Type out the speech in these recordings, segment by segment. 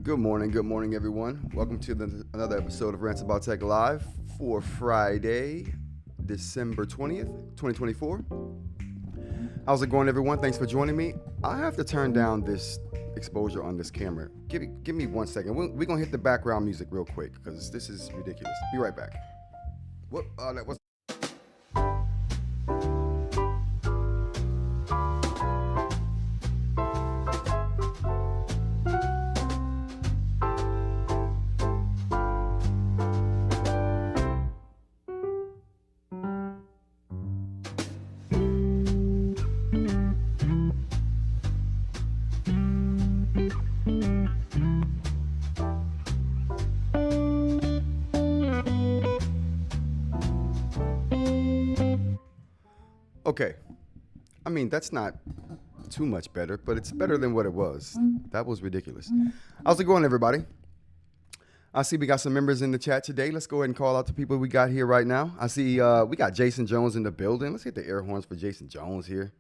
Good morning, everyone. Welcome to another episode of Rants About Tech Live for Friday, December 20th, 2024. How's it going, everyone? Thanks for joining me. I have to turn down this exposure on this camera. Give me 1 second. We're going to hit the background music real quick because this is ridiculous. Be right back. That was... Okay. I mean, that's not too much better, but it's better than what it was. That was ridiculous. How's it going, everybody? I see we got some members in the chat today. Let's go ahead and call out the people we got here right now. I see we got Jason Jones in the building. Let's hit the air horns for Jason Jones here.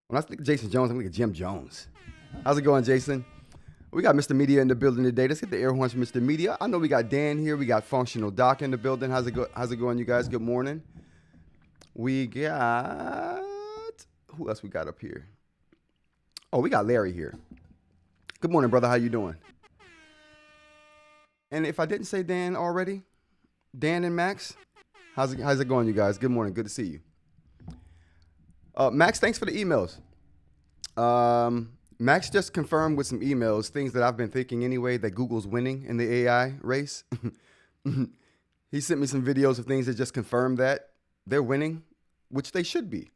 When I think of Jason Jones, I'm thinking Jim Jones. How's it going, Jason? We got Mr. Media in the building today. Let's hit the air horns for Mr. Media. I know we got Dan here. We got Functional Doc in the building. How's it going, you guys? Good morning. We got, who else we got up here? Oh, we got Larry here. Good morning, brother. How you doing? And if I didn't say Dan already, Dan and Max, how's it going, you guys? Good morning. Good to see you. Max, thanks for the emails. Max just confirmed with some emails things that I've been thinking anyway, that Google's winning in the AI race. He sent me some videos of things that just confirmed that they're winning, which they should be.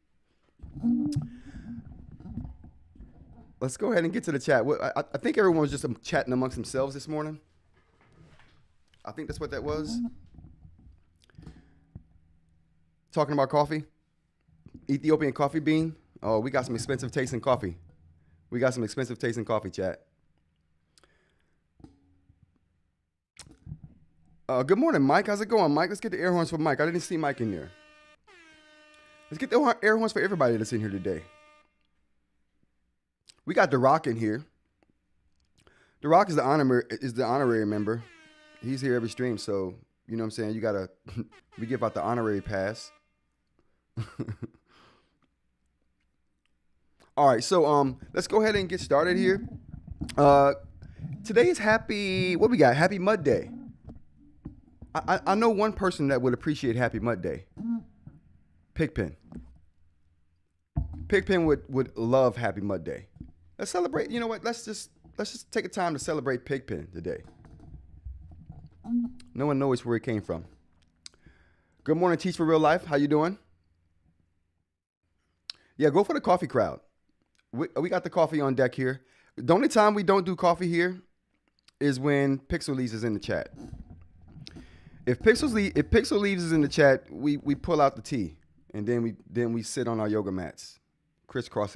Let's go ahead and get to the chat. I think everyone was just chatting amongst themselves this morning. I think that's what that was. Talking about coffee. Ethiopian coffee bean. Oh, we got some expensive tasting coffee. We got some expensive tasting coffee, chat. Good morning, Mike. How's it going, Mike? Let's get the air horns for Mike. I didn't see Mike in there. Let's get the air horns for everybody that's in here today. We got The Rock in here. The Rock is the honorary member. He's here every stream, so you know what I'm saying? You gotta we give out the honorary pass. All right, so let's go ahead and get started here. Today is Happy Mud Day. I know one person that would appreciate Happy Mud Day. Pigpen. Pigpen would love Happy Mud Day. Let's celebrate. You know what? Let's just take a time to celebrate Pigpen today. No one knows where it came from. Good morning, Teach for Real Life. How you doing? Yeah, go for the coffee crowd. We got the coffee on deck here. The only time we don't do coffee here is when Pixelese is in the chat. If Pixelese is in the chat, we pull out the tea and then we sit on our yoga mats, crisscross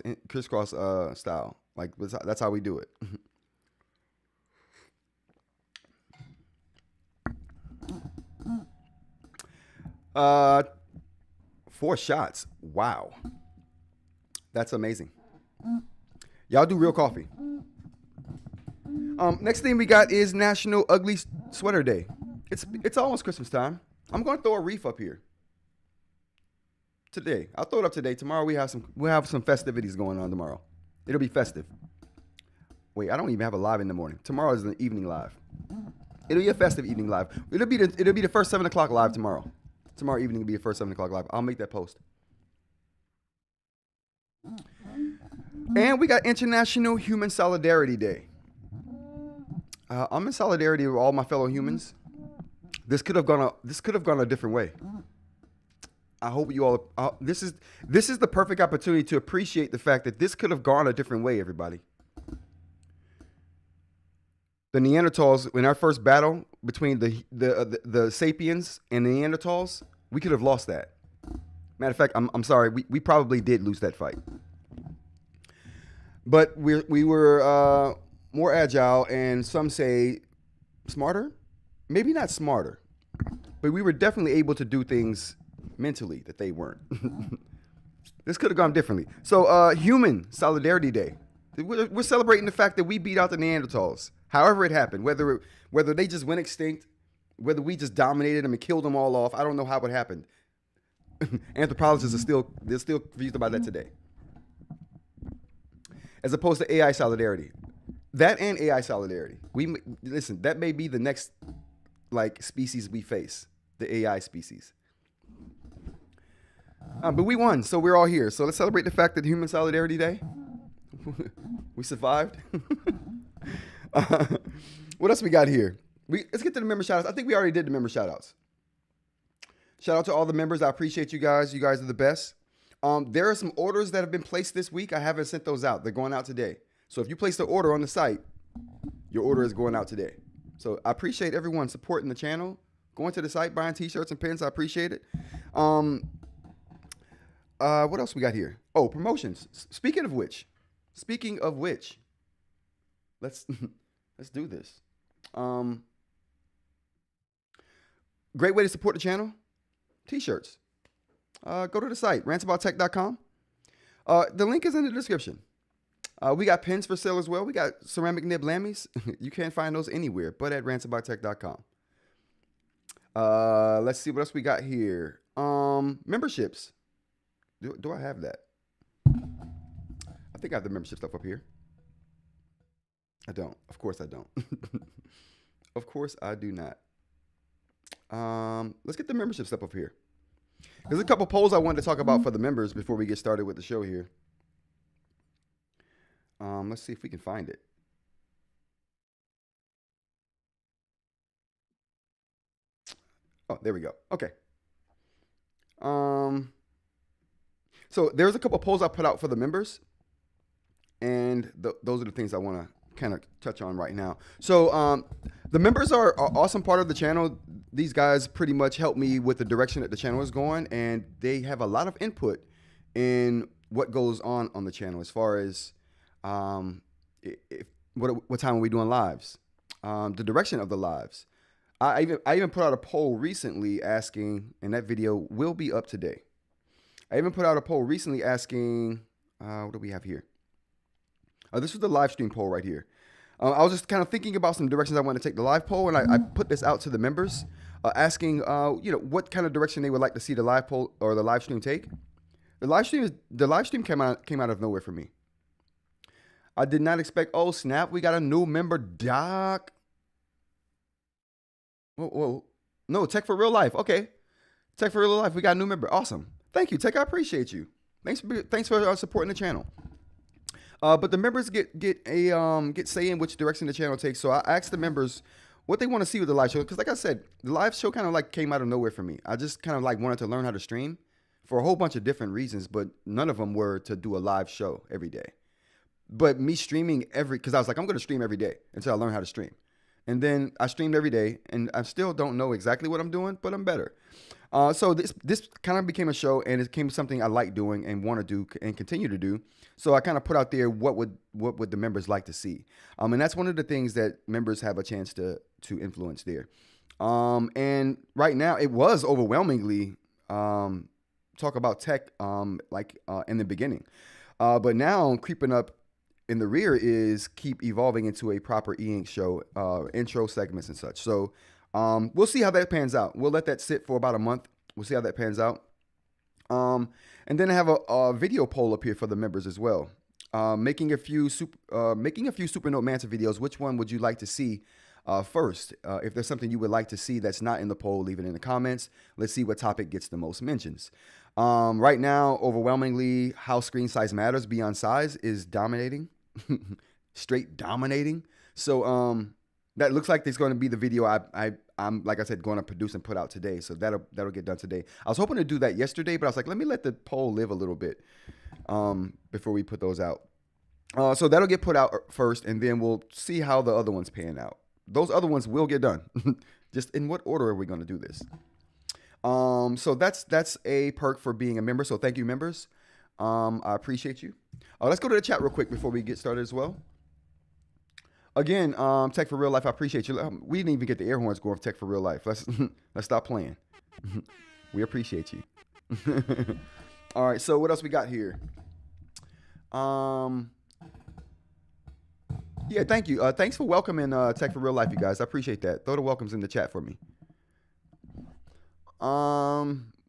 style. Like that's how we do it. 4 shots. Wow. That's amazing. Y'all do real coffee. Next thing we got is National Ugly Sweater Day. It's almost Christmas time. I'm going to throw a wreath up here today. I'll throw it up today. Tomorrow we'll have some festivities going on tomorrow. It'll be festive. Wait, I don't even have a live in the morning. Tomorrow is an evening live. It'll be a festive evening live. It'll be the first 7 o'clock live tomorrow. Tomorrow evening will be the first 7 o'clock live. I'll make that post. And we got International Human Solidarity Day. I'm in solidarity with all my fellow humans. This could have gone a different way. I hope you all. This is the perfect opportunity to appreciate the fact that this could have gone a different way, everybody. The Neanderthals, in our first battle between the Sapiens and the Neanderthals, we could have lost that. Matter of fact, I'm sorry, we probably did lose that fight. But we were more agile, and some say smarter. Maybe not smarter, but we were definitely able to do things mentally that they weren't. This could have gone differently. So Human Solidarity Day. We're celebrating the fact that we beat out the Neanderthals. However it happened, whether they just went extinct, whether we just dominated them and killed them all off, I don't know how it happened. Anthropologists are still confused about that today. As opposed to AI solidarity. That and AI solidarity. Listen, that may be the next species we face, the AI species. But we won, so we're all here. So let's celebrate the fact that Human Solidarity Day. We survived. What else we got here? Let's get to the member shoutouts. I think we already did the member shoutouts. Shout out to all the members. I appreciate you guys. You guys are the best. There are some orders that have been placed this week. I haven't sent those out. They're going out today. So if you placed an order on the site, your order is going out today. So I appreciate everyone supporting the channel, going to the site, buying t-shirts and pins. I appreciate it. What else we got here? Oh, promotions. Speaking of which, let's let's do this. Great way to support the channel. T-shirts. Go to the site, rantsaboutTech.com. The link is in the description. We got pins for sale as well. We got ceramic nib Lamys. You can't find those anywhere but at rantsaboutTech.com. Let's see what else we got here. Memberships. Do I have that? I think I have the membership stuff up here. I don't. Of course I don't. Of course I do not. Let's get the membership stuff up here. There's a couple polls I wanted to talk about for the members before we get started with the show here. Let's see if we can find it. Oh, there we go. Okay. So there's a couple polls I put out for the members, and those are the things I want to kind of touch on right now. So the members are an awesome part of the channel. These guys pretty much help me with the direction that the channel is going, and they have a lot of input in what goes on the channel as far as what time are we doing lives, the direction of the lives. I even put out a poll recently asking, and that video will be up today. I even put out a poll recently asking, what do we have here? This was the live stream poll right here. I was just kind of thinking about some directions I want to take the live poll, and I put this out to the members, asking, what kind of direction they would like to see the live poll or the live stream take. The live stream came out of nowhere for me. I did not expect. Oh snap! We got a new member, Doc. Whoa. No, Tech for Real Life. Okay, Tech for Real Life. We got a new member. Awesome. Thank you, Tech. I appreciate you. Thanks for supporting the channel. But the members get say in which direction the channel takes. So I asked the members what they want to see with the live show, because like I said, the live show kind of like came out of nowhere for me. I just kind of like wanted to learn how to stream for a whole bunch of different reasons, but none of them were to do a live show every day. But me streaming because I was like, I'm going to stream every day until I learn how to stream. And then I streamed every day, and I still don't know exactly what I'm doing, but I'm better. So this kind of became a show, and it became something I like doing and want to do and continue to do. So I kind of put out there what would the members like to see, and that's one of the things that members have a chance to influence there. And right now it was overwhelmingly talk about tech, in the beginning, but now creeping up in the rear is keep evolving into a proper Eink show, intro segments and such. So we'll see how that pans out. We'll let that sit for about a month. We'll see how that pans out. And then I have a video poll up here for the members as well. Making a few Supernote Manta videos. Which one would you like to see first? If there's something you would like to see that's not in the poll, leave it in the comments. Let's see what topic gets the most mentions. Right now, overwhelmingly, how screen size matters beyond size is dominating. Straight dominating. So that looks like it's going to be the video I'm like I said, going to produce and put out today. So that'll get done today. I was hoping to do that yesterday, but I was like, let me let the poll live a little bit before we put those out. So that'll get put out first, and then we'll see how the other ones pan out. Those other ones will get done. Just in what order are we going to do this? So that's a perk for being a member. So thank you, members. I appreciate you. Let's go to the chat real quick before we get started as well. Again, Tech for Real Life, I appreciate you. We didn't even get the air horns going for Tech for Real Life. Let's stop playing. We appreciate you. All right, so what else we got here? Yeah, thank you. Thanks for welcoming Tech for Real Life, you guys. I appreciate that. Throw the welcomes in the chat for me.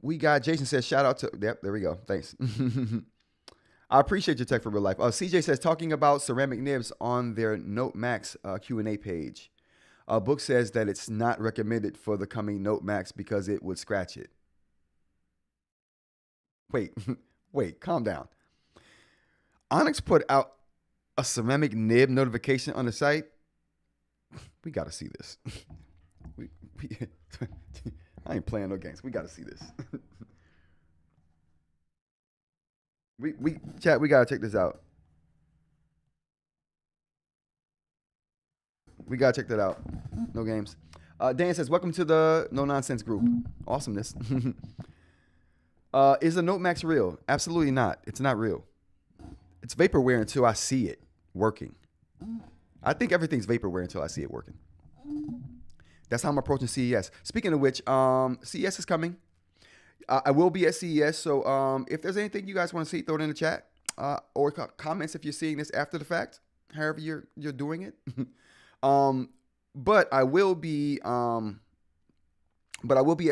We got Jason says shout out to. Yep, there we go. Thanks. I appreciate your Tech for Real Life. CJ says talking about ceramic nibs on their Note Max Q&A page. Boox says that it's not recommended for the coming Note Max because it would scratch it. Wait, calm down. Onyx put out a ceramic nib notification on the site. We got to see this. I ain't playing no games. We got to see this. Chat, we got to check this out. We got to check that out. No games. Dan says, welcome to the No Nonsense group. Awesomeness. Is the Note Max real? Absolutely not. It's not real. It's vaporware until I see it working. I think everything's vaporware until I see it working. That's how I'm approaching CES. Speaking of which, CES is coming. I will be at CES, so if there's anything you guys want to see, throw it in the chat or comments if you're seeing this after the fact, however you're doing it. But I will be at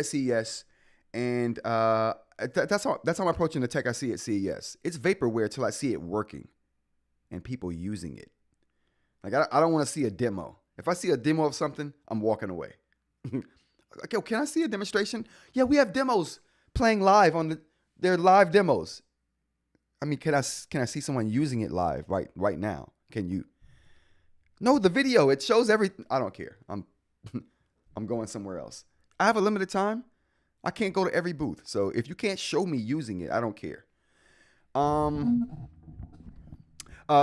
CES, and that's how I'm approaching the tech I see at CES. It's vaporware till I see it working and people using it. Like I don't want to see a demo. If I see a demo of something, I'm walking away. Like, yo, can I see a demonstration? Yeah, we have demos playing live on their live demos. I mean, can I see someone using it live right now? Can you? No, the video, it shows everything. I don't care. I'm going somewhere else. I have a limited time. I can't go to every booth. So if you can't show me using it, I don't care.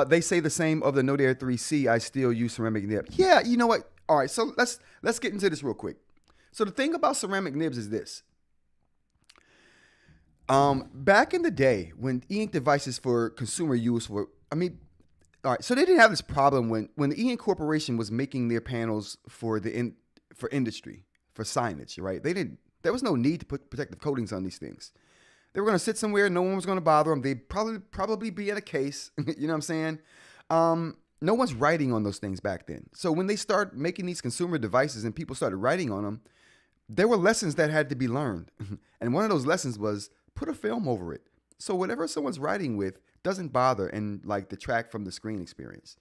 They say the same of the Note Air 3C. I still use ceramic nib. Yeah, you know what? All right, so let's get into this real quick. So the thing about ceramic nibs is this. Back in the day when e-ink devices for consumer use were, all right, so they didn't have this problem when the Eink Corporation was making their panels for industry, for signage, right? There was no need to put protective coatings on these things. They were going to sit somewhere, no one was going to bother them. They'd probably be in a case, you know what I'm saying? No one's writing on those things back then. So when they start making these consumer devices and people started writing on them, there were lessons that had to be learned. And one of those lessons was put a film over it. So whatever someone's writing with doesn't bother and like detract from the screen experience.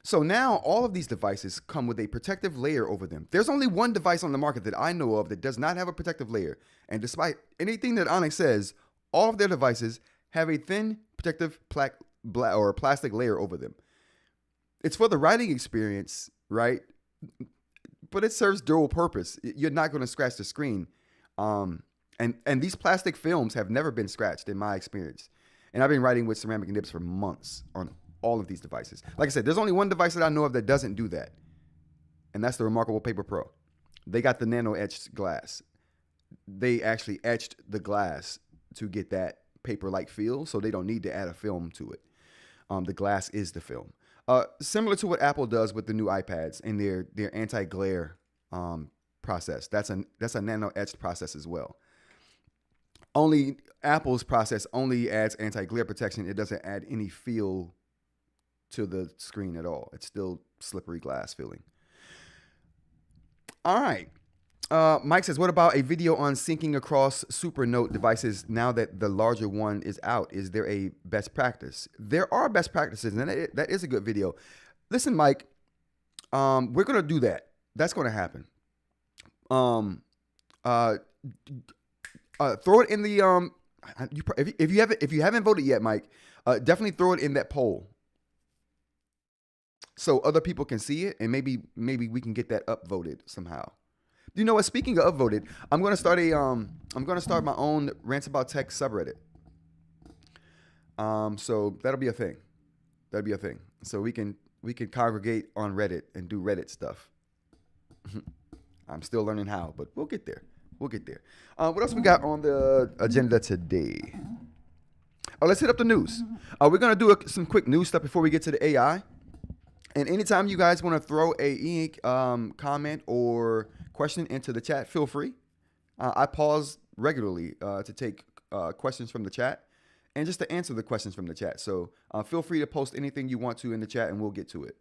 So now all of these devices come with a protective layer over them. There's only one device on the market that I know of that does not have a protective layer. And despite anything that Onyx says, all of their devices have a thin protective plastic layer over them. It's for the writing experience, right? But it serves dual purpose. You're not going to scratch the screen. And these plastic films have never been scratched in my experience. And I've been writing with ceramic nibs for months on all of these devices. Like I said, there's only one device that I know of that doesn't do that. And that's the Remarkable Paper Pro. They got the nano etched glass. They actually etched the glass to get that paper-like feel, so they don't need to add a film to it. The glass is the film. Similar to what Apple does with the new iPads and their anti-glare process. That's a nano etched process as well. Only Apple's process only adds anti-glare protection. It doesn't add any feel to the screen at all. It's still slippery glass feeling. All right. Mike says, what about a video on syncing across Supernote devices now that the larger one is out? Is there a best practice? There are best practices, and that is a good video. Listen, Mike, we're going to do that. That's going to happen. Throw it in the if you haven't voted yet, Mike, definitely throw it in that poll so other people can see it, and maybe we can get that upvoted somehow. You know what? Speaking of upvoted, I'm gonna start my own Rants About Tech subreddit. So that'll be a thing. So we can congregate on Reddit and do Reddit stuff. I'm still learning how, but we'll get there. What else we got on the agenda today? Oh, let's hit up the news. We're going to do some quick news stuff before we get to the AI. And anytime you guys want to throw a e-ink comment or question into the chat, feel free. I pause regularly to take questions from the chat and just to answer the questions from the chat. So feel free to post anything you want to in the chat and we'll get to it.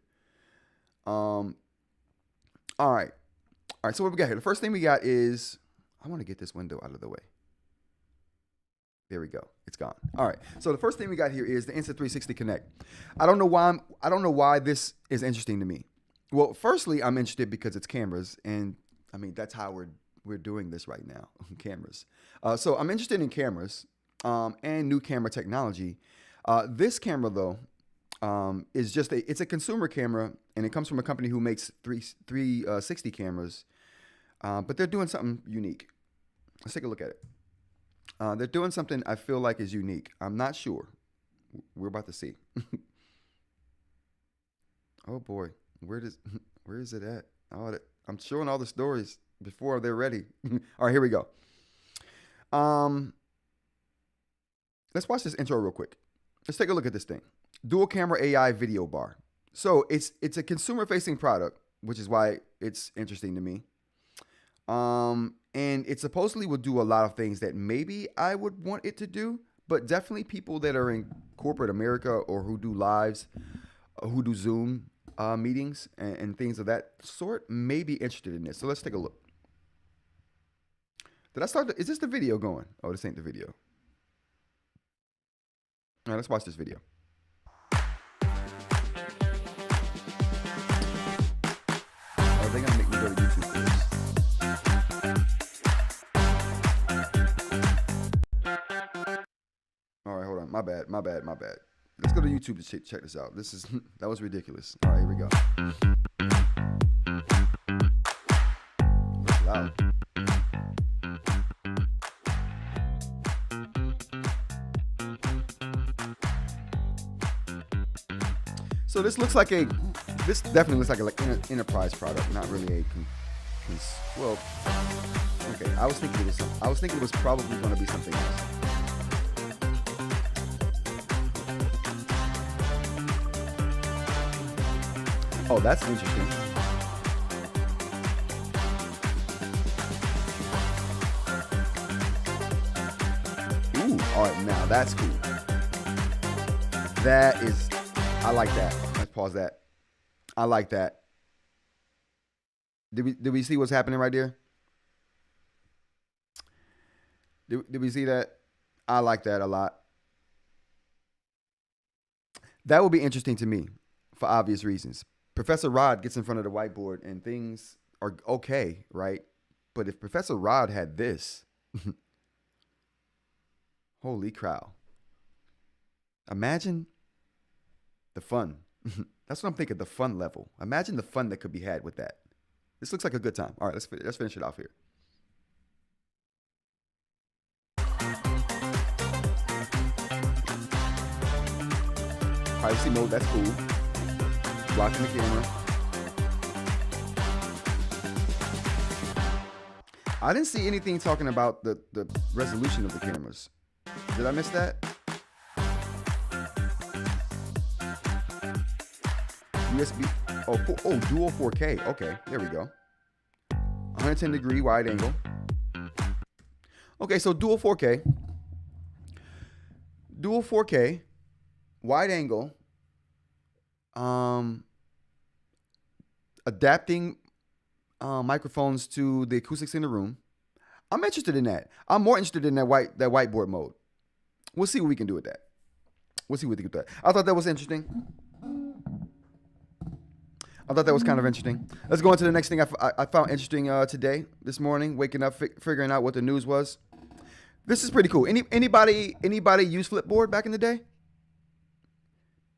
All right, so what we got here? The first thing we got is... I want to get this window out of the way. There we go. It's gone. All right. So the first thing we got here is the Insta360 Connect. I don't know why this is interesting to me. Well, firstly, I'm interested because it's cameras, and I mean that's how we're doing this right now. Cameras. So I'm interested in cameras and new camera technology. This camera though is just it's a consumer camera, and it comes from a company who makes 360 cameras. But they're doing something unique. Let's take a look at it. They're doing something I feel like is unique. I'm not sure. We're about to see. Oh boy, where is it at? Oh, I'm showing all the stories before they're ready. All right, here we go. let's watch this intro real quick. Let's take a look at this thing. Dual camera AI video bar. So it's a consumer facing product, which is why it's interesting to me. And it supposedly will do a lot of things that maybe I would want it to do, but definitely people that are in corporate America or who do lives, who do Zoom meetings and things of that sort may be interested in this. So let's take a look. Did I start? Is this the video going? Oh, this ain't the video. All right, let's watch this video. Oh, they're gonna make me go to YouTube for this. All right, hold on. My bad. Let's go to YouTube to check this out. That was ridiculous. All right, here we go. It's loud. So this definitely looks like an enterprise product, not really a well. Okay, I was thinking it was probably going to be something else. Oh, that's interesting. Ooh, all right, now that's cool. I like that. Let's pause that. I like that. Did we see what's happening right there? Did we see that? I like that a lot. That will be interesting to me for obvious reasons. Professor Rod gets in front of the whiteboard and things are okay, right? But if Professor Rod had this, holy cow. Imagine the fun. That's what I'm thinking, the fun level. Imagine the fun that could be had with that. This looks like a good time. All right, let's finish it off here. Privacy mode, that's cool. Blocking the camera. I didn't see anything talking about the resolution of the cameras. Did I miss that? USB, dual 4K. Okay, there we go. 110 degree wide angle. Okay, so dual 4K. Dual 4K, wide angle. Adapting microphones to the acoustics in the room. I'm interested in that. I'm more interested in that whiteboard mode. We'll see what we can do with that. We'll see what we can do with that. I thought that was interesting. I thought that was kind of interesting. Let's go on to the next thing I found interesting today, this morning, waking up, figuring out what the news was. This is pretty cool. Anybody use Flipboard back in the day?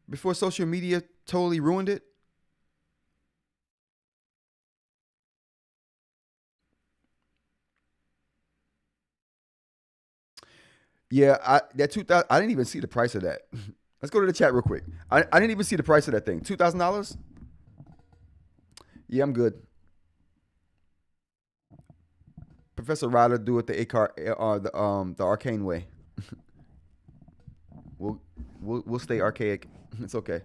Before social media totally ruined it? Yeah, I didn't even see the price of that. Let's go to the chat real quick. I didn't even see the price of that thing. $2,000? Yeah, I'm good. Professor Ratta do it the arcane way. We'll stay archaic. It's okay.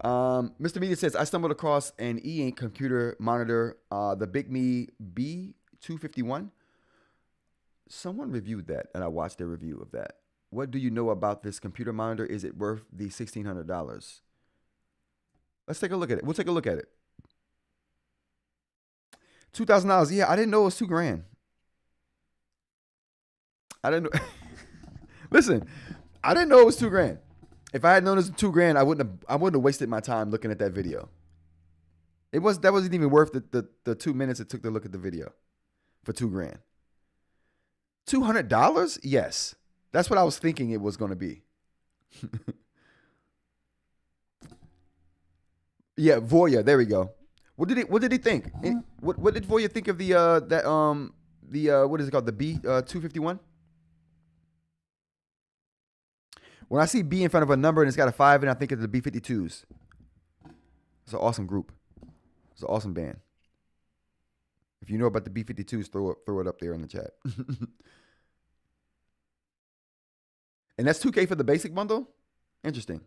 Mr. Media says I stumbled across an Eink computer monitor, the Big Me B251. Someone reviewed that, and I watched their review of that. What do you know about this computer monitor? Is it worth the $1,600? Let's take a look at it. We'll take a look at it. $2,000. Yeah, I didn't know it was $2,000. I didn't know. Listen, I didn't know it was $2,000. If I had known it was $2,000, I wouldn't have wasted my time looking at that video. That wasn't even worth the 2 minutes it took to look at the video for $2,000. $200? Yes. That's what I was thinking it was going to be. Yeah, Voya. There we go. What did he think? What did Voya think of the what is it called? The B251? When I see B in front of a number and it's got a 5 and I think of the B52s. It's an awesome group. It's an awesome band. If you know about the B52s, throw it up there in the chat. And that's $2K for the basic bundle? Interesting.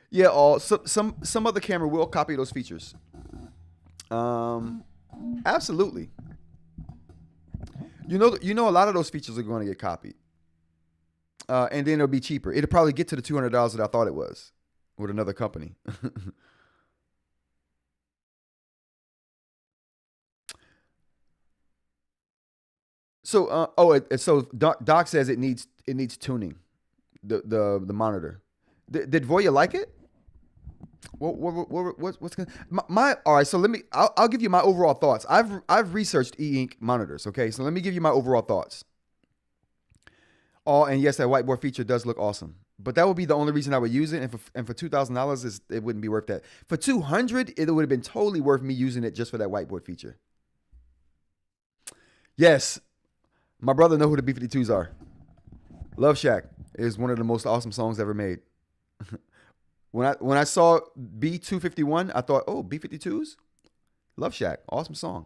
Yeah, some other camera will copy those features. Absolutely. You know, a lot of those features are going to get copied, and then it'll be cheaper. It'll probably get to the $200 that I thought it was with another company. So, so Doc says it needs tuning, the monitor. Did Voya like it? What's gonna my all right? So I'll give you my overall thoughts. I've researched Eink monitors. Okay, so let me give you my overall thoughts. And yes, that whiteboard feature does look awesome, but that would be the only reason I would use it. And for $2,000, it wouldn't be worth that. For $200, it would have been totally worth me using it just for that whiteboard feature. Yes, my brother know who the B-52s are. Love Shack is one of the most awesome songs ever made. When I saw B251, I thought, oh, B-52s? Love Shack, awesome song.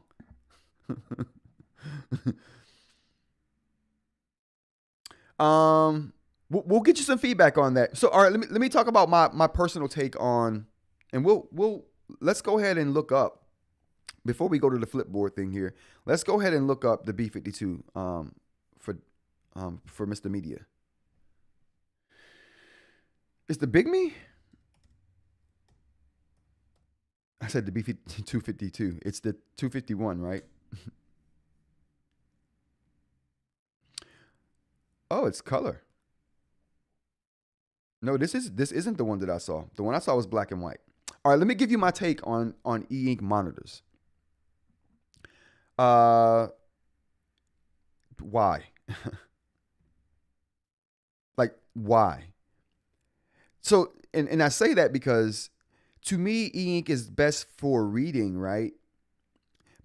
We'll get you some feedback on that. So, all right, let me talk about my personal take on, and let's go ahead and look up before we go to the Flipboard thing here. Let's go ahead and look up the B-52 for Mr. Media. Is the Big Me? I said the B252. It's the 251, right? Oh, it's color. No, this isn't the one that I saw. The one I saw was black and white. All right, let me give you my take on Eink monitors. Why? Like, why? So, and I say that because to me, Eink is best for reading, right?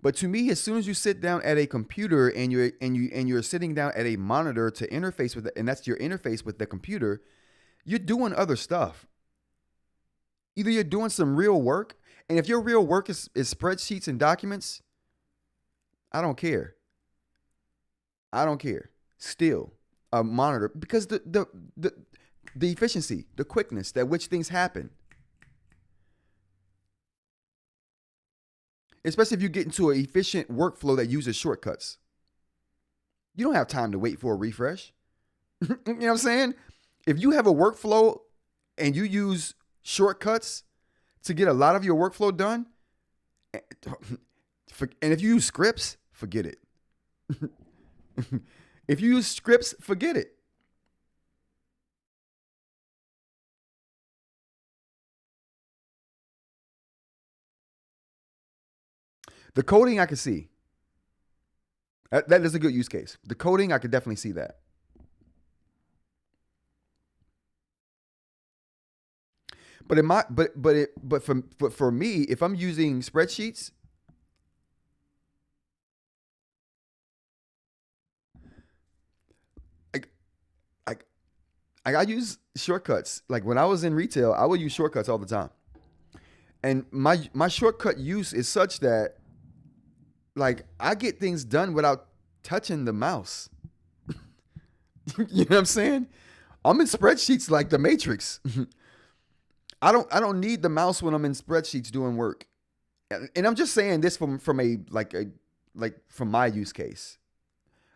But to me, as soon as you sit down at a computer and you're sitting down at a monitor to interface with it, and that's your interface with the computer, you're doing other stuff. Either you're doing some real work, and if your real work is spreadsheets and documents, I don't care. I don't care. Still, a monitor, because the efficiency, the quickness at which things happen. Especially if you get into an efficient workflow that uses shortcuts. You don't have time to wait for a refresh. You know what I'm saying? If you have a workflow and you use shortcuts to get a lot of your workflow done, and if you use scripts, forget it. If you use scripts, forget it. The coding I can see. That is a good use case. The coding, I could definitely see that. But for me, if I'm using spreadsheets, I use shortcuts. Like when I was in retail, I would use shortcuts all the time. And my shortcut use is such that like I get things done without touching the mouse. You know what I'm saying? I'm in spreadsheets like the Matrix. I don't need the mouse when I'm in spreadsheets doing work. And I'm just saying this from from my use case.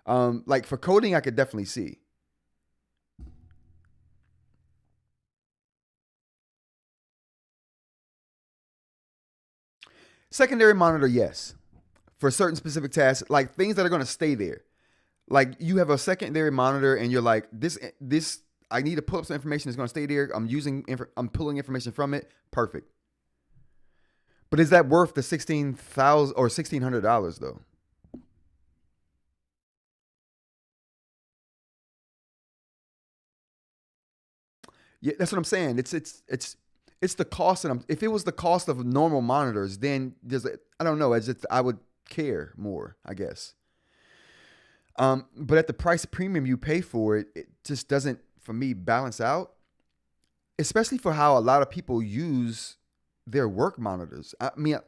Like for coding, I could definitely see. Secondary monitor, yes. For certain specific tasks, like things that are going to stay there. Like you have a secondary monitor and you're like, this, I need to pull up some information that's going to stay there. I'm pulling information from it. Perfect. But is that worth the $16,000 or $1,600 though? Yeah, that's what I'm saying. It's the cost, and if it was the cost of normal monitors, then I don't know. I would care more, I guess. But at the price premium you pay for it, it just doesn't, for me, balance out. Especially for how a lot of people use their work monitors. I mean,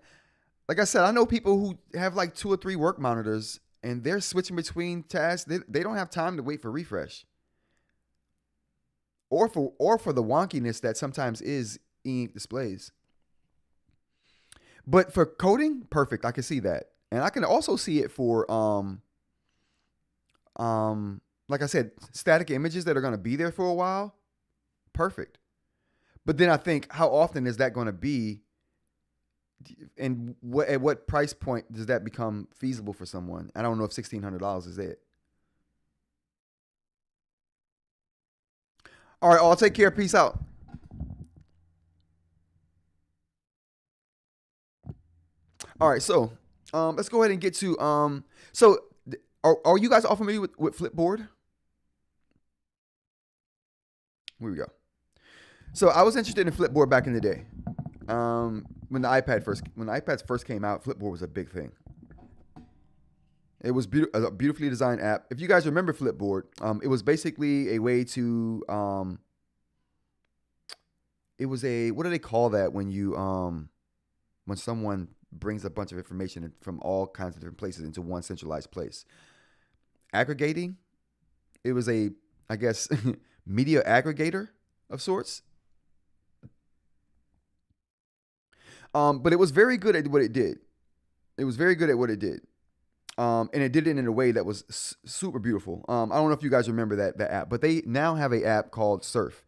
like I said, I know people who have like 2 or 3 work monitors, and they're switching between tasks. They don't have time to wait for refresh, or for the wonkiness that sometimes is e-ink displays. But for coding, perfect. I can see that, and I can also see it for like I said, static images that are going to be there for a while. Perfect. But then I think, how often is that going to be? And at what price point does that become feasible for someone? I don't know if $1,600 is it. All right, I'll take care. Peace out. All right, so let's go ahead and get to so are you guys all familiar with Flipboard? Here we go. So I was interested in Flipboard back in the day. When the iPads first came out, Flipboard was a big thing. It was a beautifully designed app. If you guys remember Flipboard, it was basically a way to it was a, what do they call that when you when someone brings a bunch of information from all kinds of different places into one centralized place? Aggregating. It was a, I guess, media aggregator of sorts. But it was very good at what it did. It was very good at what it did. And it did it in a way that was super beautiful. I don't know if you guys remember that app, but they now have an app called Surf,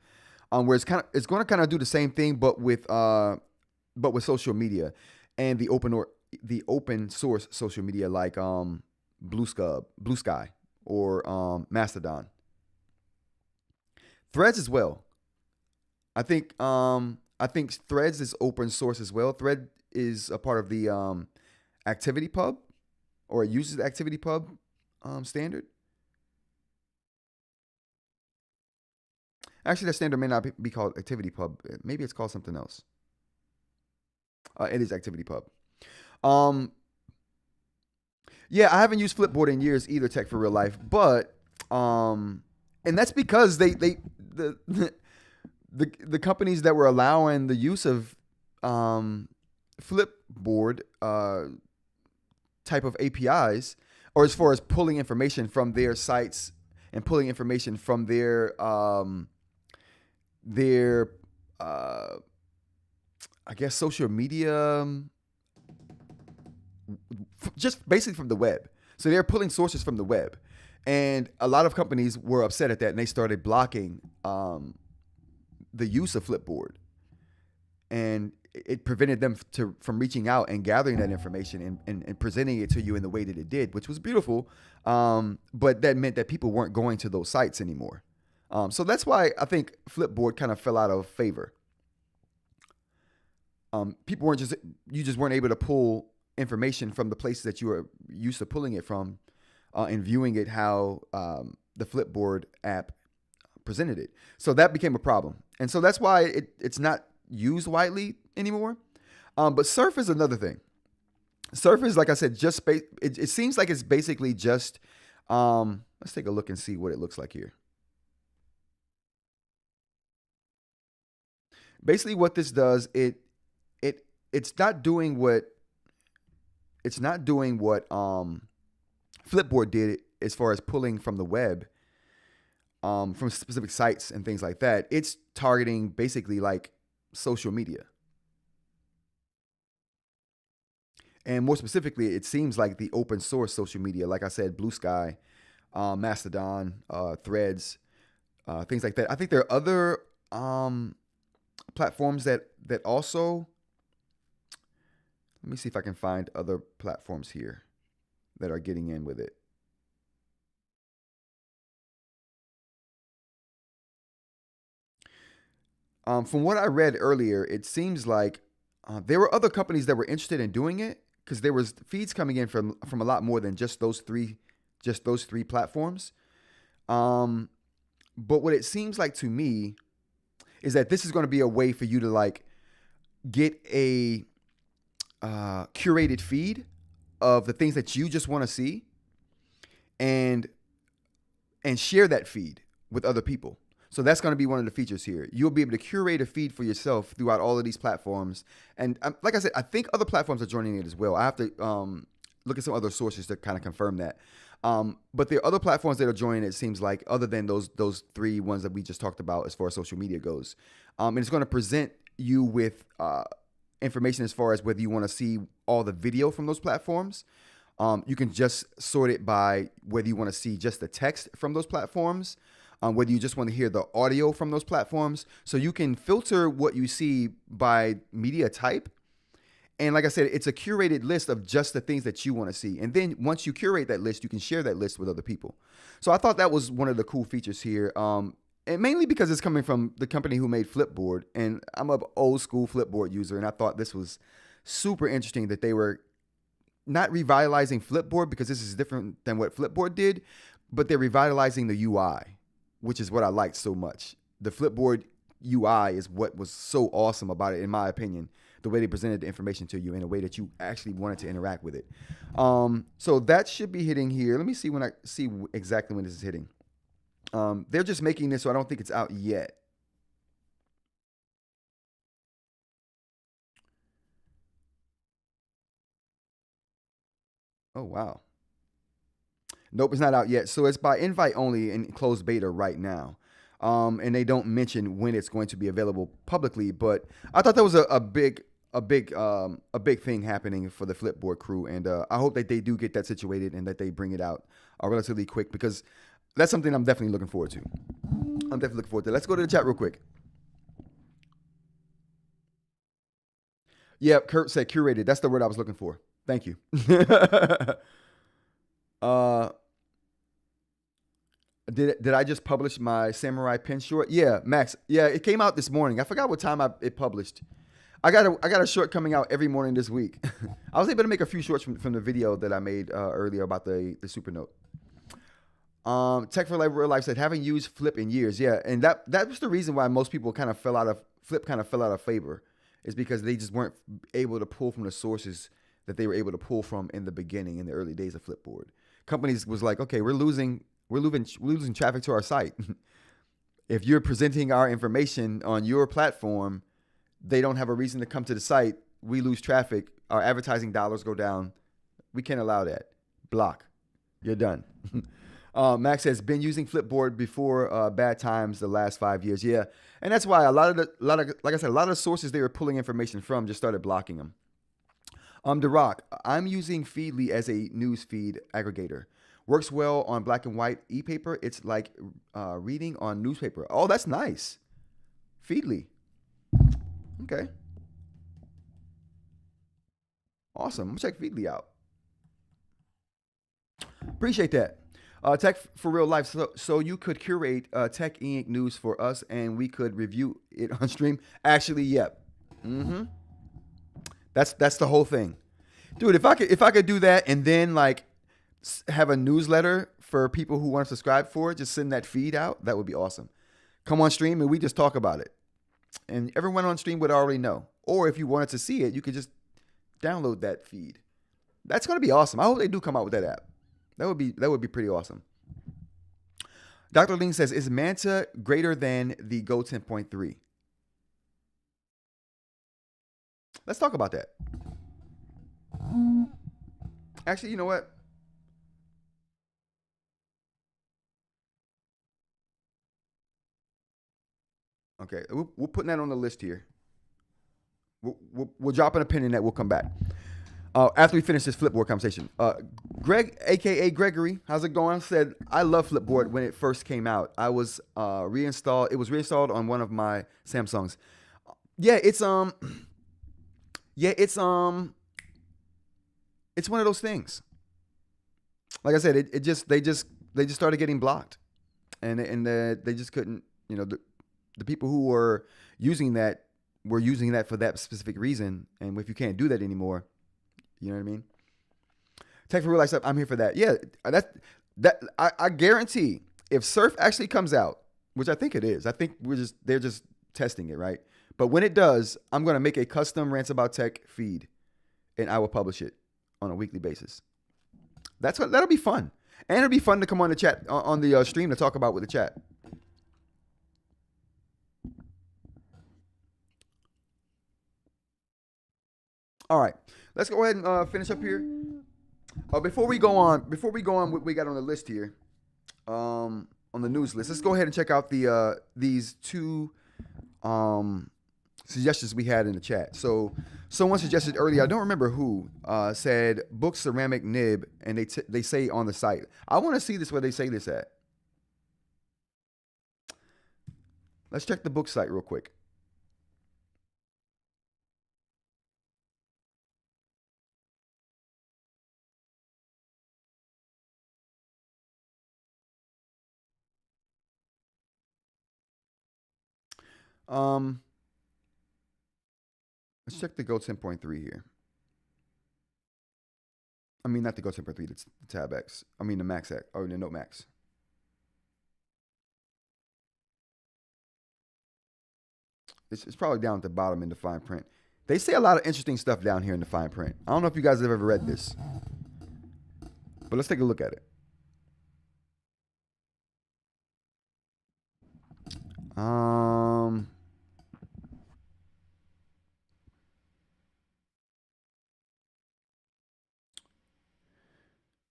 where it's going to kind of do the same thing, but with social media and the open source social media like Blue Sky or Mastodon, Threads as well. I think Threads is open source as well. Thread is a part of the ActivityPub, or it uses ActivityPub standard. Actually, that standard may not be called ActivityPub. Maybe it's called something else. It is ActivityPub. Yeah, I haven't used Flipboard in years either, Tech for Real Life, but and that's because the companies that were allowing the use of Flipboard type of APIs, or as far as pulling information from their sites and pulling information from their I guess social media, just basically from the web. So they're pulling sources from the web, and a lot of companies were upset at that, and they started blocking the use of Flipboard, and it prevented them from reaching out and gathering that information and presenting it to you in the way that it did, which was beautiful. But that meant that people weren't going to those sites anymore. So that's why I think Flipboard kind of fell out of favor. People you just weren't able to pull information from the places that you were used to pulling it from and viewing it how the Flipboard app presented it. So that became a problem. And so that's why it's not used widely anymore. But Surf is another thing. Surf is, like I said, it seems like it's basically just, let's take a look and see what it looks like here. Basically what this does, it's not doing what Flipboard did as far as pulling from the web, from specific sites and things like that. It's targeting basically like social media. And more specifically, it seems like the open source social media, like I said, Blue Sky, Mastodon, Threads, things like that. I think there are other platforms that also, let me see if I can find other platforms here that are getting in with it. From what I read earlier, it seems like there were other companies that were interested in doing it, because there was feeds coming in from a lot more than just those three platforms. But what it seems like to me is that this is going to be a way for you to like get a curated feed of the things that you just want to see, and share that feed with other people. So that's going to be one of the features here. You'll be able to curate a feed for yourself throughout all of these platforms. And like I said, I think other platforms are joining it as well. I have to look at some other sources to kind of confirm that. But there are other platforms that are joining, it seems like, other than those 3 ones that we just talked about as far as social media goes. And it's going to present you with information as far as whether you want to see all the video from those platforms. You can just sort it by whether you want to see just the text from those platforms, whether you just want to hear the audio from those platforms. So you can filter what you see by media type. And like I said, it's a curated list of just the things that you want to see. And then once you curate that list, you can share that list with other people. So I thought that was one of the cool features here. And mainly because it's coming from the company who made Flipboard. And I'm an old school Flipboard user. And I thought this was super interesting that they were not revitalizing Flipboard, because this is different than what Flipboard did, but they're revitalizing the UI, which is what I liked so much. The Flipboard UI is what was so awesome about it, in my opinion. The way they presented the information to you in a way that you actually wanted to interact with it. So that should be hitting here. Let me see exactly when this is hitting. They're just making this, so I don't think it's out yet. Oh, wow. Nope, it's not out yet. So it's by invite only in closed beta right now. And they don't mention when it's going to be available publicly, but I thought that was a big thing happening for the Flipboard crew, and I hope that they do get that situated and that they bring it out relatively quick, because that's something I'm definitely looking forward to. Let's go to the chat real quick. Yeah, Kurt said curated. That's the word I was looking for. Thank you. Did I just publish my Samurai Pen short? Yeah, Max. Yeah, it came out this morning. I forgot what time it published. I got a short coming out every morning this week. I was able to make a few shorts from the video that I made earlier about the Supernote. Tech for Life Real Life said, haven't used Flip in years. Yeah, and that was the reason why most people kind of fell out of favor, is because they just weren't able to pull from the sources that they were able to pull from in the beginning, in the early days of Flipboard. Companies was like, okay, we're losing traffic to our site. If you're presenting our information on your platform, they don't have a reason to come to the site. We lose traffic. Our advertising dollars go down. We can't allow that. Block. You're done. Max says, been using Flipboard before bad times the last 5 years. Yeah, and that's why a lot of the sources they were pulling information from just started blocking them. The Rock, I'm using Feedly as a news feed aggregator. Works well on black and white e-paper. It's like reading on newspaper. Oh, that's nice. Feedly. Okay. Awesome. I'm gonna check Feedly out. Appreciate that. Tech for Real Life. So you could curate Tech Eink news for us, and we could review it on stream. Actually, yep. That's the whole thing, dude. If I could do that, and then like have a newsletter for people who want to subscribe for it, just send that feed out, that would be awesome. Come on stream and we just talk about it, and everyone on stream would already know. Or if you wanted to see it, you could just download that feed. That's gonna be awesome. I hope they do come out with that app. That would be pretty awesome. Dr. Ling says, is Manta greater than the Go 10.3? Let's talk about that. Actually, you know what? Okay, we're putting that on the list here. We'll drop an opinion that we'll come back. After we finish this Flipboard conversation. Greg, a.k.a. Gregory, how's it going? Said, I love Flipboard when it first came out. I was reinstalled. It was reinstalled on one of my Samsungs. Yeah, it's one of those things. Like I said, they just started getting blocked, and they just couldn't. You know, the people who were using that for that specific reason, and if you can't do that anymore, you know what I mean? Tech for Real Life stuff. I'm here for that. Yeah, I guarantee if Surf actually comes out, which I think it is. I think they're just testing it, right? But when it does, I'm going to make a custom Rants About Tech feed, and I will publish it on a weekly basis. That'll be fun, and it'll be fun to come on the chat on the stream to talk about with the chat. All right, let's go ahead and finish up here. Before we go on, what we got on the list here, on the news list, let's go ahead and check out the these two suggestions we had in the chat. So someone suggested earlier, I don't remember who, said Boox ceramic nib, and they say on the site. I want to see this where they say this at. Let's check the Boox site real quick. Let's check the Go 10.3 here. I mean, not the Go 10.3, the Tab X. I mean, the Max X, or the Note Max. It's probably down at the bottom in the fine print. They say a lot of interesting stuff down here in the fine print. I don't know if you guys have ever read this, but let's take a look at it.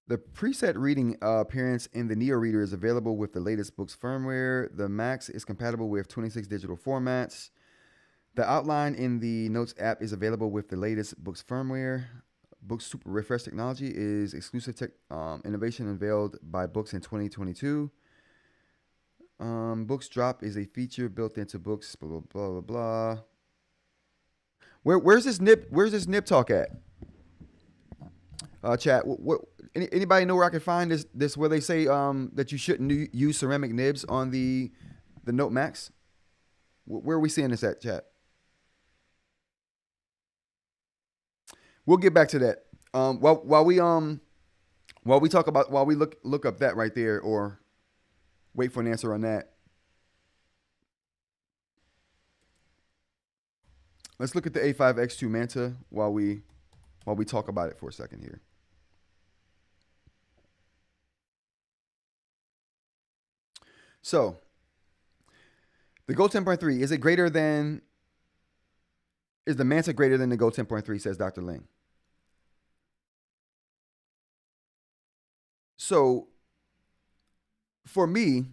The preset reading appearance in the Neo Reader is available with the latest Boox firmware. The Max is compatible with 26 digital formats. The outline in the Notes app is available with the latest Boox firmware. Boox Super Refresh technology is exclusive innovation unveiled by Boox in 2022. Boox Drop is a feature built into Boox. Blah blah blah blah. Where's this nib talk at? Chat. Anybody know where I can find this where they say that you shouldn't use ceramic nibs on the Note Max? Where are we seeing this at, chat? We'll get back to that. While we look up that right there, or wait for an answer on that. Let's look at the A5X2 Manta while we talk about it for a second here. So, the Go 10.3, is the Manta greater than the Go 10.3, says Dr. Ling. So, for me,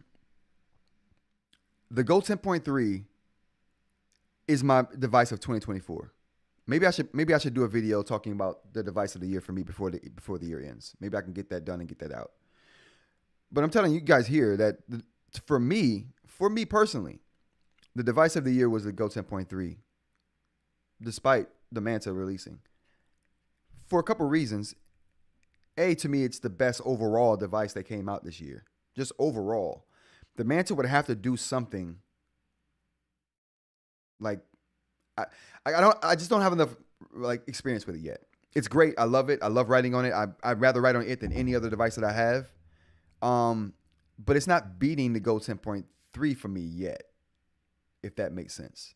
the Go 10.3 is my device of 2024. Maybe I should do a video talking about the device of the year for me before the year ends. Maybe I can get that done and get that out. But I'm telling you guys here that for me personally, the device of the year was the Go 10.3, despite the Manta releasing. For a couple reasons. To me, it's the best overall device that came out this year. Just overall. The Manta would have to do something like I just don't have enough like experience with it yet. It's great. I love it. I love writing on it. I'd rather write on it than any other device that I have. But it's not beating the Go 10.3 for me yet, if that makes sense.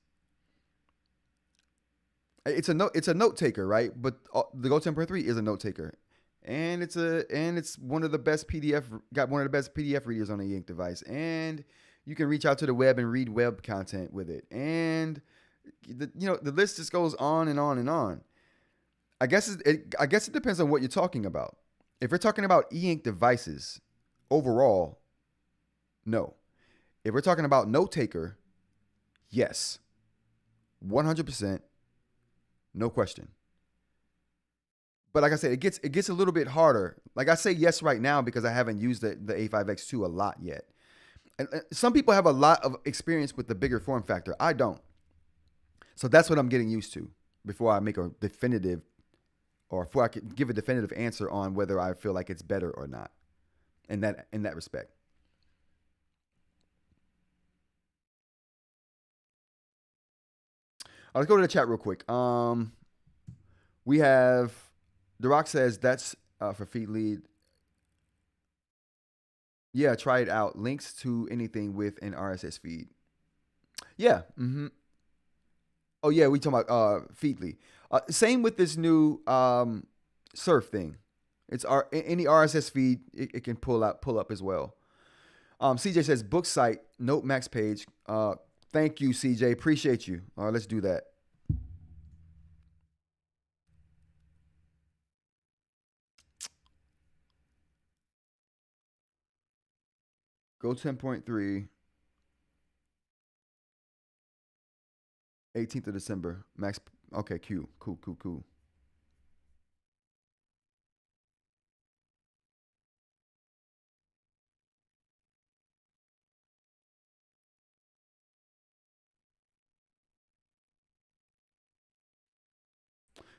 It's a note taker, right? But the Go 10.3 is a note taker, and it's one of the best PDF readers on a Eink device, and you can reach out to the web and read web content with it, and the list just goes on and on and on. I guess it depends on what you're talking about. If you're talking about E-Ink devices overall, no. If we're talking about note taker, yes, 100%, no question. But like I said, it gets a little bit harder. Like I say yes right now because I haven't used the A5X2 a lot yet. And some people have a lot of experience with the bigger form factor. I don't. So that's what I'm getting used to before I make a definitive, or before I can give a definitive answer on whether I feel like it's better or not in that respect. Let's go to the chat real quick. We have The Rock says that's for Feedly. Yeah, try it out. Links to anything with an RSS feed. Yeah. Mm-hmm. Oh yeah, we talking about Feedly. Same with this new Surf thing. It's any RSS feed it can pull up as well. CJ says Boox site Note Max page. Thank you, CJ. Appreciate you. All right, let's do that. Go 10.3. 18th of December. Max. Okay, cool.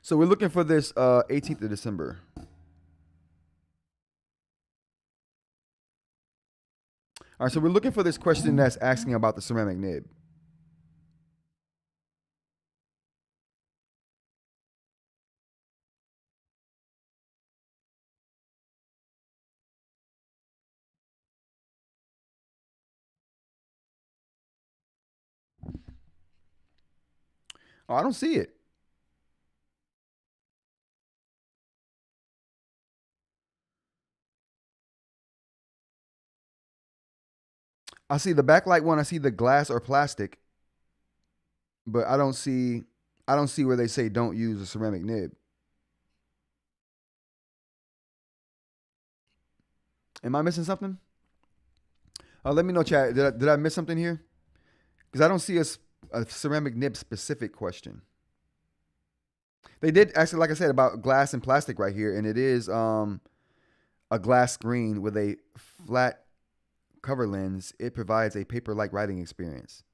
So we're looking for this 18th of December. All right, so we're looking for this question that's asking about the ceramic nib. Oh, I don't see it. I see the backlight one. I see the glass or plastic, but I don't see where they say don't use a ceramic nib. Am I missing something? Let me know, chat. Did I miss something here? Because I don't see a ceramic nib specific question. They did actually, like I said, about glass and plastic right here, and it is a glass screen with a flat cover lens. It provides a paper-like writing experience.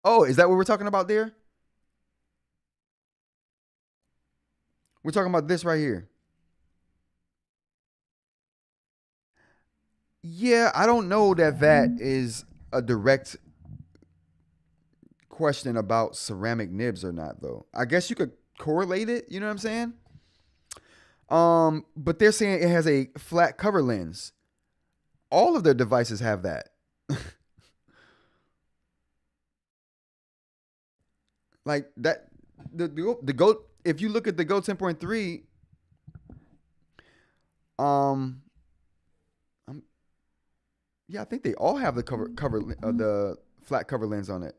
Oh, is that what we're talking about there? We're talking about this right here. Yeah, I don't know that is a direct question about ceramic nibs or not, though. I guess you could correlate it. You know what I'm saying? But they're saying it has a flat cover lens. All of their devices have that. Like that, the Go. If you look at the Go 10.3, yeah, I think they all have the the flat cover lens on it.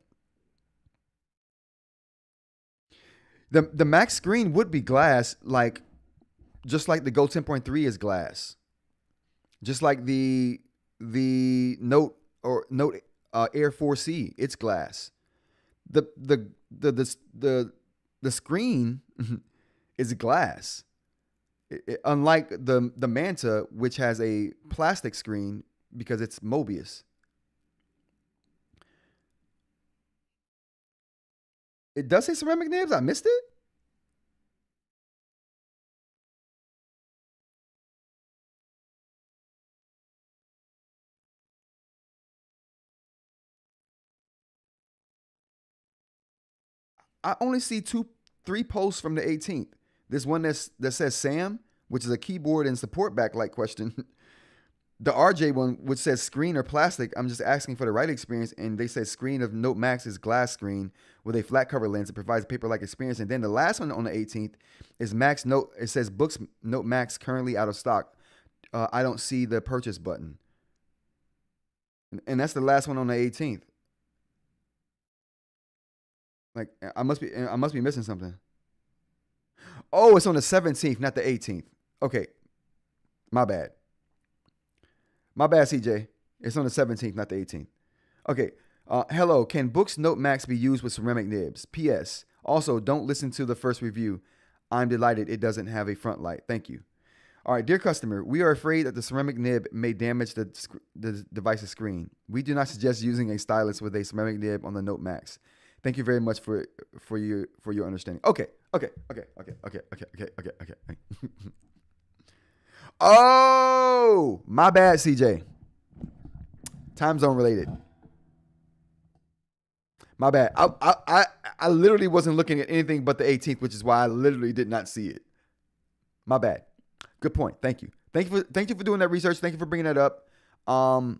The Max screen would be glass, like just like the Go 10.3 is glass, just like the Note or Note Air 4C, it's glass. The screen is glass. Unlike the Manta, which has a plastic screen because it's Mobius. It does say ceramic nibs. I missed it. I only see 3 posts from the 18th. This one that says Sam, which is a keyboard and support backlight question. The RJ one, which says screen or plastic, I'm just asking for the right experience, and they say screen of Note Max is glass screen with a flat cover lens. It provides a paper-like experience. And then the last one on the 18th is Max Note. It says Boox Note Max currently out of stock. I don't see the purchase button, and that's the last one on the 18th. Like I must be missing something. Oh, it's on the 17th, not the 18th. Okay, my bad. My bad, CJ. It's on the 17th, not the 18th. Okay. Hello. Can Boox Note Max be used with ceramic nibs? P.S. Also, don't listen to the first review. I'm delighted it doesn't have a front light. Thank you. All right, dear customer, we are afraid that the ceramic nib may damage the device's screen. We do not suggest using a stylus with a ceramic nib on the Note Max. Thank you very much for your understanding. Okay. Oh, my bad, CJ. Time zone related. My bad. I literally wasn't looking at anything but the 18th, which is why I literally did not see it. My bad. Good point. Thank you. Thank you for doing that research. Thank you for bringing that up. Now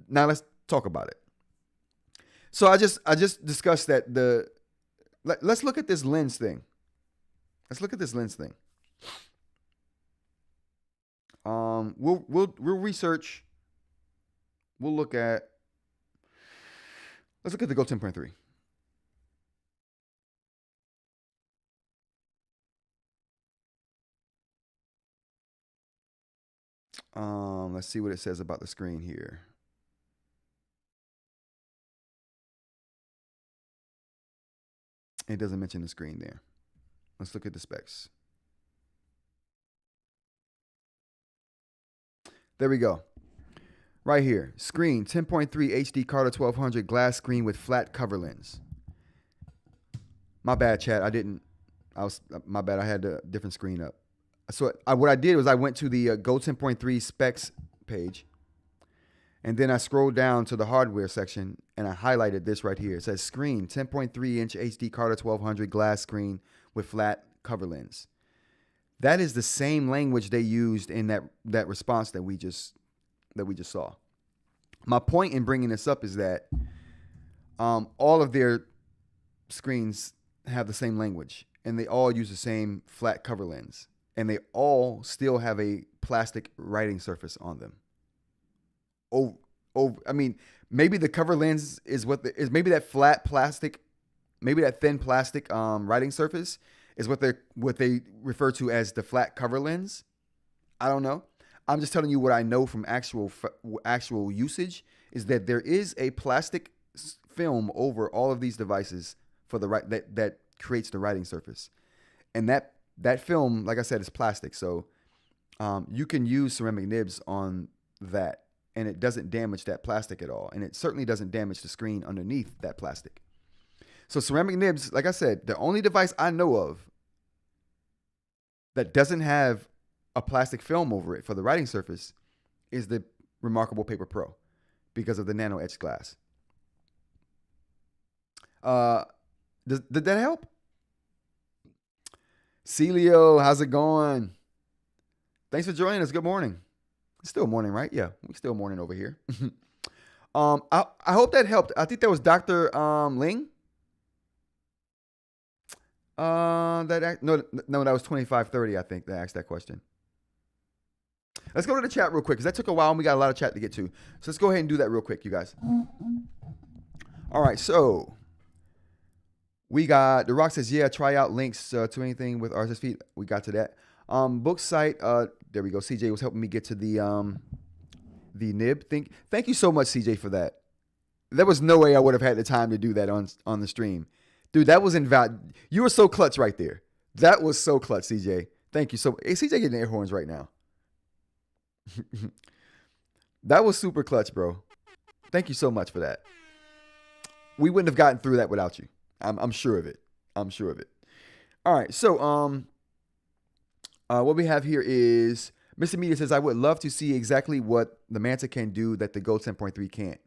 let's talk about it. So I just discussed that let's look at this lens thing. Let's look at this lens thing. We'll research. Let's look at the Go 10.3. Let's see what it says about the screen here. It doesn't mention the screen there. Let's look at the specs. There we go. Right here. Screen 10.3 HD Carter 1200 glass screen with flat cover lens. My bad, chat. My bad. I had a different screen up. So what I did was I went to the Go 10.3 specs page. And then I scrolled down to the hardware section and I highlighted this right here. It says screen 10.3 inch HD Carter 1200 glass screen with flat cover lens. That is the same language they used in that response that we just saw. My point in bringing this up is that all of their screens have the same language and they all use the same flat cover lens and they all still have a plastic writing surface on them. I mean, maybe the cover lens is maybe that flat plastic, maybe that thin plastic writing surface is what they refer to as the flat cover lens. I don't know. I'm just telling you what I know from actual usage is that there is a plastic film over all of these devices for that creates the writing surface, and that film, like I said, is plastic. So you can use ceramic nibs on that. And it doesn't damage that plastic at all. And it certainly doesn't damage the screen underneath that plastic. So ceramic nibs, like I said, the only device I know of that doesn't have a plastic film over it for the writing surface is the Remarkable Paper Pro because of the nano etched glass. Did that help? Celio, how's it going? Thanks for joining us. Good morning. It's still morning, right? Yeah, we're still morning over here. I hope that helped. I think that was Dr. Ling. No, that was 2530, I think, that asked that question. Let's go to the chat real quick, because that took a while, and we got a lot of chat to get to. So let's go ahead and do that real quick, you guys. All right, so we got, The Rock says, yeah, try out links to anything with RSS feed. We got to that. Boox site, there we go. CJ was helping me get to the nib. Thank you so much, CJ, for that. There was no way I would have had the time to do that on the stream. Dude, that was invaluable. You were so clutch right there. That was so clutch, CJ. Thank you so much. Hey, CJ getting air horns right now. That was super clutch, bro. Thank you so much for that. We wouldn't have gotten through that without you. I'm sure of it. I'm sure of it. All right, so what we have here is Mr. Media says, I would love to see exactly what the Manta can do that the Go 10.3 can't.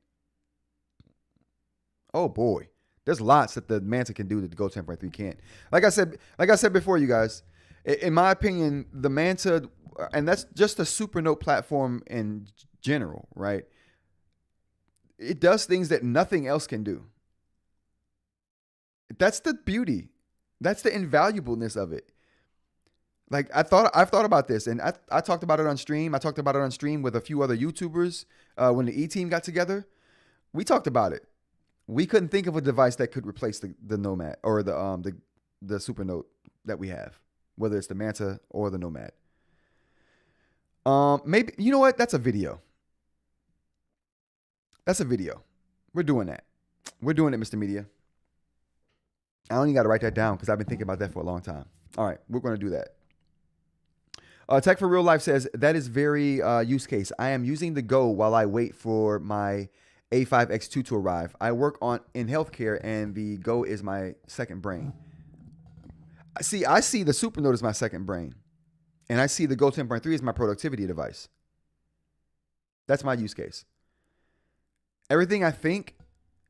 Oh boy, there's lots that the Manta can do that the Go 10.3 can't. Like I said before, you guys, in my opinion, the Manta, and that's just a Supernote platform in general, right? It does things that nothing else can do. That's the beauty. That's the invaluableness of it. Like I've thought about this, and I talked about it on stream. I talked about it on stream with a few other YouTubers when the E-Team got together. We talked about it. We couldn't think of a device that could replace the Nomad or the Supernote that we have, whether it's the Manta or the Nomad. Maybe, you know what? That's a video. That's a video. We're doing that. We're doing it, Mr. Media. I only got to write that down because I've been thinking about that for a long time. All right, we're going to do that. Tech for Real Life says, that is very use case. I am using the Go while I wait for my A5X2 to arrive. I work in healthcare, and the Go is my second brain. I see the Supernote as my second brain, and I see the Go 10.3 as my productivity device. That's my use case. Everything I think,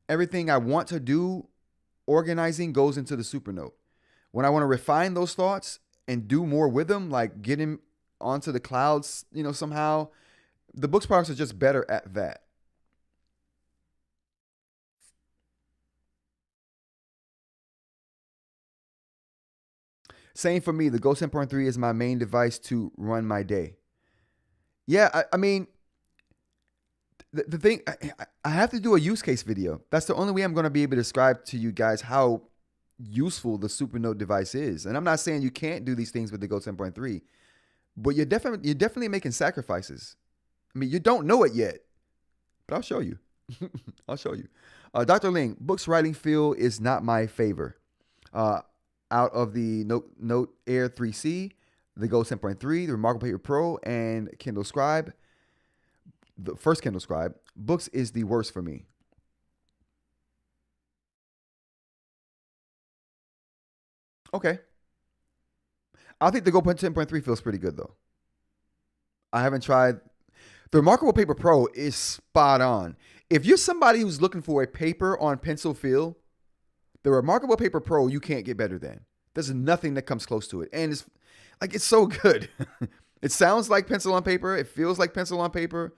everything I want to do, organizing goes into the Supernote. When I want to refine those thoughts and do more with them, like get him onto the clouds, somehow, the Boox products are just better at that. Same for me. The Go 10.3 is my main device to run my day. Yeah, I mean, the thing, I have to do a use case video. That's the only way I'm going to be able to describe to you guys how useful the Supernote device is. And I'm not saying you can't do these things with the Go 10.3, but you're definitely making sacrifices. I mean, you don't know it yet, but I'll show you. I'll show you. Dr. Ling, Boox writing feel is not my favor. Out of the Note Air 3C, the Go 10.3, the Remarkable Paper Pro, and Kindle Scribe, the first Kindle Scribe, Boox is the worst for me. Okay. I think the Go 10.3 feels pretty good, though. I haven't tried. The Remarkable Paper Pro is spot on. If you're somebody who's looking for a paper on pencil feel, the Remarkable Paper Pro you can't get better than. There's nothing that comes close to it. And it's so good. It sounds like pencil on paper. It feels like pencil on paper.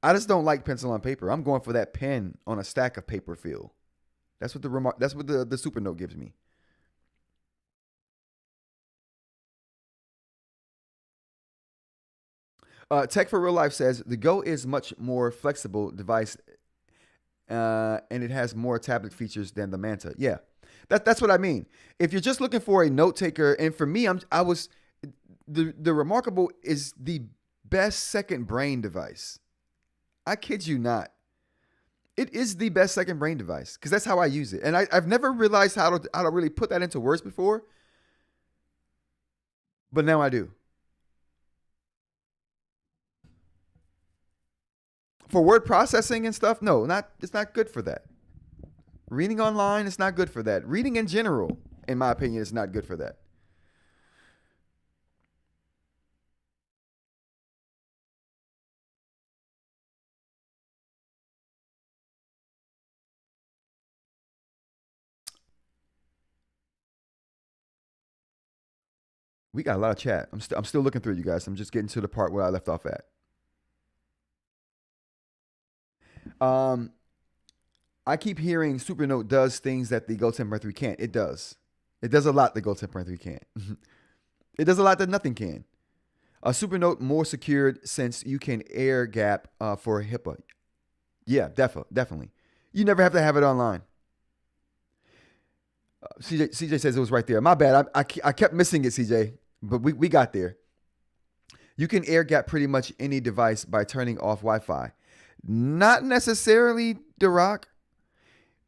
I just don't like pencil on paper. I'm going for that pen on a stack of paper feel. That's what the Supernote gives me. Tech for Real Life says the Go is much more flexible device, and it has more tablet features than the Manta. Yeah, that's what I mean. If you're just looking for a note taker, and for me, the Remarkable is the best second brain device. I kid you not. It is the best second brain device because that's how I use it, and I've never realized how to really put that into words before, but now I do. For word processing and stuff, no, it's not good for that. Reading online is not good for that. Reading in general, in my opinion, is not good for that. We got a lot of chat. I'm still looking through you guys. I'm just getting to the part where I left off at. I keep hearing Supernote does things that the Go 10.3 can't. It does. It does a lot that Go 10.3 can't. It does a lot that nothing can. A Supernote more secured since you can air gap for HIPAA. Yeah, definitely. You never have to have it online. CJ says it was right there. My bad. I kept missing it, CJ, but we got there. You can air gap pretty much any device by turning off Wi-Fi. Not necessarily, Dirac,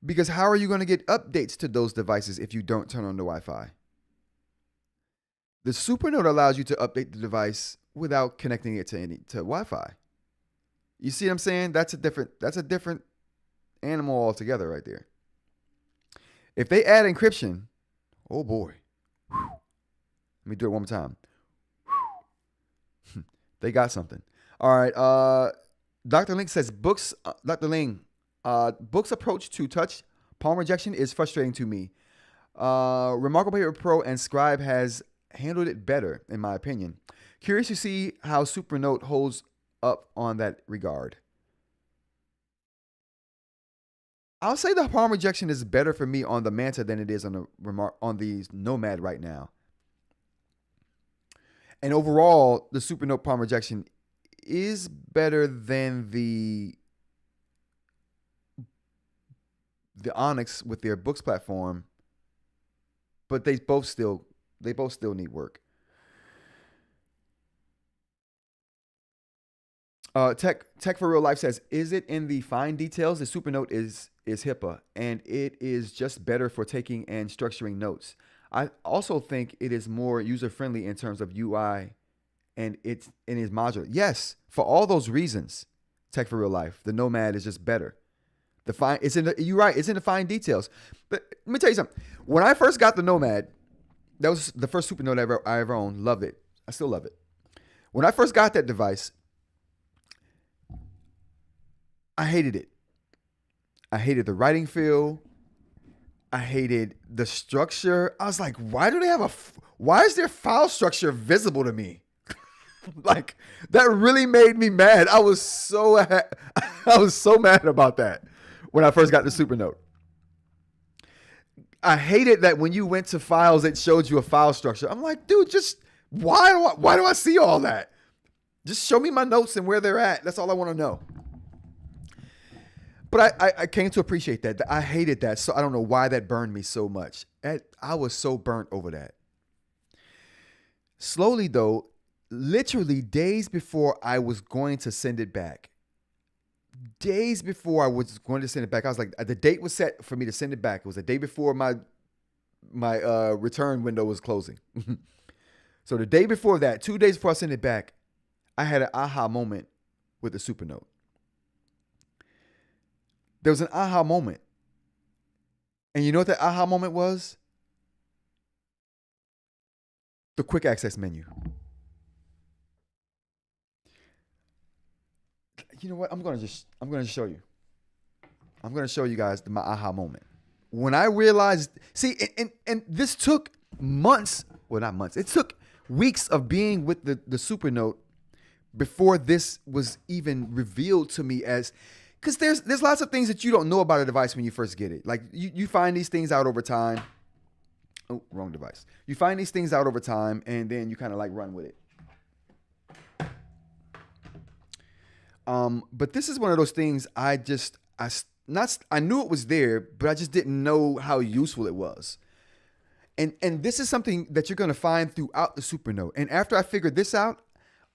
because how are you going to get updates to those devices if you don't turn on the Wi-Fi? The Supernote allows you to update the device without connecting it to Wi-Fi. You see what I'm saying? That's a different animal altogether right there. If they add encryption, oh boy. Let me do it one more time. They got something. All right. Dr. Ling says Boox. Dr. Ling, Boox approach to touch palm rejection is frustrating to me. Remarkable Paper Pro and Scribe has handled it better, in my opinion. Curious to see how Supernote holds up on that regard. I'll say the palm rejection is better for me on the Manta than it is on the Nomad right now. And overall, the Supernote palm rejection is better than the Onyx with their Boox platform, but they both still need work. Tech for Real Life says, is it in the fine details? The Supernote is HIPAA, and it is just better for taking and structuring notes. I also think it is more user-friendly in terms of UI, and it is modular. Yes, for all those reasons, Tech for Real Life, the Nomad is just better. You're right, it's in the fine details. But let me tell you something. When I first got the Nomad, that was the first Supernote I ever owned. Loved it. I still love it. When I first got that device, I hated it. I hated the writing feel. I hated the structure. I was like, why is their file structure visible to me? Like, that really made me mad. I was so mad about that when I first got the Supernote. I hated that when you went to files, it showed you a file structure. I'm like, dude, just why do I see all that? Just show me my notes and where they're at. That's all I want to know. But I came to appreciate that. I hated that. So I don't know why that burned me so much. I was so burnt over that. Slowly, though, literally days before I was going to send it back. Days before I was going to send it back, I was like, the date was set for me to send it back. It was the day before my return window was closing. So the day before that, 2 days before I sent it back, I had an aha moment with the Supernote. There was an aha moment. And you know what that aha moment was? The quick access menu. You know what? I'm gonna just show you. I'm gonna show you guys my aha moment. When I realized, see, and this took months. Well, not months. It took weeks of being with the Supernote before this was even revealed to me as, because there's lots of things that you don't know about a device when you first get it. Like you find these things out over time. Oh, wrong device. You find these things out over time, and then you kind of like run with it. But this is one of those things I knew it was there, but I just didn't know how useful it was. And this is something that you're going to find throughout the Supernote. And after I figured this out,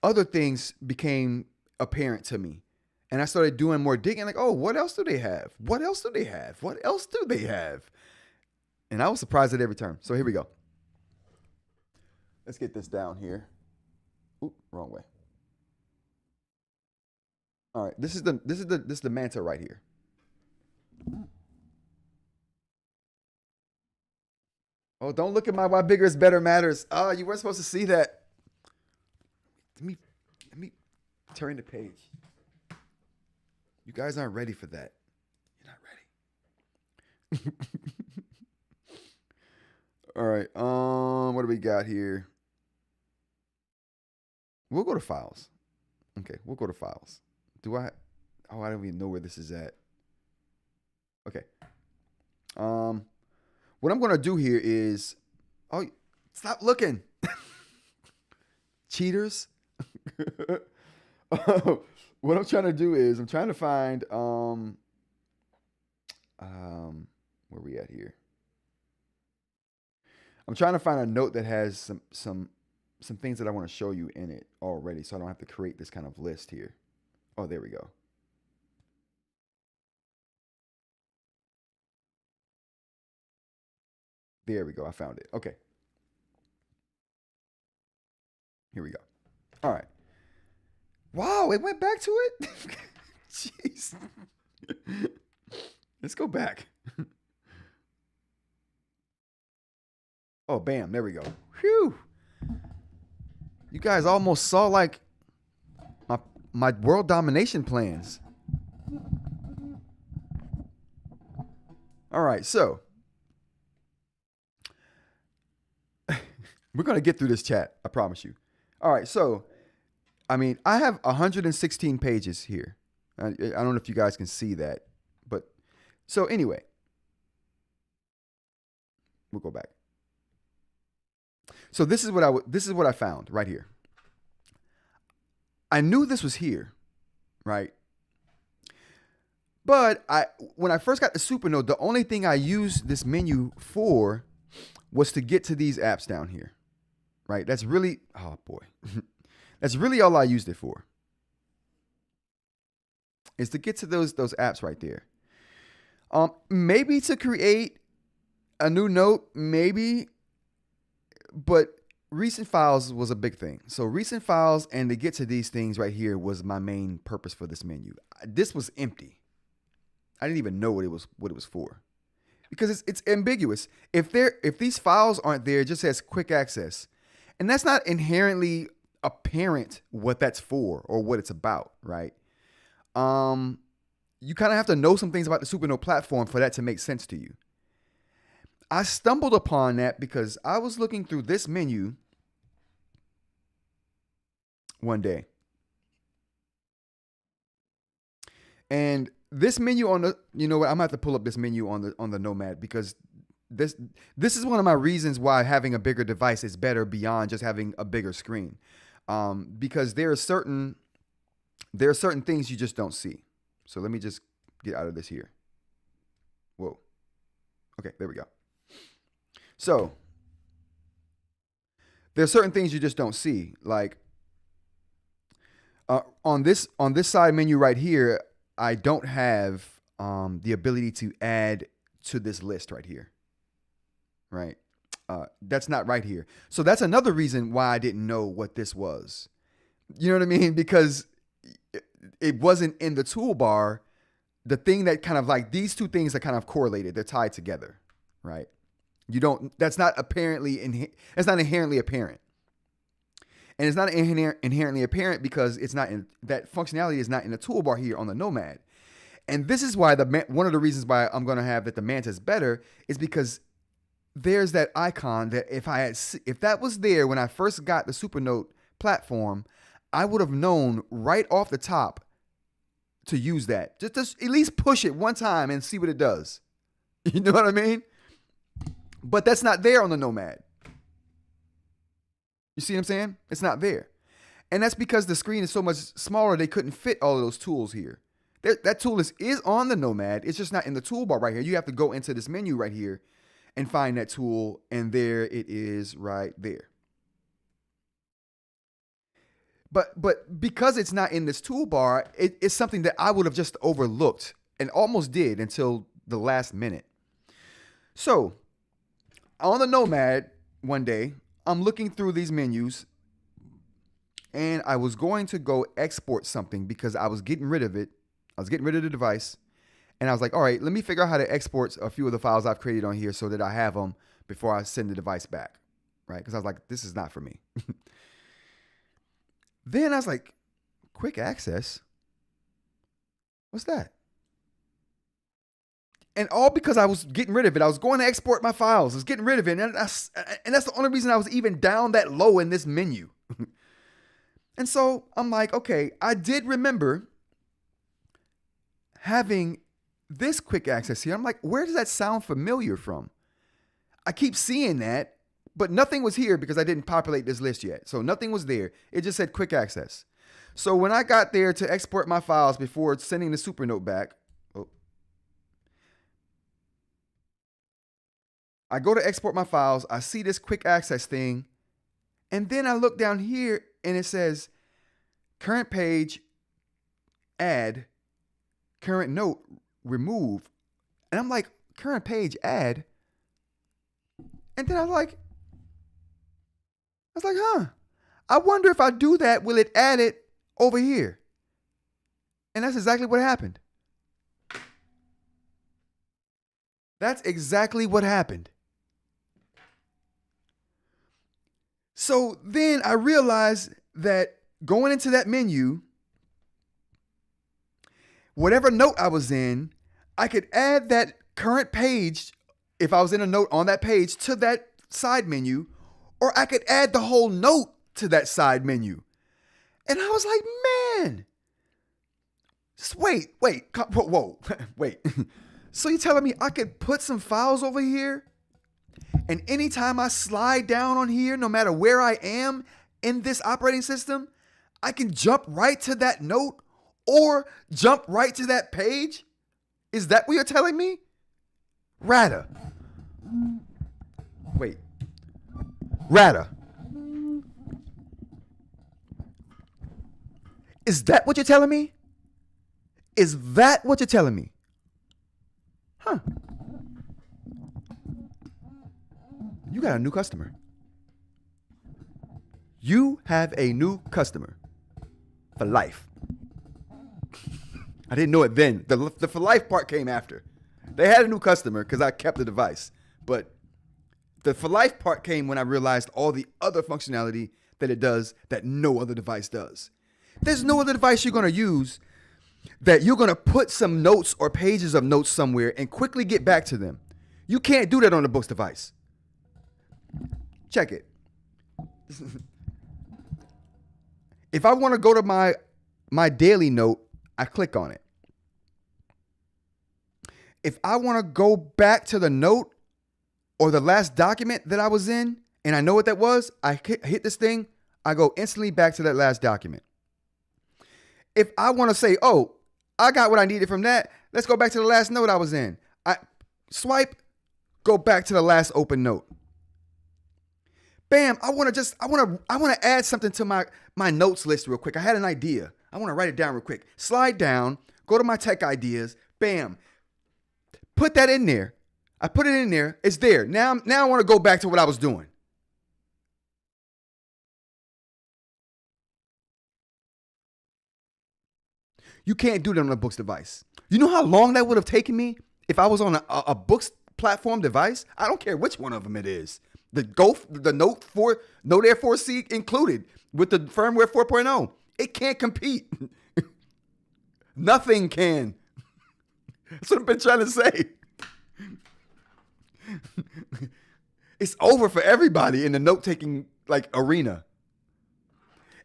other things became apparent to me. And I started doing more digging, like, oh, what else do they have? What else do they have? What else do they have? And I was surprised at every turn. So here we go. Let's get this down here. Oop, wrong way. All right, this is the Manta right here. Oh, don't look at my why bigger is better matters. Oh, you weren't supposed to see that. Let me turn the page. You guys aren't ready for that. You're not ready. All right. What do we got here? We'll go to files. Okay, we'll go to files. I don't even know where this is at. Okay. What I'm going to do here is, oh, stop looking. Cheaters. What I'm trying to do is I'm trying to find, where we at here? I'm trying to find a note that has some things that I want to show you in it already, so I don't have to create this kind of list here. Oh, there we go. There we go. I found it. Okay. Here we go. All right. Wow, it went back to it? Jeez. Let's go back. Oh, bam. There we go. Whew. You guys almost saw like my world domination plans. All right, so we're going to get through this chat. I promise you. All right, so, I mean, I have 116 pages here. I don't know if you guys can see that, but so anyway, we'll go back. So this is what I found right here. I knew this was here, right? But when I first got the Supernote, the only thing I used this menu for was to get to these apps down here, right? That's really, oh boy, that's really all I used it for, is to get to those apps right there. Maybe to create a new note, maybe, but recent files was a big thing. So recent files and to get to these things right here was my main purpose for this menu. This was empty. I didn't even know what it was for, because it's ambiguous. If these files aren't there, it just says quick access, and that's not inherently apparent what that's for or what it's about, right? You kind of have to know some things about the Supernote platform for that to make sense to you. I stumbled upon that because I was looking through this menu one day. And this menu on the, you know what, I'm gonna have to pull up this menu on the Nomad, because this is one of my reasons why having a bigger device is better beyond just having a bigger screen. Because there are certain things you just don't see. So let me just get out of this here. Whoa. Okay, there we go. So there are certain things you just don't see. Like On this side menu right here, I don't have the ability to add to this list right here. Right? That's not right here. So that's another reason why I didn't know what this was. You know what I mean? Because it wasn't in the toolbar. The thing that kind of like these two things are kind of correlated. They're tied together, right? That's not it's not inherently apparent. And it's not inherently apparent because it's not in that functionality is not in the toolbar here on the Nomad. And this is why one of the reasons why I'm going to have that the Manta is better is because there's that icon that if that was there when I first got the Supernote platform, I would have known right off the top to use that. Just at least push it one time and see what it does. You know what I mean? But that's not there on the Nomad. You see what I'm saying? It's not there. And that's because the screen is so much smaller, they couldn't fit all of those tools here. That tool is on the Nomad. It's just not in the toolbar right here. You have to go into this menu right here and find that tool, and there it is right there. But because it's not in this toolbar, it's something that I would have just overlooked and almost did until the last minute. So on the Nomad one day, I'm looking through these menus and I was going to go export something because I was getting rid of it. I was getting rid of the device. And I was like, all right, let me figure out how to export a few of the files I've created on here so that I have them before I send the device back, right? Because I was like, this is not for me. Then I was like, quick access? What's that? And all because I was getting rid of it. I was going to export my files. I was getting rid of it. And that's the only reason I was even down that low in this menu. And so I'm like, okay, I did remember having this quick access here. I'm like, where does that sound familiar from? I keep seeing that, but nothing was here because I didn't populate this list yet. So nothing was there. It just said quick access. So when I got there to export my files before sending the Supernote back, I go to export my files. I see this quick access thing. And then I look down here and it says current page, add, current note, remove. And I'm like, current page, add. And then I was like, I wonder if I do that, will it add it over here? And that's exactly what happened. That's exactly what happened. So then I realized that going into that menu, whatever note I was in, I could add that current page, if I was in a note on that page, to that side menu, or I could add the whole note to that side menu. And I was like, man, wait, whoa, wait. So you're telling me I could put some files over here, and anytime I slide down on here, no matter where I am in this operating system, I can jump right to that note or jump right to that page? Is that what you're telling me? Ratta. Wait. Ratta. Is that what you're telling me? Is that what you're telling me? Huh. You got a new customer. You have a new customer for life. I didn't know it then. The for life part came after. They had a new customer because I kept the device. But the for life part came when I realized all the other functionality that it does that no other device does. There's no other device you're going to use that you're going to put some notes or pages of notes somewhere and quickly get back to them. You can't do that on the Boox device. Check it. If I want to go to my daily note, I click on it. If I want to go back to the note or the last document that I was in, and I know what that was, I hit this thing, I go instantly back to that last document. If I want to say, oh, I got what I needed from that, let's go back to the last note I was in. I swipe, go back to the last open note. Bam, I want to add something to my notes list real quick. I had an idea. I want to write it down real quick. Slide down, go to my tech ideas, bam. Put that in there. I put it in there. It's there. Now I want to go back to what I was doing. You can't do that on a Boox device. You know how long that would have taken me if I was on a Boox platform device? I don't care which one of them it is. The Note Air 4C included with the firmware 4.0. It can't compete. Nothing can. That's what I've been trying to say. It's over for everybody in the note-taking arena.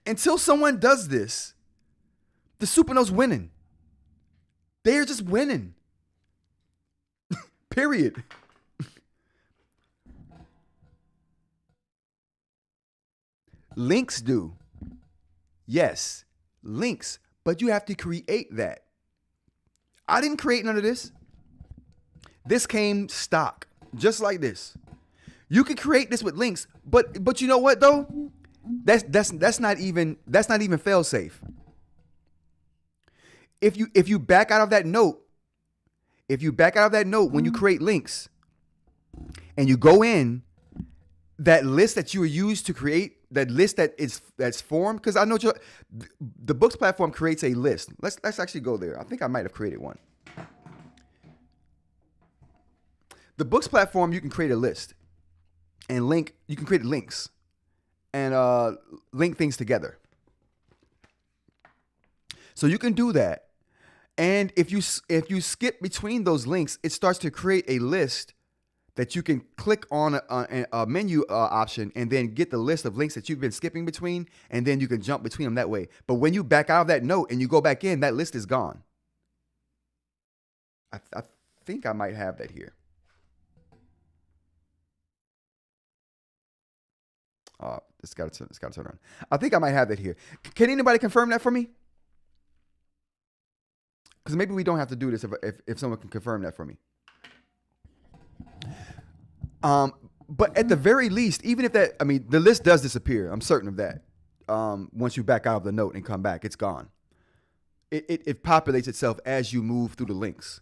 Until someone does this, the Supernote's winning. They're just winning. Period. Links do. Yes, links, but you have to create that. I didn't create none of this. This came stock, just like this. You can create this with links, but you know what though? That's not even fail safe. If you back out of that note, when you create links and you go in that list that you used to create that list that's formed, because I know the Boox platform creates a list. Let's actually go there. I think I might have created one. The Boox platform, you can create a list and you can create links and link things together. So you can do that. And if you skip between those links, it starts to create a list that you can click on a menu option and then get the list of links that you've been skipping between, and then you can jump between them that way. But when you back out of that note and you go back in, that list is gone. I think I might have that here. It's got to turn on. I think I might have that here. Can anybody confirm that for me? Because maybe we don't have to do this if someone can confirm that for me. But at the very least, even if the list does disappear, I'm certain of that. Once you back out of the note and come back, it's gone. It populates itself as you move through the links.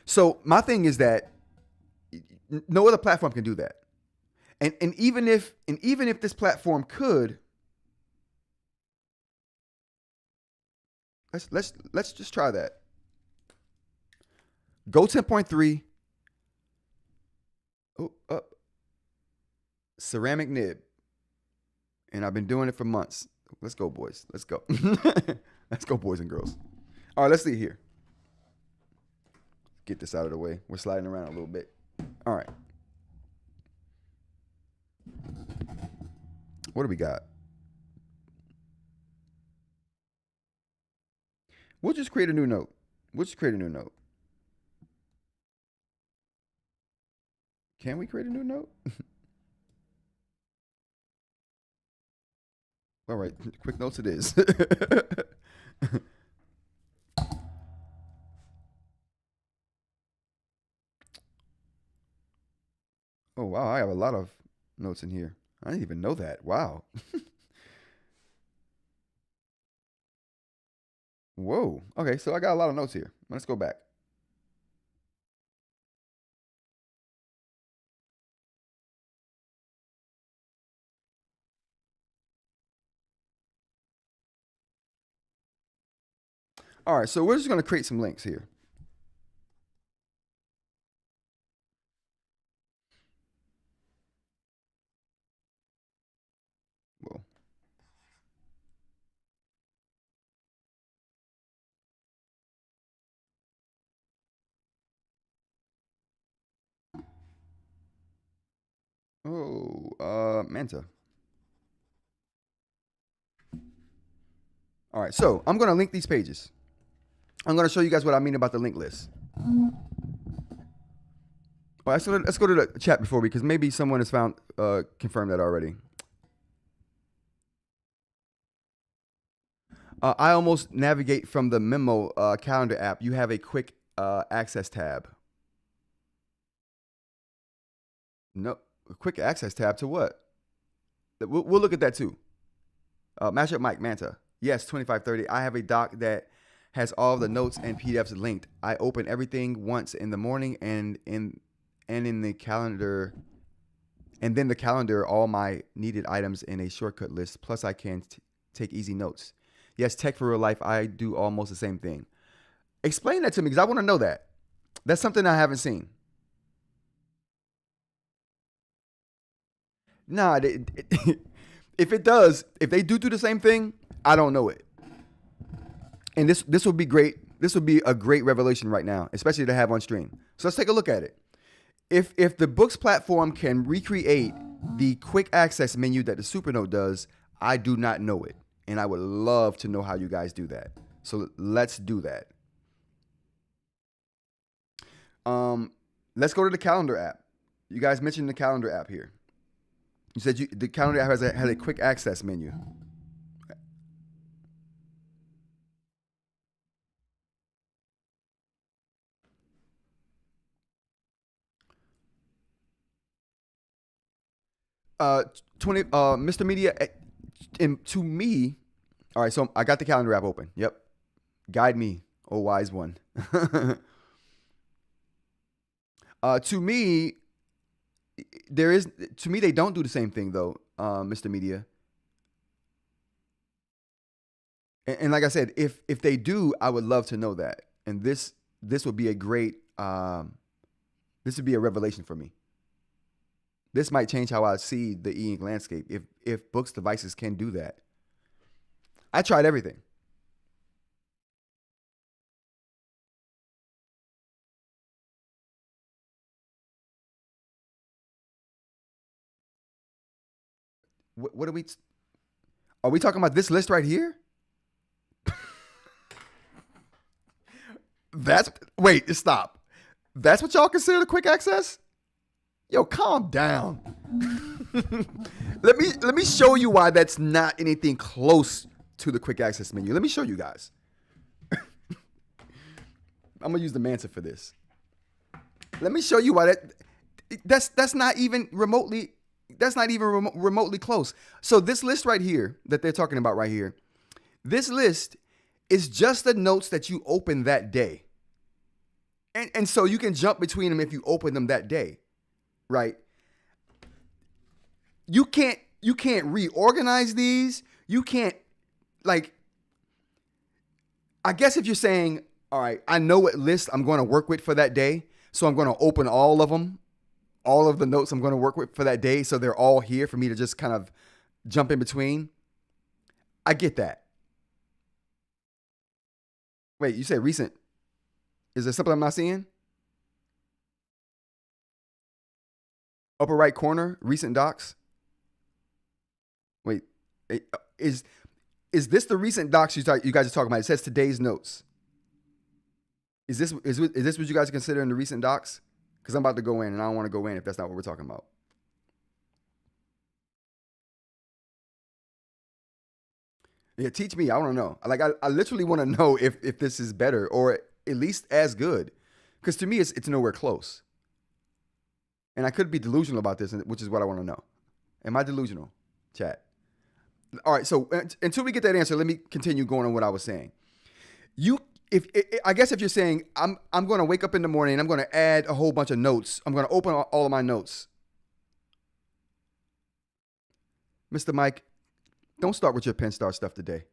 So my thing is that no other platform can do that. And even if this platform could, let's just try that. Go 10.3. Oh, up. Ceramic nib. And I've been doing it for months. Let's go, boys. Let's go. Let's go, boys and girls. All right, let's see here. Get this out of the way. We're sliding around a little bit. All right. What do we got? We'll just create a new note. Can we create a new note? All right, quick notes it is. Oh, wow, I have a lot of notes in here. I didn't even know that. Wow. Whoa. Okay, so I got a lot of notes here. Let's go back. All right, so we're just going to create some links here. Whoa. Oh, Manta. All right, so I'm going to link these pages. I'm going to show you guys what I mean about the link list. All right, so let's go to the chat before because maybe someone has confirmed that already. I almost navigate from the memo calendar app. You have a quick access tab. No, A quick access tab to what? We'll look at that too. Mashup mic, Manta. Yes, 2530. I have a doc that has all the notes and PDFs linked. I open everything once in the morning and in the calendar, and then the calendar, all my needed items in a shortcut list. Plus, I can take easy notes. Yes, tech for real life. I do almost the same thing. Explain that to me because I want to know that. That's something I haven't seen. Nah, if they do the same thing, I don't know it. And this would be great. This would be a great revelation right now, especially to have on stream. So let's take a look at it. If the Boox platform can recreate the quick access menu that the Supernote does, I do not know it. And I would love to know how you guys do that. So let's do that. Let's go to the calendar app. You guys mentioned the calendar app here. You said the calendar app has a quick access menu. Mr. Media, and to me, all right, so I got the calendar app open. Yep. Guide me, oh wise one. To me, they don't do the same thing though, Mr. Media. And like I said, if they do, I would love to know that. And this would be a great, this would be a revelation for me. This might change how I see the e-ink landscape if Boox devices can do that. I tried everything. What are we talking about this list right here? Wait, stop. That's what y'all consider the quick access? Yo, calm down. Let me show you why that's not anything close to the quick access menu. Let me show you guys. I'm gonna use the Manta for this. Let me show you why that's not even remotely close. So this list right here that they're talking about right here, this list is just the notes that you open that day. And so you can jump between them if you open them that day. Right? You can't reorganize these. You can't, like, I guess if you're saying, all right, I know what list I'm going to work with for that day, so I'm going to open all of them, all of the notes I'm going to work with for that day, so they're all here for me to just kind of jump in between. I get that. Wait, you said recent. Is there something I'm not seeing? Upper right corner, recent docs. Wait, is this the recent docs you guys are talking about? It says today's notes. Is this what you guys are considering the recent docs? Because I'm about to go in, and I don't want to go in if that's not what we're talking about. Yeah, teach me. I want to know. Like, I literally want to know if this is better or at least as good. Because to me, it's nowhere close. And I could be delusional about this, which is what I want to know. Am I delusional? Chat. All right. So until we get that answer, let me continue going on what I was saying. I guess if you're saying I'm going to wake up in the morning and I'm going to add a whole bunch of notes. I'm going to open all of my notes. Mr. Mike, don't start with your Pen Star stuff today.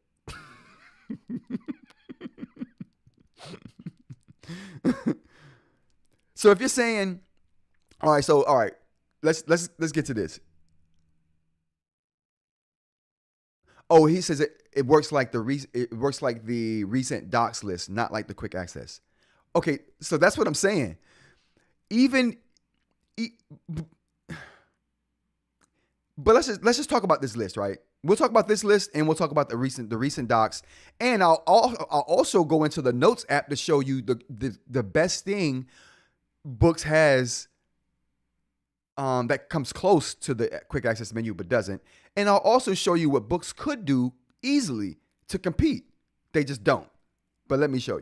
So if you're saying, all right, let's get to this. Oh, he says it works like the recent docs list, not like the quick access. Okay, so that's what I'm saying. But let's just talk about this list, right? We'll talk about this list and we'll talk about the recent docs, and I'll also go into the Notes app to show you the best thing Boox has that comes close to the quick access menu but doesn't, and I'll also show you what Boox could do easily to compete. They just don't. But let me show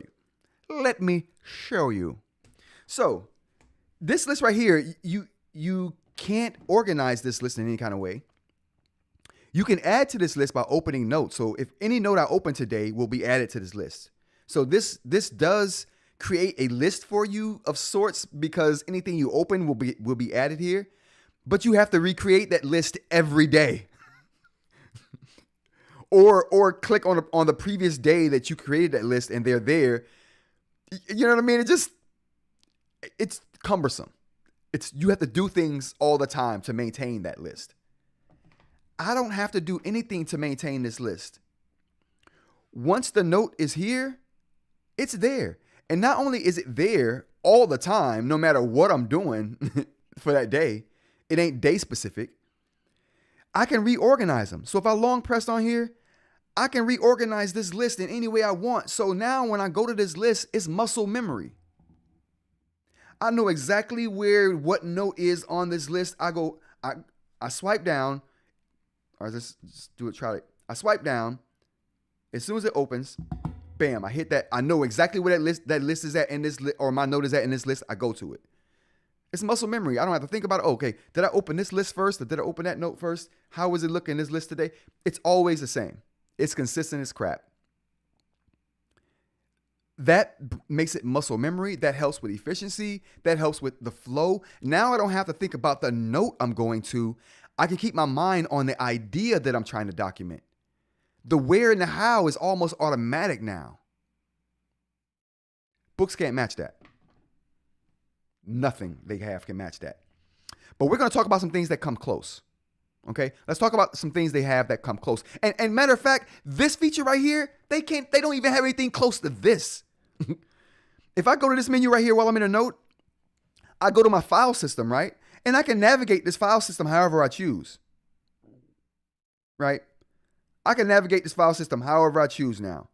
you. So this list right here, you can't organize this list in any kind of way, you can add to this list by opening notes. So if any note I open today will be added to this list. So this does create a list for you of sorts, because anything you open will be added here, but you have to recreate that list every day. or click on the previous day that you created that list and they're there. You know what I mean? It's cumbersome. You have to do things all the time to maintain that list. I don't have to do anything to maintain this list. Once the note is here, it's there. And not only is it there all the time, no matter what I'm doing for that day, it ain't day specific. I can reorganize them. So if I long press on here, I can reorganize this list in any way I want. So now when I go to this list, it's muscle memory. I know exactly what note is on this list. I swipe down, or let's do it, try it. I swipe down. As soon as it opens, bam, I hit that. I know exactly where that list is at in this list, or my note is at in this list. I go to it. It's muscle memory. I don't have to think about it. Okay, did I open this list first, or did I open that note first? How was it looking in this list today? It's always the same. It's consistent as crap. That makes it muscle memory. That helps with efficiency. That helps with the flow. Now I don't have to think about the note I'm going to. I can keep my mind on the idea that I'm trying to document. The where and the how is almost automatic now. Books can't match that. Nothing they have can match that. But we're going to talk about some things that come close. Okay, let's talk about some things they have that come close. And matter of fact, this feature right here, they don't even have anything close to this. If I go to this menu right here while I'm in a note, I go to my file system, right? And I can navigate this file system however I choose. Right? I can navigate this file system however I choose now.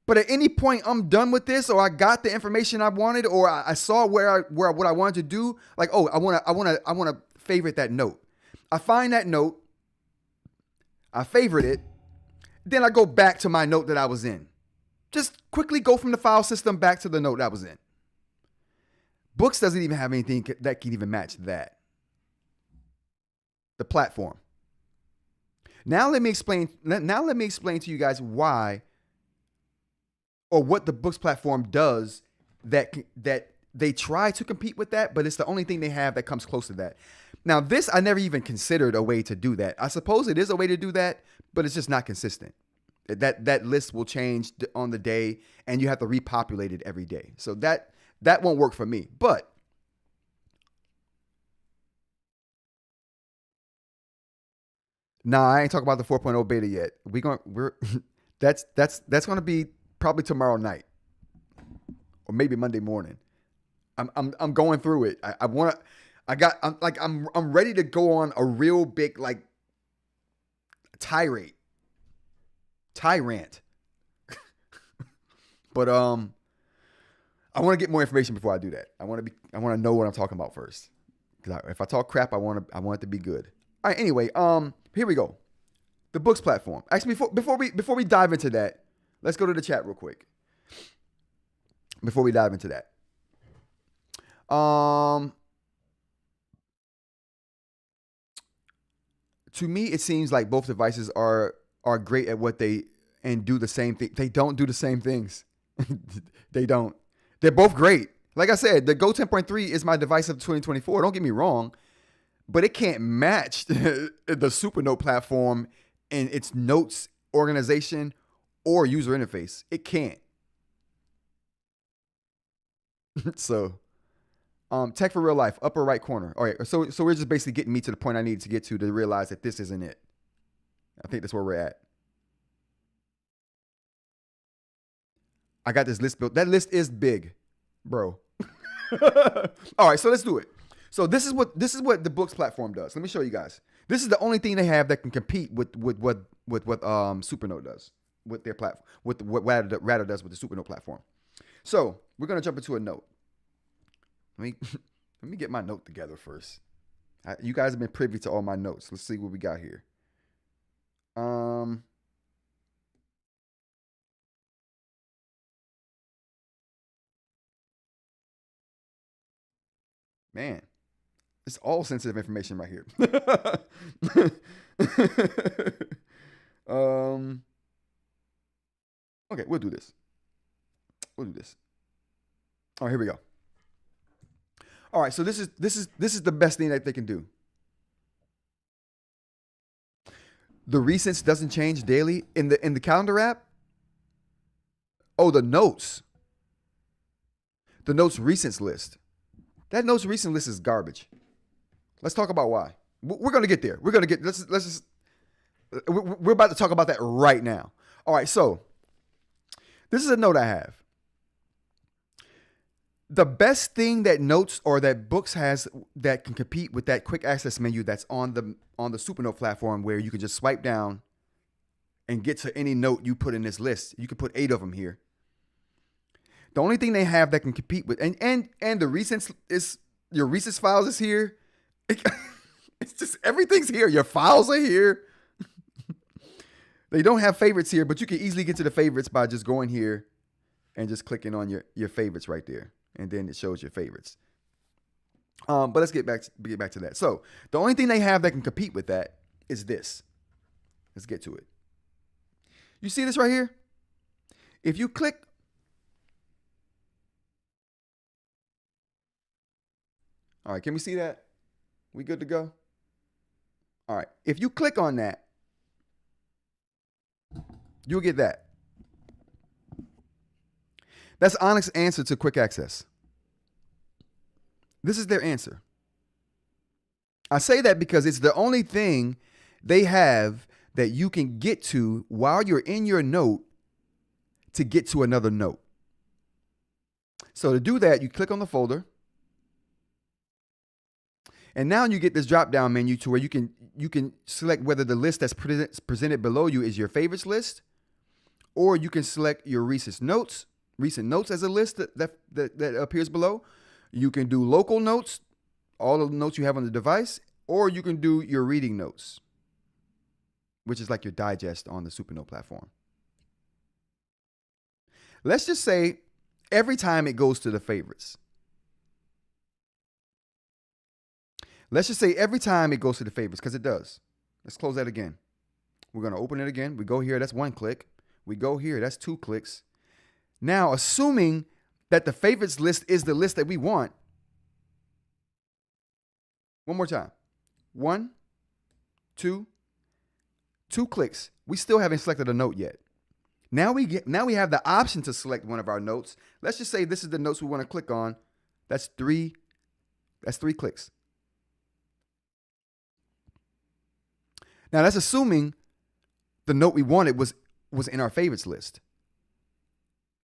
But at any point I'm done with this, or I got the information I wanted, or I saw what I wanted to do, like, oh, I want to favorite that note. I find that note, I favorite it, then I go back to my note that I was in. Just quickly go from the file system back to the note that I was in. Boox doesn't even have anything that can even match that. The platform. Now let me explain to you guys why, or what the Boox platform does that they try to compete with that, but it's the only thing they have that comes close to that. Now, this, I never even considered a way to do that. I suppose it is a way to do that, but it's just not consistent. That list will change on the day, and you have to repopulate it every day. So that won't work for me. But nah, I ain't talking about the 4.0 beta yet. That's gonna be probably tomorrow night, or maybe Monday morning. I'm going through it. I'm ready to go on a real big tirade. Tyrant. But I want to get more information before I do that. I want to know what I'm talking about first. Because if I talk crap, I want it to be good. All right. Anyway, here we go. The Boox platform. Actually, before we dive into that, let's go to the chat real quick. Before we dive into that, to me, it seems like both devices are great at what they and do the same thing. They don't do the same things. They don't. They're both great. Like I said, the Go 10.3 is my device of 2024. Don't get me wrong, but it can't match the Supernote platform in its notes organization or user interface. It can't. So, tech for real life, upper right corner. All right, so we're just basically getting me to the point I needed to get to realize that this isn't it. I think that's where we're at. I got this list built. That list is big, bro. All right, so let's do it. So this is what the Boox platform does. Let me show you guys. This is the only thing they have that can compete with what Supernote does with their platform, with what Ratta does with the Supernote platform. So we're gonna jump into a note. Let me get my note together first. You guys have been privy to all my notes. Let's see what we got here. Man, It's all sensitive information right here. Okay, we'll do this. All right, here we go. All right, so this is the best thing that they can do. The recents doesn't change daily in the calendar app. Oh, the notes. The notes recents list. That notes recent list is garbage. Let's talk about why. We're gonna get there. We're about to talk about that right now. All right, so this is a note I have. The best thing that Notes or that Boox has that can compete with that quick access menu that's on the Supernote platform, where you can just swipe down and get to any note you put in this list. You can put 8 of them here. The only thing they have that can compete with and the recents is your recents files is here. It's just everything's here. Your files are here. They don't have favorites here, but you can easily get to the favorites by just going here and just clicking on your favorites right there. And then it shows your favorites. But let's get back to that. So the only thing they have that can compete with that is this. Let's get to it. You see this right here? If you click, all right, can we see that? We good to go? All right. If you click on that, you'll get that. That's Onyx's answer to quick access. This is their answer. I say that because it's the only thing they have that you can get to while you're in your note to get to another note. So to do that, you click on the folder. And now you get this drop-down menu to where you can select whether the list that's presented below you is your favorites list, or you can select your recent notes as a list that appears below. You can do local notes, all of the notes you have on the device, or you can do your reading notes, which is like your digest on the Supernote platform. Let's just say every time it goes to the favorites. Let's just say every time it goes to the favorites, because it does. Let's close that again. We're going to open it again. We go here, that's 1 click. We go here, that's 2 clicks. Now, assuming that the favorites list is the list that we want. One more time. 1, 2 clicks. We still haven't selected a note yet. Now we have the option to select one of our notes. Let's just say this is the notes we want to click on. That's 3 clicks. Now that's assuming the note we wanted was in our favorites list.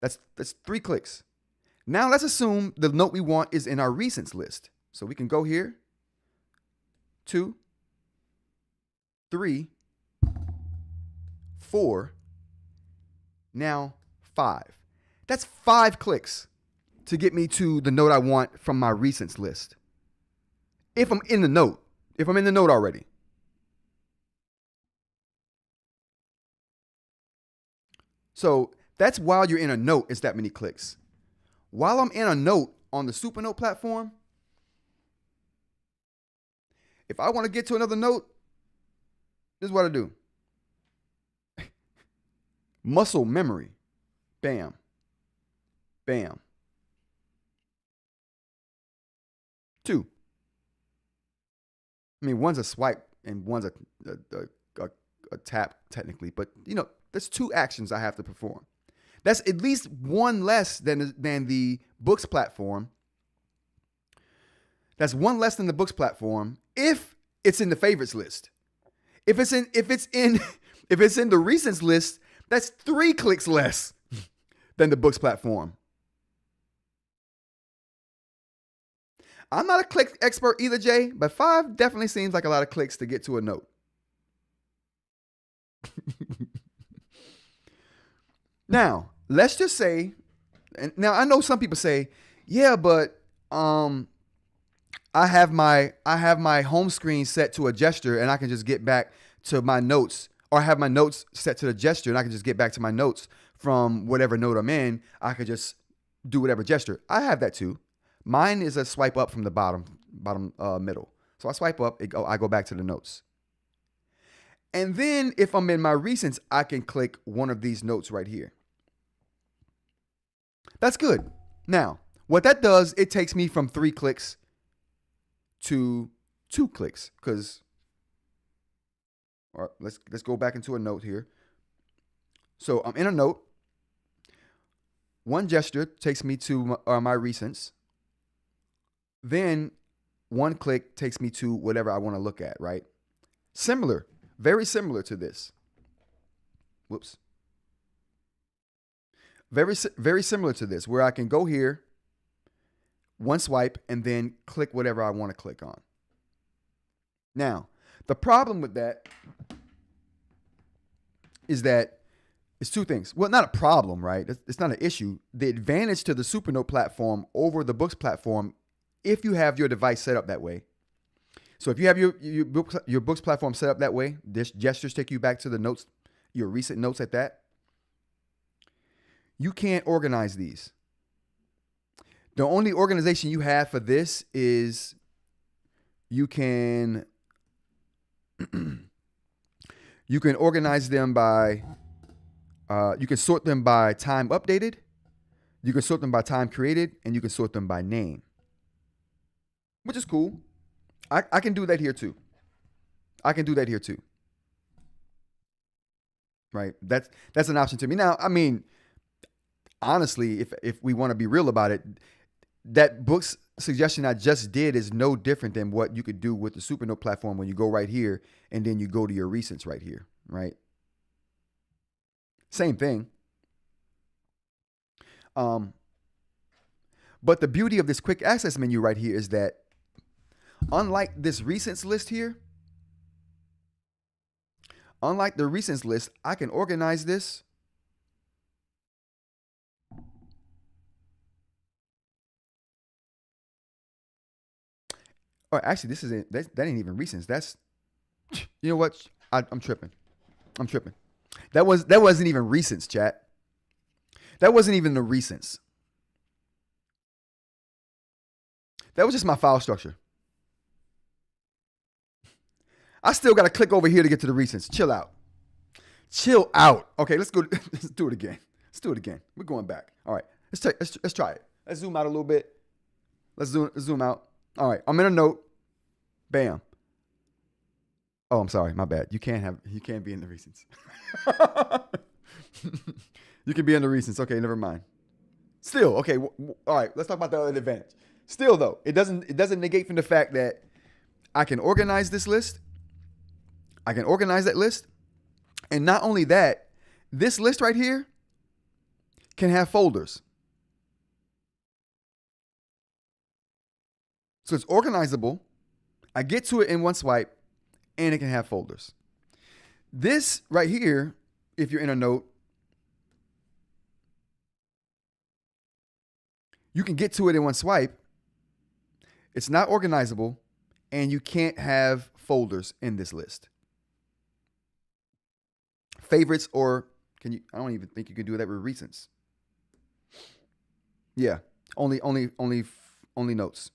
That's 3 clicks. Now let's assume the note we want is in our recents list. So we can go here, 2, 3, 4, now 5. That's 5 clicks to get me to the note I want from my recents list. If I'm in the note already. So that's while you're in a note, it's that many clicks. While I'm in a note on the Supernote platform, if I want to get to another note, this is what I do. Muscle memory. Bam. Bam. 2. I mean, one's a swipe and one's a tap technically, but there's 2 actions I have to perform. That's at least 1 less than the Boox platform. That's 1 less than the Boox platform if it's in the favorites list. If it's in the recents list, that's 3 clicks less than the Boox platform. I'm not a click expert either, Jay, but 5 definitely seems like a lot of clicks to get to a note. Now, let's just say, and now I know some people say, yeah, but I have my home screen set to a gesture and I can just get back to my notes, or I have my notes set to the gesture and I can just get back to my notes from whatever note I'm in. I could just do whatever gesture. I have that too. Mine is a swipe up from the bottom middle. So I swipe up, I go back to the notes. And then if I'm in my recents, I can click one of these notes right here. That's good. Now, what that does, it takes me from 3 clicks to 2 clicks. Because, all right, let's go back into a note here. So I'm in a note. One gesture takes me to my recents. Then 1 click takes me to whatever I want to look at, right? Similar, very similar to this. Whoops. Very similar to this, where I can go here, 1 swipe, and then click whatever I want to click on. Now, the problem with that is that it's 2 things. Well, not a problem, right? It's not an issue. The advantage to the Supernote platform over the Boox platform, if you have your device set up that way. So if you have your Boox platform set up that way, this gestures take you back to the notes, your recent notes at that. You can't organize these. The only organization you have for this is you can organize them by, you can sort them by time updated, you can sort them by time created, and you can sort them by name, which is cool. I can do that here too. Right? That's an option to me. Now, I mean, honestly, if we want to be real about it, that Boox suggestion I just did is no different than what you could do with the Supernote platform when you go right here and then you go to your recents right here, right? Same thing. But the beauty of this quick access menu right here is that unlike this recents list here, unlike the recents list, I can organize this. Or actually, that ain't even recents. That's, you know what? I'm tripping. That wasn't even recents, chat. That wasn't even the recents. That was just my file structure. I still got to click over here to get to the recents. Chill out. Okay, let's go. Let's do it again. We're going back. All right, let's try it. Let's zoom out a little bit. Let's zoom out. All right, I'm in a note. Bam. Oh, I'm sorry. My bad. You can't be in the recents. You can be in the recents. Okay, never mind. Still, okay. All right, let's talk about the other advantage. Still, though, it doesn't negate from the fact that I can organize this list. I can organize that list. And not only that, this list right here can have folders. So it's organizable. I get to it in 1 swipe, and it can have folders. This right here, if you're in a note, you can get to it in 1 swipe. It's not organizable, and you can't have folders in this list. Favorites, or can you? I don't even think you can do that with recents. Yeah, only notes.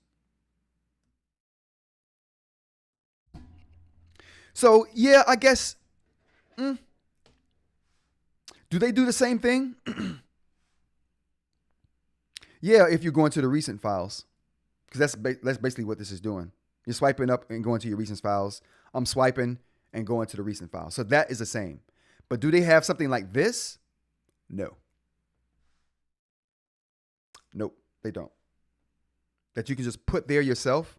So yeah, I guess. Do they do the same thing? Yeah, if you're going to the recent files, because that's basically what this is doing. You're swiping up and going to your recent files. I'm swiping and going to the recent files. So that is the same. But do they have something like this? No. Nope, they don't. That you can just put there yourself.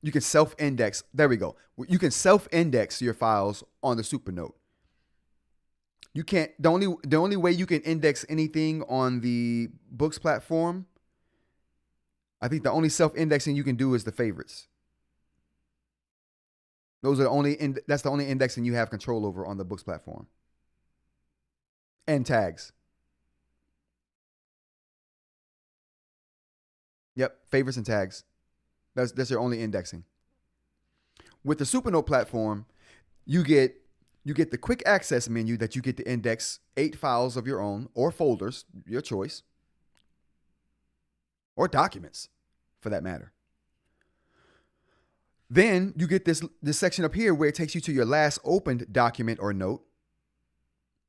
You can self-index. There we go. You can self-index your files on the Supernote. You can't. The only way you can index anything on the Boox platform, I think the only self-indexing you can do is the favorites. Those are that's the only indexing you have control over on the Boox platform. And tags. Yep, favorites and tags. That's your only indexing. With the Supernote platform, you get the quick access menu that you get to index 8 files of your own or folders, your choice, or documents for that matter. Then you get this section up here where it takes you to your last opened document or note.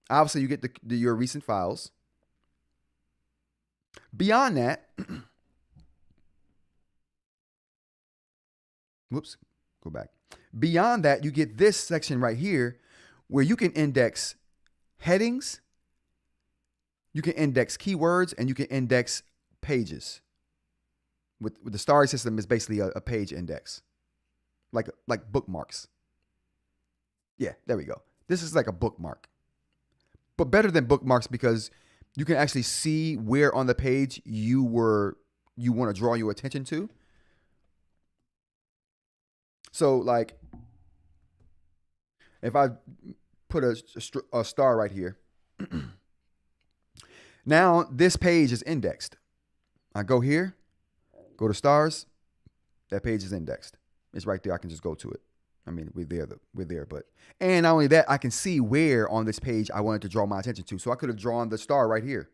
Obviously, you get your recent files. Beyond that, whoops, go back. Beyond that, you get this section right here where you can index headings, you can index keywords, and you can index pages. With the starry system is basically a page index, like bookmarks. Yeah, there we go. This is like a bookmark, but better than bookmarks because you can actually see where on the page you want to draw your attention to. So like if I put a star right here, now this page is indexed. I go here, go to stars, that page is indexed. It's right there. I can just go to it. I mean, we're there, but, and not only that, I can see where on this page I wanted to draw my attention to. So I could have drawn the star right here.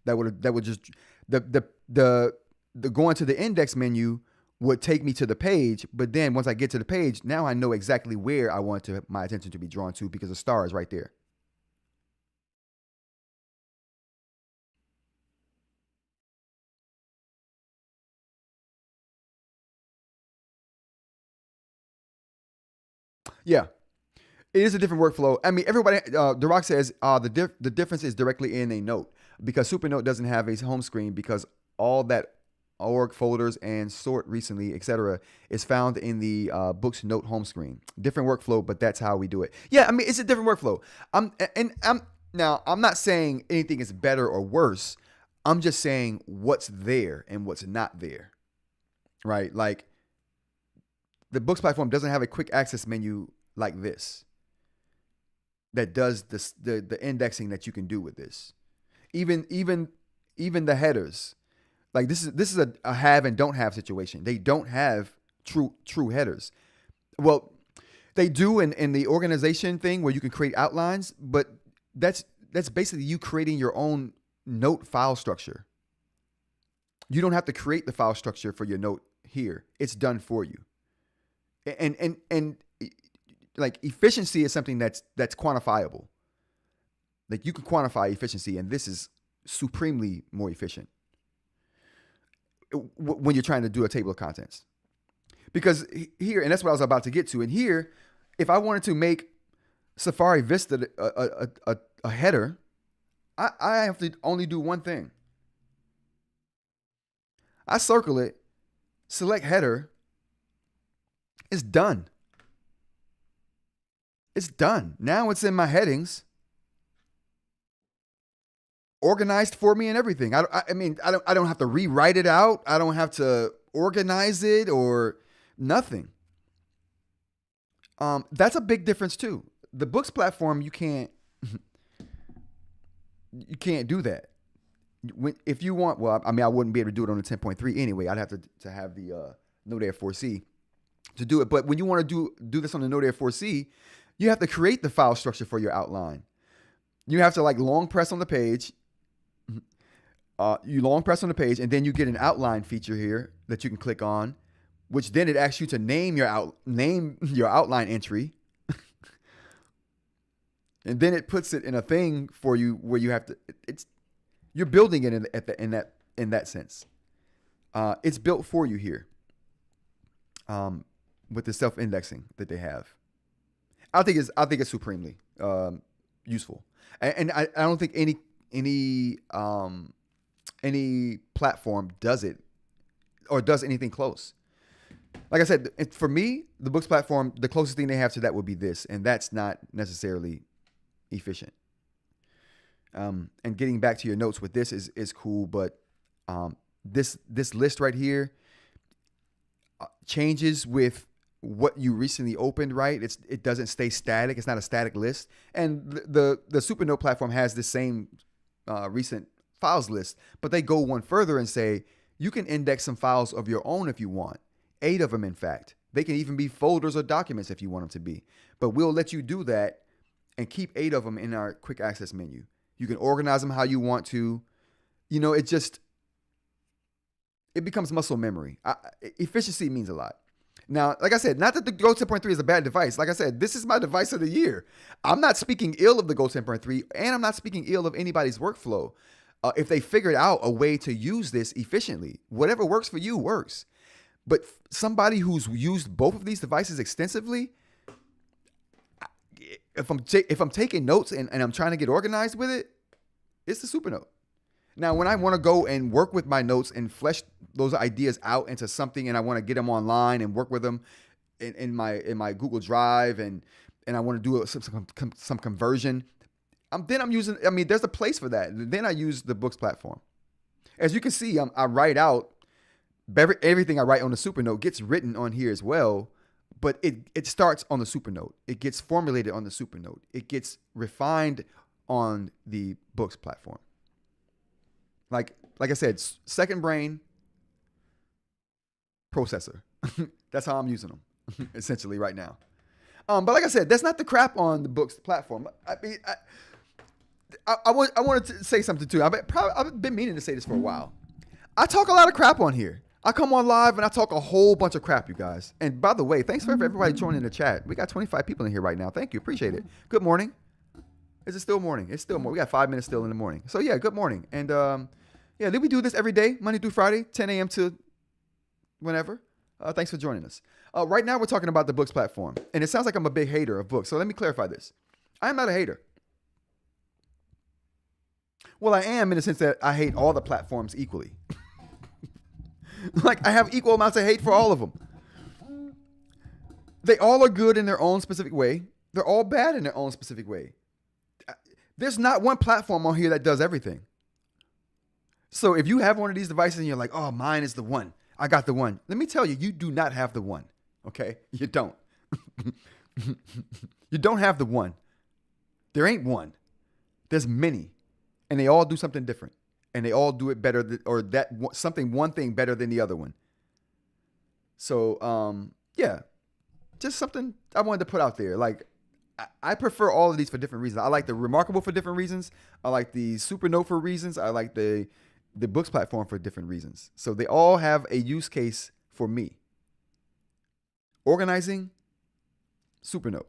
That would just, the going to the index menu would take me to the page. But then once I get to the page, now I know exactly where I want my attention to be drawn to because the star is right there. Yeah, it is a different workflow. I mean, everybody, The Rock says the difference is directly in a note because Supernote doesn't have a home screen because all that org folders and sort recently, etc., is found in the Boox note home screen. Different workflow, but that's how we do it. Yeah, I mean, it's a different workflow. I'm not saying anything is better or worse. I'm just saying what's there and what's not there, right? Like, the Boox platform doesn't have a quick access menu like this that does the indexing that you can do with this. Even the headers, like this is a have and don't have situation. They don't have true headers. Well, they do in the organization thing where you can create outlines, but that's basically you creating your own note file structure. You don't have to create the file structure for your note here. It's done for you. And like efficiency is something that's quantifiable. Like you can quantify efficiency, and this is supremely more efficient when you're trying to do a table of contents. Because here, and that's what I was about to get to, and here, if I wanted to make Safari Vista a header, I have to only do one thing. I circle it, select header. It's done. It's done. Now it's in my headings, organized for me and everything. I don't have to rewrite it out. I don't have to organize it or nothing. That's a big difference too. The Boox platform, you can't do that. If you want, well, I mean, I wouldn't be able to do it on the 10.3 anyway. I'd have to have the Node Air 4C to do it. But when you want to do this on the Node Air 4C, you have to create the file structure for your outline. You have to like long press on the page. You long press on the page, and then you get an outline feature here that you can click on, which then it asks you to name your outline entry. And then it puts it in a thing for you where you have to. You're building it in that sense. It's built for you here. With the self-indexing that they have, I think it's supremely useful, and I don't think any platform does it or does anything close. Like I said, for me, the Boox platform, the closest thing they have to that would be this, and that's not necessarily efficient. And getting back to your notes with this is cool, but this list right here changes with what you recently opened, right? It doesn't stay static. It's not a static list. And the Supernote platform has the same recent files list, but they go one further and say you can index some files of your own if you want. 8 of them, in fact. They can even be folders or documents if you want them to be. But we'll let you do that and keep 8 of them in our quick access menu. You can organize them how you want to. You know, it's it becomes muscle memory. Efficiency means a lot. Now, like I said, not that the Go 10.3 is a bad device. Like I said, this is my device of the year. I'm not speaking ill of the Go 10.3, and I'm not speaking ill of anybody's workflow. If they figured out a way to use this efficiently, whatever works for you works. But somebody who's used both of these devices extensively, if I'm taking notes and I'm trying to get organized with it, it's the Supernote. Now, when I want to go and work with my notes and flesh those ideas out into something, and I want to get them online and work with them in my Google Drive, and I want to do some conversion, then I'm using. I mean, there's a place for that. Then I use the Boox platform. As you can see, I write out everything I write on the Supernote gets written on here as well. But it starts on the Supernote. It gets formulated on the Supernote. It gets refined on the Boox platform. Like I said, second brain processor. That's how I'm using them, essentially, right now. But like I said, that's not the crap on the Boox platform. I mean, I wanted to say something too. I've been meaning to say this for a while. I talk a lot of crap on here. I come on live and I talk a whole bunch of crap, you guys. And by the way, thanks for everybody joining the chat. We got 25 people in here right now. Thank you. Appreciate it. Good morning. Is it still morning? It's still morning. We got 5 minutes still in the morning. So yeah, good morning. And yeah, we do this every day, Monday through Friday, 10 a.m. to whenever. Thanks for joining us. Right now we're talking about the Boox platform. And it sounds like I'm a big hater of Boox. So let me clarify this. I am not a hater. Well, I am in the sense that I hate all the platforms equally. Like, I have equal amounts of hate for all of them. They all are good in their own specific way. They're all bad in their own specific way. There's not one platform on here that does everything. So if you have one of these devices and you're like, oh, mine is the one. I got the one. Let me tell you, you do not have the one. Okay? You don't. You don't have the one. There ain't one. There's many. And they all do something different. And they all do it better, one thing better than the other one. So, yeah, just something I wanted to put out there. Like, I prefer all of these for different reasons. I like the Remarkable for different reasons. I like the Supernote for reasons. I like the Boox platform for different reasons. So they all have a use case for me. Organizing, Supernote.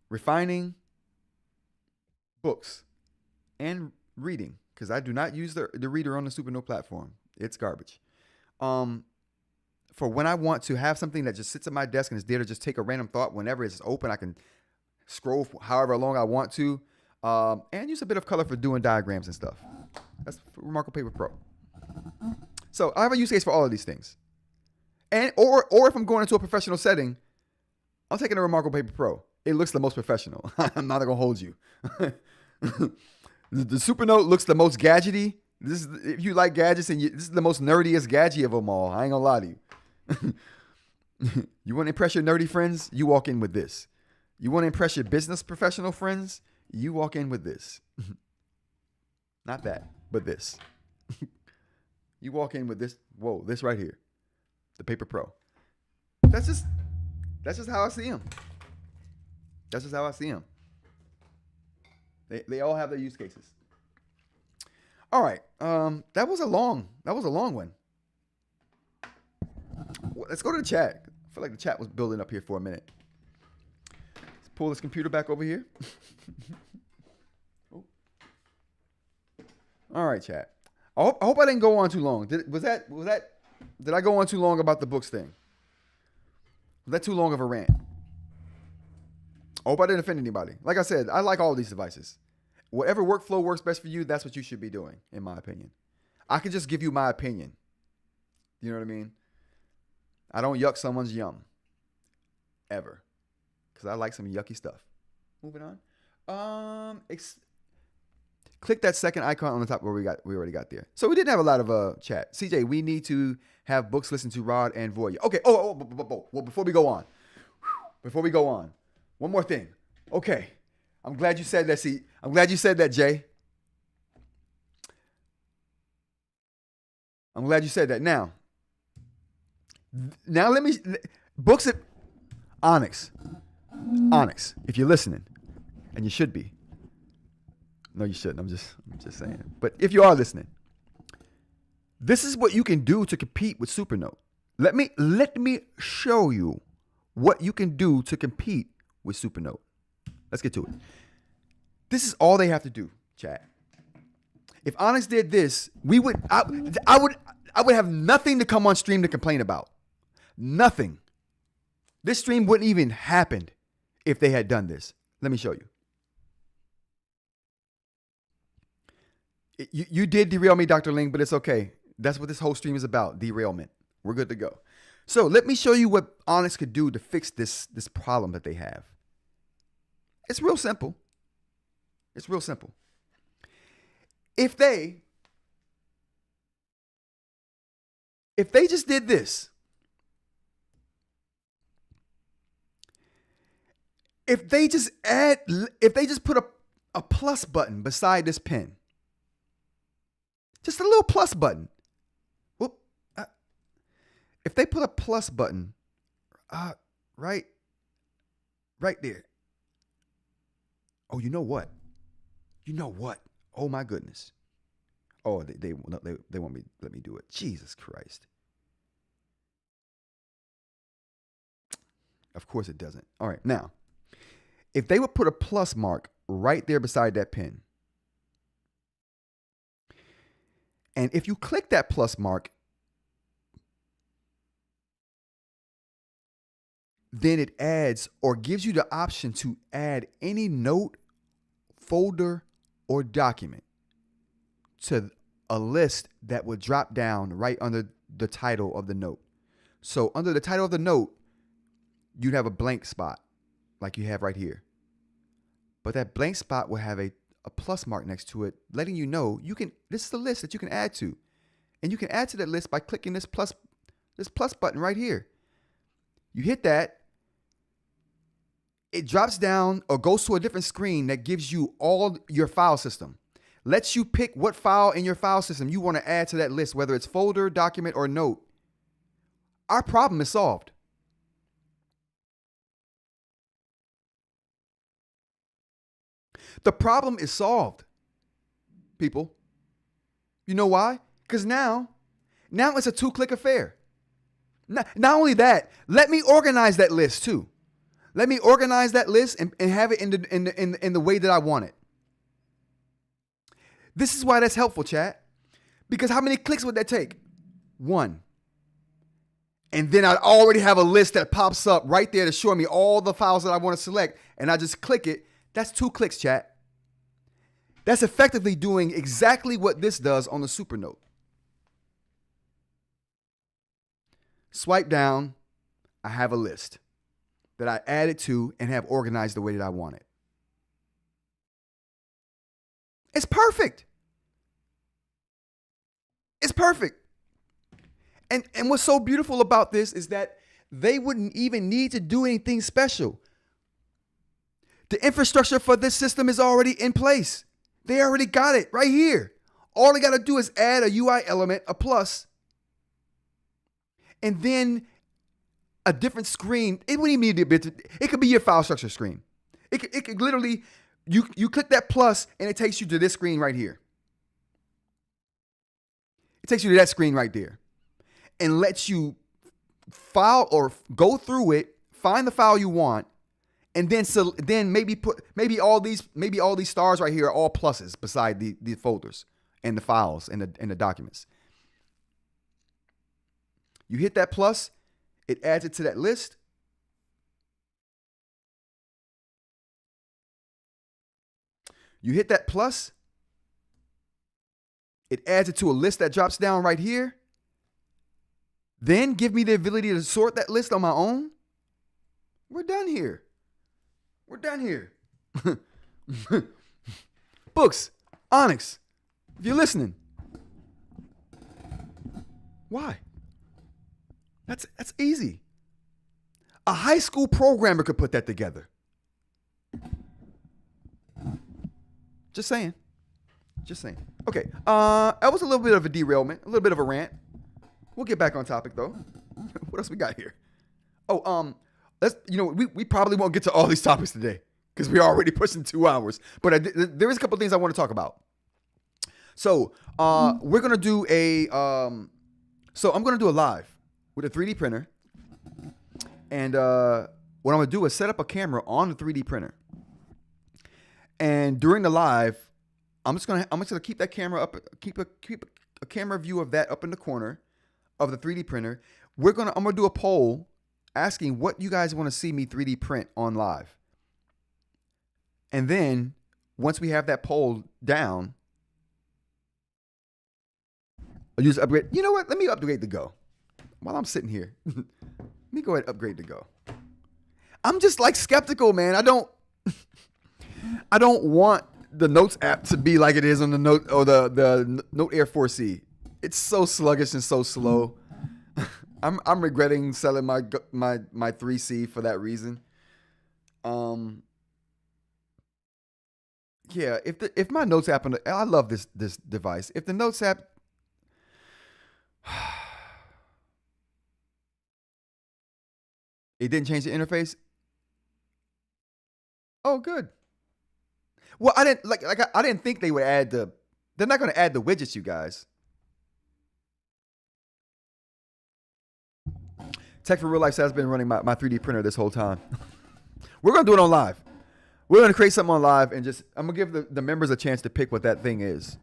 Refining, Boox. And reading. Because I do not use the reader on the Supernote platform. It's garbage. For when I want to have something that just sits at my desk and is there to just take a random thought whenever it's open, I can scroll however long I want to, and use a bit of color for doing diagrams and stuff. That's Remarkable Paper Pro. So I have a use case for all of these things. Or if I'm going into a professional setting, I'm taking a Remarkable Paper Pro. It looks the most professional. I'm not going to hold you. The Supernote looks the most gadgety. If you like gadgets, this is the most nerdiest gadget of them all. I ain't gonna lie to you. You want to impress your nerdy friends? You walk in with this. You want to impress your business professional friends? You walk in with this. Not that, but this. You walk in with this. Whoa, this right here, the Paper Pro. That's just how I see them. That's just how I see them. They all have their use cases. All right. That was a long one. Let's go to the chat. I feel like the chat was building up here for a minute. Let's pull this computer back over here. Oh. All right, chat. I hope I didn't go on too long. Did I go on too long about the Boox thing? Was that too long of a rant? I hope I didn't offend anybody. Like I said, I like all of these devices. Whatever workflow works best for you, that's what you should be doing, in my opinion. I can just give you my opinion. You know what I mean? I don't yuck someone's yum. Ever. Because I like some yucky stuff. Moving on. Click that second icon on the top where we already got there. So we didn't have a lot of chat. CJ, we need to have Boox listen to Rod and Voya. Okay. Well, before we go on. One more thing. Okay. I'm glad you said that, I'm glad you said that, Jay. I'm glad you said that. Now let me, Boox at Onyx, if you're listening, and you should be. No, you shouldn't. I'm just saying. But if you are listening, This is what you can do to compete with Supernote. Let me show you what you can do to compete with Supernote. Let's get to it. This is all they have to do, chat. If Onyx did this, I would have nothing to come on stream to complain about. Nothing. This stream wouldn't even happen if they had done this. Let me show you. You did derail me, Dr. Ling, but it's okay. That's what this whole stream is about, derailment. We're good to go. So let me show you what Onyx could do to fix this problem that they have. It's real simple. It's real simple. If they just did this, if they just put a plus button beside this pen, just a little plus button. Whoop. If they put a plus button right there. Oh, you know what? Oh my goodness. Oh, they want me let me do it. Jesus Christ. Of course it doesn't. All right, now, if they would put a plus mark right there beside that pen, and if you click that plus mark, then it adds or gives you the option to add any note, folder, or document to a list that would drop down right under the title of the note. So under the title of the note, you'd have a blank spot like you have right here. But that blank spot will have a plus mark next to it, letting you know this is the list that you can add to. And you can add to that list by clicking this plus button right here. You hit that, it drops down or goes to a different screen that gives you all your file system. Lets you pick what file in your file system you want to add to that list, whether it's folder, document, or note. Our problem is solved. The problem is solved, people. You know why? Because now it's a two-click affair. Not only that, let me organize that list too. Let me organize that list and have it in the way that I want it. This is why that's helpful, chat. Because how many clicks would that take? One. And then I already have a list that pops up right there to show me all the files that I want to select. And I just click it. That's 2 clicks, chat. That's effectively doing exactly what this does on the Supernote. Swipe down. I have a list that I added to and have organized the way that I want it. It's perfect. It's perfect. And what's so beautiful about this is that they wouldn't even need to do anything special. The infrastructure for this system is already in place. They already got it right here. All they got to do is add a UI element, a plus, and then a different screen. It wouldn't even need a bit. It could be your file structure screen. It could literally, you click that plus and it takes you to this screen right here. It takes you to that screen right there and lets you file or go through it, find the file you want, and then maybe all these stars right here are all pluses beside the folders and the files and the documents. You hit that plus, it adds it to that list. You hit that plus, it adds it to a list that drops down right here. Then give me the ability to sort that list on my own. We're done here. We're done here. Boox, Onyx, if you're listening. Why? That's easy. A high school programmer could put that together. Just saying. Okay. That was a little bit of a derailment, a little bit of a rant. We'll get back on topic though. What else we got here? Oh, we probably won't get to all these topics today because we're already pushing 2 hours. But there is a couple things I want to talk about. So we're gonna do so I'm gonna do a live with a 3D printer, and what I'm gonna do is set up a camera on the 3D printer, and during the live, I'm just gonna keep that camera up, keep a camera view of that up in the corner of the 3D printer. I'm gonna do a poll asking what you guys want to see me 3D print on live, and then once we have that poll down, I'll use upgrade. You know what? Let me upgrade the Go while I'm sitting here. Let me go ahead and upgrade the Go. I'm just like skeptical, man. I don't want the Notes app to be like it is on the Note or the Note Air 4C. It's so sluggish and so slow. I'm regretting selling my 3C for that reason. Yeah, if my Notes app, I love this device. If the Notes app, it didn't change the interface. Oh, good. Well, I didn't think they would add they're not going to add the widgets, you guys. Tech for Real Life says I've been running my 3D printer this whole time. We're going to do it on live. We're going to create something on live, and I'm going to give the members a chance to pick what that thing is.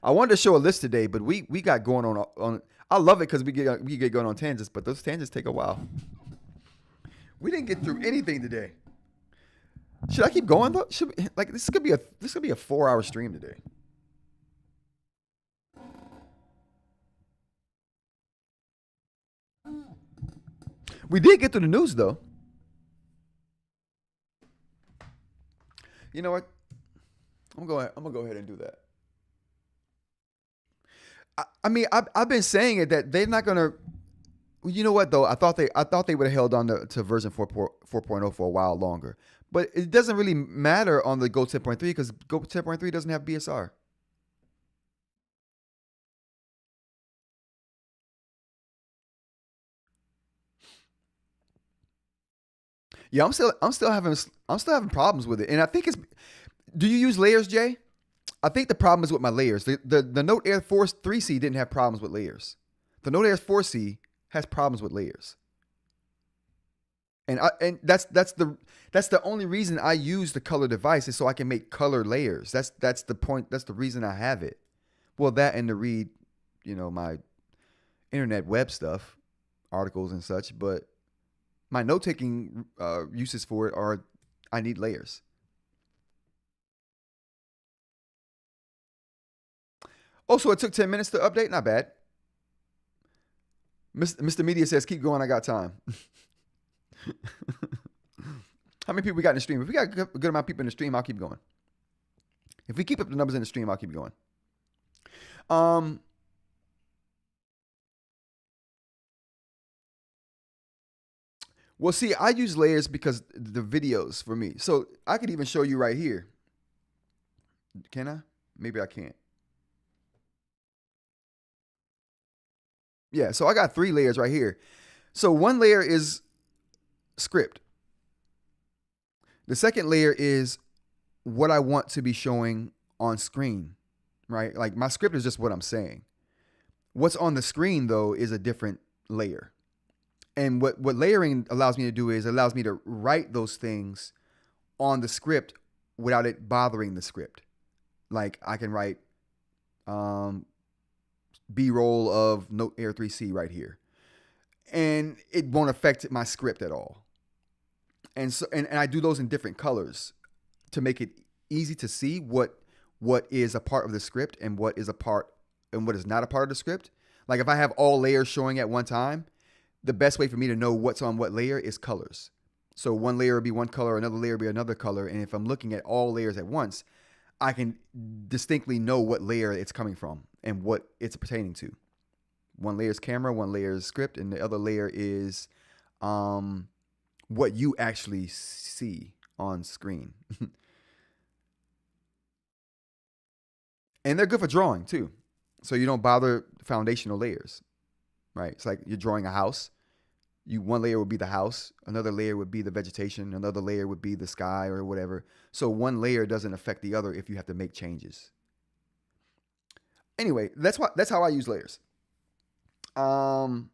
I wanted to show a list today, but we got going on. I love it because we get going on tangents, but those tangents take a while. We didn't get through anything today. Should I keep going though? This could be a 4-hour stream today. We did get through the news though. You know what? I'm gonna go ahead and do that. I mean, I've been saying it that they're not gonna. You know what though? I thought they would have held on to version 4.0 for a while longer, but it doesn't really matter on the Go 10.3 because Go 10.3 doesn't have BSR. Yeah, I'm still having problems with it, and I think it's. Do you use layers, Jay? I think the problem is with my layers. The Note Air 3C didn't have problems with layers. The Note Air 4C has problems with layers, and that's the only reason I use the color device is so I can make color layers. That's the point. That's the reason I have it. Well, that and to read, my internet web stuff, articles and such. But my note taking uses for it are I need layers. Also, it took 10 minutes to update. Not bad. Mr. Media says, keep going. I got time. How many people we got in the stream? If we got a good amount of people in the stream, I'll keep going. If we keep up the numbers in the stream, I'll keep going. Well, see, I use layers because the videos for me. So I could even show you right here. Can I? Maybe I can't. Yeah, so I got 3 layers right here. So one layer is script. The second layer is what I want to be showing on screen, right? Like my script is just what I'm saying. What's on the screen though is a different layer. And what layering allows me to do is it allows me to write those things on the script without it bothering the script. Like I can write B-roll of Note Air 3C right here, and it won't affect my script at all. And so, and I do those in different colors to make it easy to see what is a part of the script and what is a part and what is not a part of the script. Like if I have all layers showing at one time, the best way for me to know what's on what layer is colors. So one layer would be one color, another layer would be another color. And if I'm looking at all layers at once, I can distinctly know what layer it's coming from and what it's pertaining to. One layer is camera, one layer is script, and the other layer is what you actually see on screen. And they're good for drawing too. So you don't bother foundational layers, right? It's like you're drawing a house. One layer would be the house, another layer would be the vegetation, another layer would be the sky or whatever. So one layer doesn't affect the other if you have to make changes. Anyway, that's how I use layers. And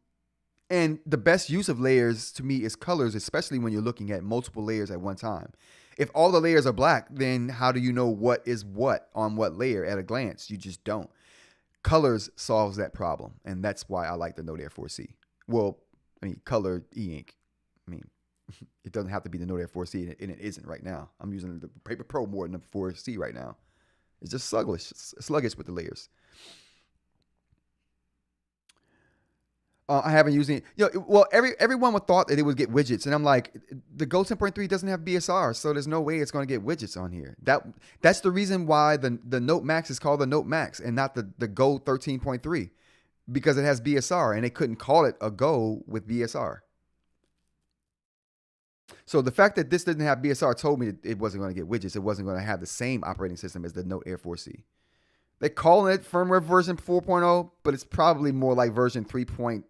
the best use of layers to me is colors, especially when you're looking at multiple layers at one time. If all the layers are black, then how do you know what is what on what layer at a glance? You just don't. Colors solves that problem, and that's why I like the Note Air 4C. Well, I mean, color e-ink. I mean, it doesn't have to be the Note Air 4C, and it isn't right now. I'm using the Paper Pro more than the 4C right now. It's just sluggish with the layers. I haven't used any. Well, everyone would thought that it would get widgets, and I'm like, the Go 10.3 doesn't have BSR, so there's no way it's going to get widgets on here. That's the reason why the Note Max is called the Note Max and not the Go 13.3, because it has BSR, and they couldn't call it a Go with BSR. So the fact that this didn't have BSR told me it wasn't going to get widgets. It wasn't going to have the same operating system as the Note Air 4C. They're calling it firmware version 4.0, but it's probably more like version 3.75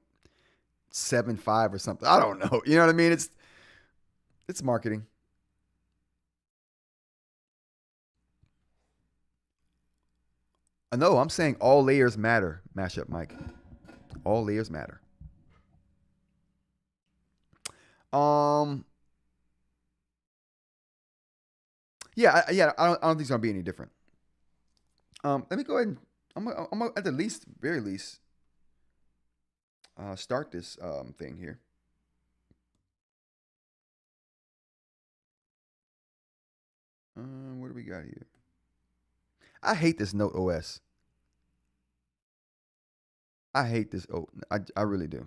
or something. I don't know. You know what I mean? It's marketing. No, I'm saying all layers matter, Mashup Mike. All layers matter. Yeah, I don't think it's gonna be any different. Let me go ahead and I'm gonna at the very least, start this thing here. What do we got here? I hate this Note OS. I hate this. I really do.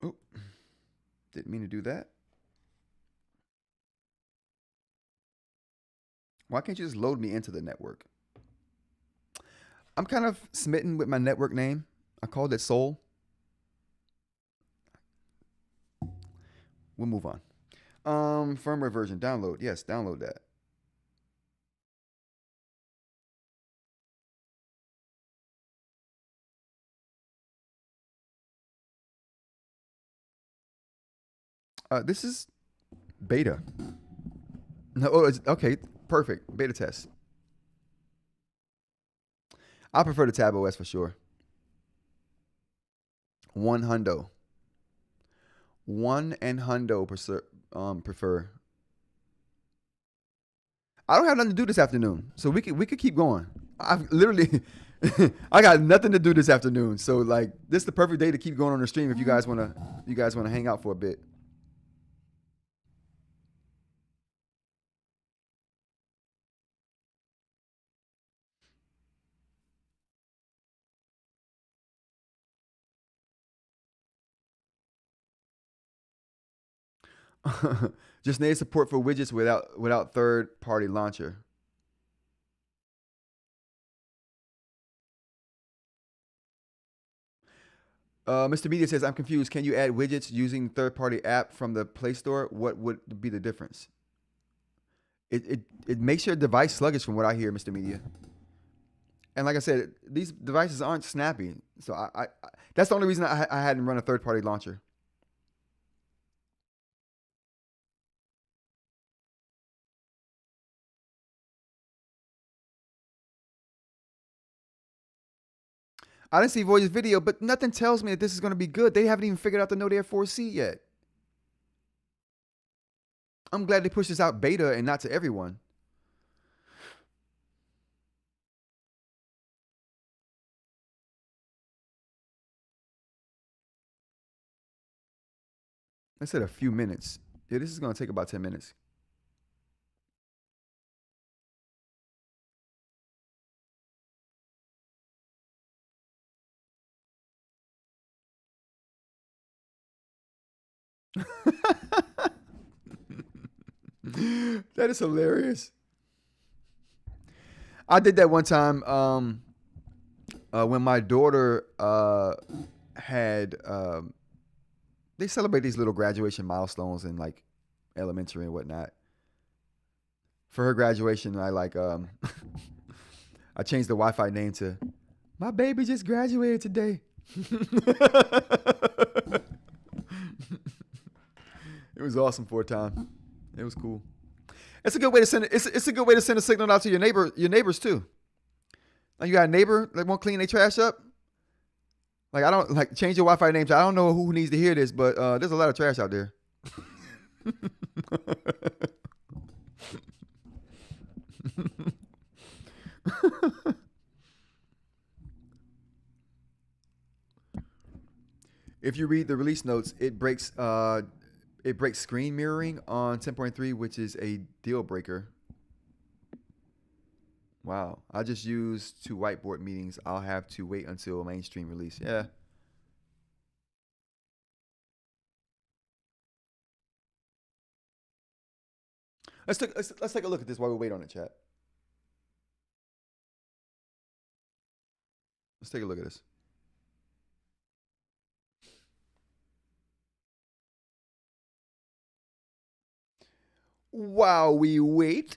Oh, didn't mean to do that. Why can't you just load me into the network? I'm kind of smitten with my network name. I called it Soul. We'll move on. Firmware version, download. Yes, download that. This is beta. No, it's okay. Perfect. Beta test. I prefer the Tab OS for sure. One and hundo prefer. I don't have nothing to do this afternoon, so we could keep going. I've literally I got nothing to do this afternoon, so like this is the perfect day to keep going on the stream if you guys wanna hang out for a bit. Just need support for widgets without third-party launcher. Mr. Media says, I'm confused. Can you add widgets using third-party app from the Play Store? What would be the difference? It makes your device sluggish from what I hear, Mr. Media. And like I said, these devices aren't snappy. So I that's the only reason I hadn't run a third-party launcher. I didn't see Voyage's video, but nothing tells me that this is going to be good. They haven't even figured out the Note Air 4C yet. I'm glad they pushed this out beta and not to everyone. I said a few minutes. Yeah, this is going to take about 10 minutes. That is hilarious. I did that one time when my daughter had they celebrate these little graduation milestones in like elementary and whatnot. For her graduation, I like I changed the Wi-Fi name to "My baby just graduated today." It was awesome for a time. It was cool. It's a good way to send it. It's a good way to send a signal out to your neighbors too. Like you got a neighbor that won't clean their trash up. Like I don't like change your Wi-Fi names. I don't know who needs to hear this, but there's a lot of trash out there. If you read the release notes, it breaks screen mirroring on 10.3, which is a deal breaker. Wow. I just used 2 whiteboard meetings. I'll have to wait until mainstream release. Yeah. Let's take a look at this while we wait on it, chat. Let's take a look at this. While we wait.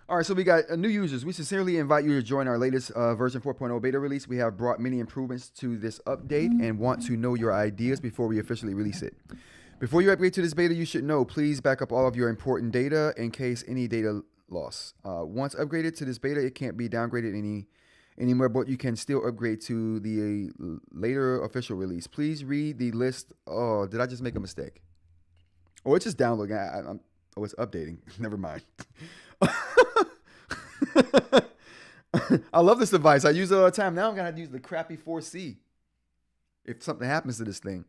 All right, so we got new users. We sincerely invite you to join our latest version 4.0 beta release. We have brought many improvements to this update and want to know your ideas before we officially release it. Before you upgrade to this beta, you should know, please back up all of your important data in case any data loss. Once upgraded to this beta, it can't be downgraded anymore, but you can still upgrade to the later official release. Please read the list. Oh, did I just make a mistake? Oh, it's just downloading. Oh, it's updating. Never mind. I love this device. I use it all the time. Now I'm going to have to use the crappy 4C if something happens to this thing.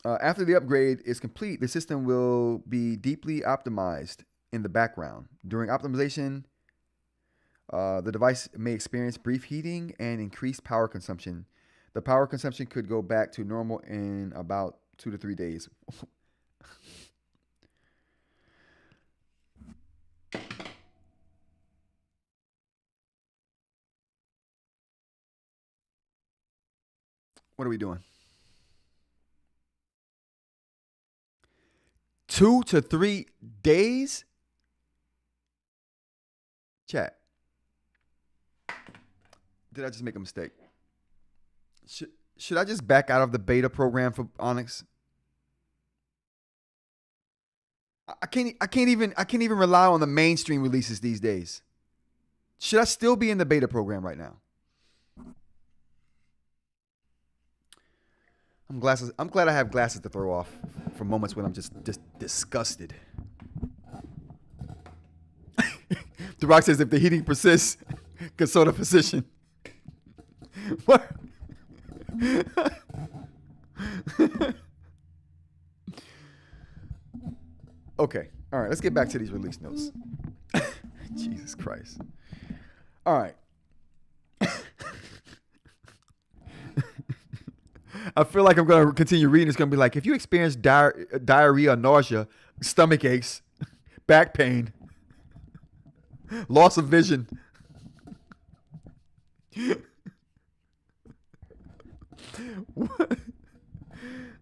After the upgrade is complete, the system will be deeply optimized in the background. During optimization, the device may experience brief heating and increased power consumption. The power consumption could go back to normal in about 2 to 3 days. What are we doing? 2 to 3 days? Chat. Did I just make a mistake? Should I just back out of the beta program for Onyx? I can't even rely on the mainstream releases these days. Should I still be in the beta program right now? I'm glad I have glasses to throw off for moments when I'm just disgusted. The Rock says if the heating persists, consult a physician. What? Okay. All right. Let's get back to these release notes. Jesus Christ. All right. I feel like I'm going to continue reading. It's going to be like, if you experience diarrhea, nausea, stomach aches, back pain, loss of vision, what?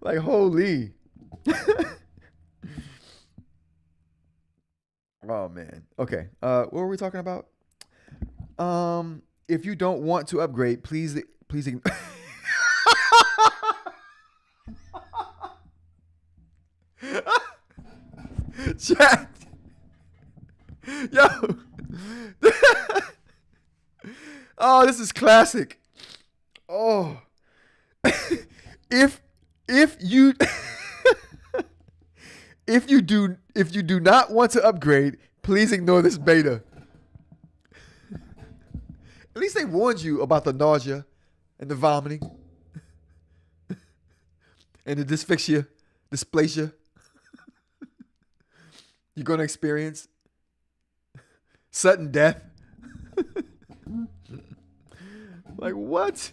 Like, holy. Oh, man. Okay. What were we talking about? If you don't want to upgrade, please. Chat. Yo. Oh, this is classic. Oh. If you do not want to upgrade, please ignore this beta. At least they warned you about the nausea and the vomiting and the dysplasia you're going to experience. Sudden death. Like, what?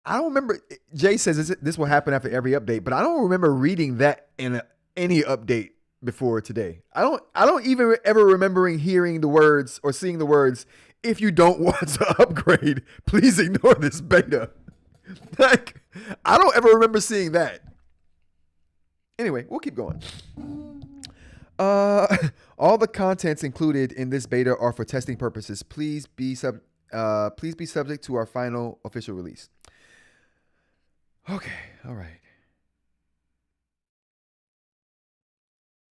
I don't remember. Jay says this will happen after every update, but I don't remember reading that in any update before today. I don't even ever remembering hearing the words or seeing the words, if you don't want to upgrade, please ignore this beta. Like, I don't ever remember seeing that. Anyway, we'll keep going. Uh, all the contents included in this beta are for testing purposes. Please be subject to our final official release. Okay, all right.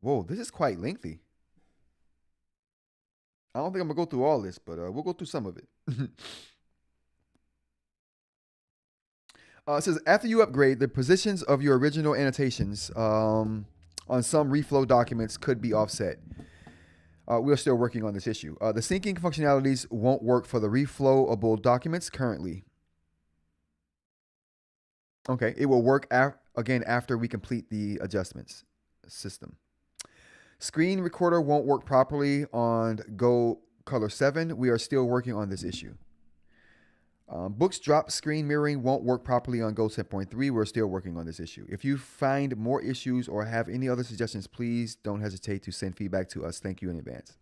Whoa, this is quite lengthy. I don't think I'm gonna go through all this, but we'll go through some of it. It says after you upgrade, the positions of your original annotations on some reflow documents could be offset. We're still working on this issue. The syncing functionalities won't work for the reflowable documents currently. Okay, it will work again after we complete the adjustments system. Screen recorder won't work properly on Go Color 7. We are still working on this issue. Boox drop screen mirroring won't work properly on Go 10.3. We're still working on this issue. If you find more issues or have any other suggestions, please don't hesitate to send feedback to us. Thank you in advance.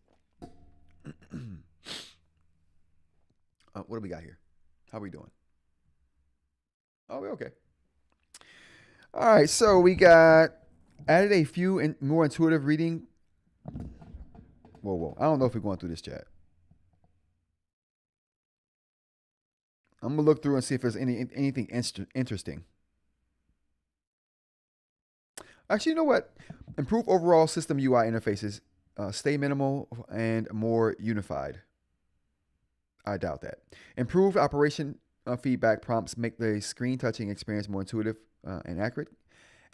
What do we got here? How are we doing? Oh, we're okay. All right, so we got added a few more intuitive reading. Whoa. I don't know if we're going through this chat. I'm going to look through and see if there's anything interesting. Actually, you know what? Improve overall system UI interfaces. Stay minimal and more unified. I doubt that. Improved operation feedback prompts make the screen touching experience more intuitive and accurate.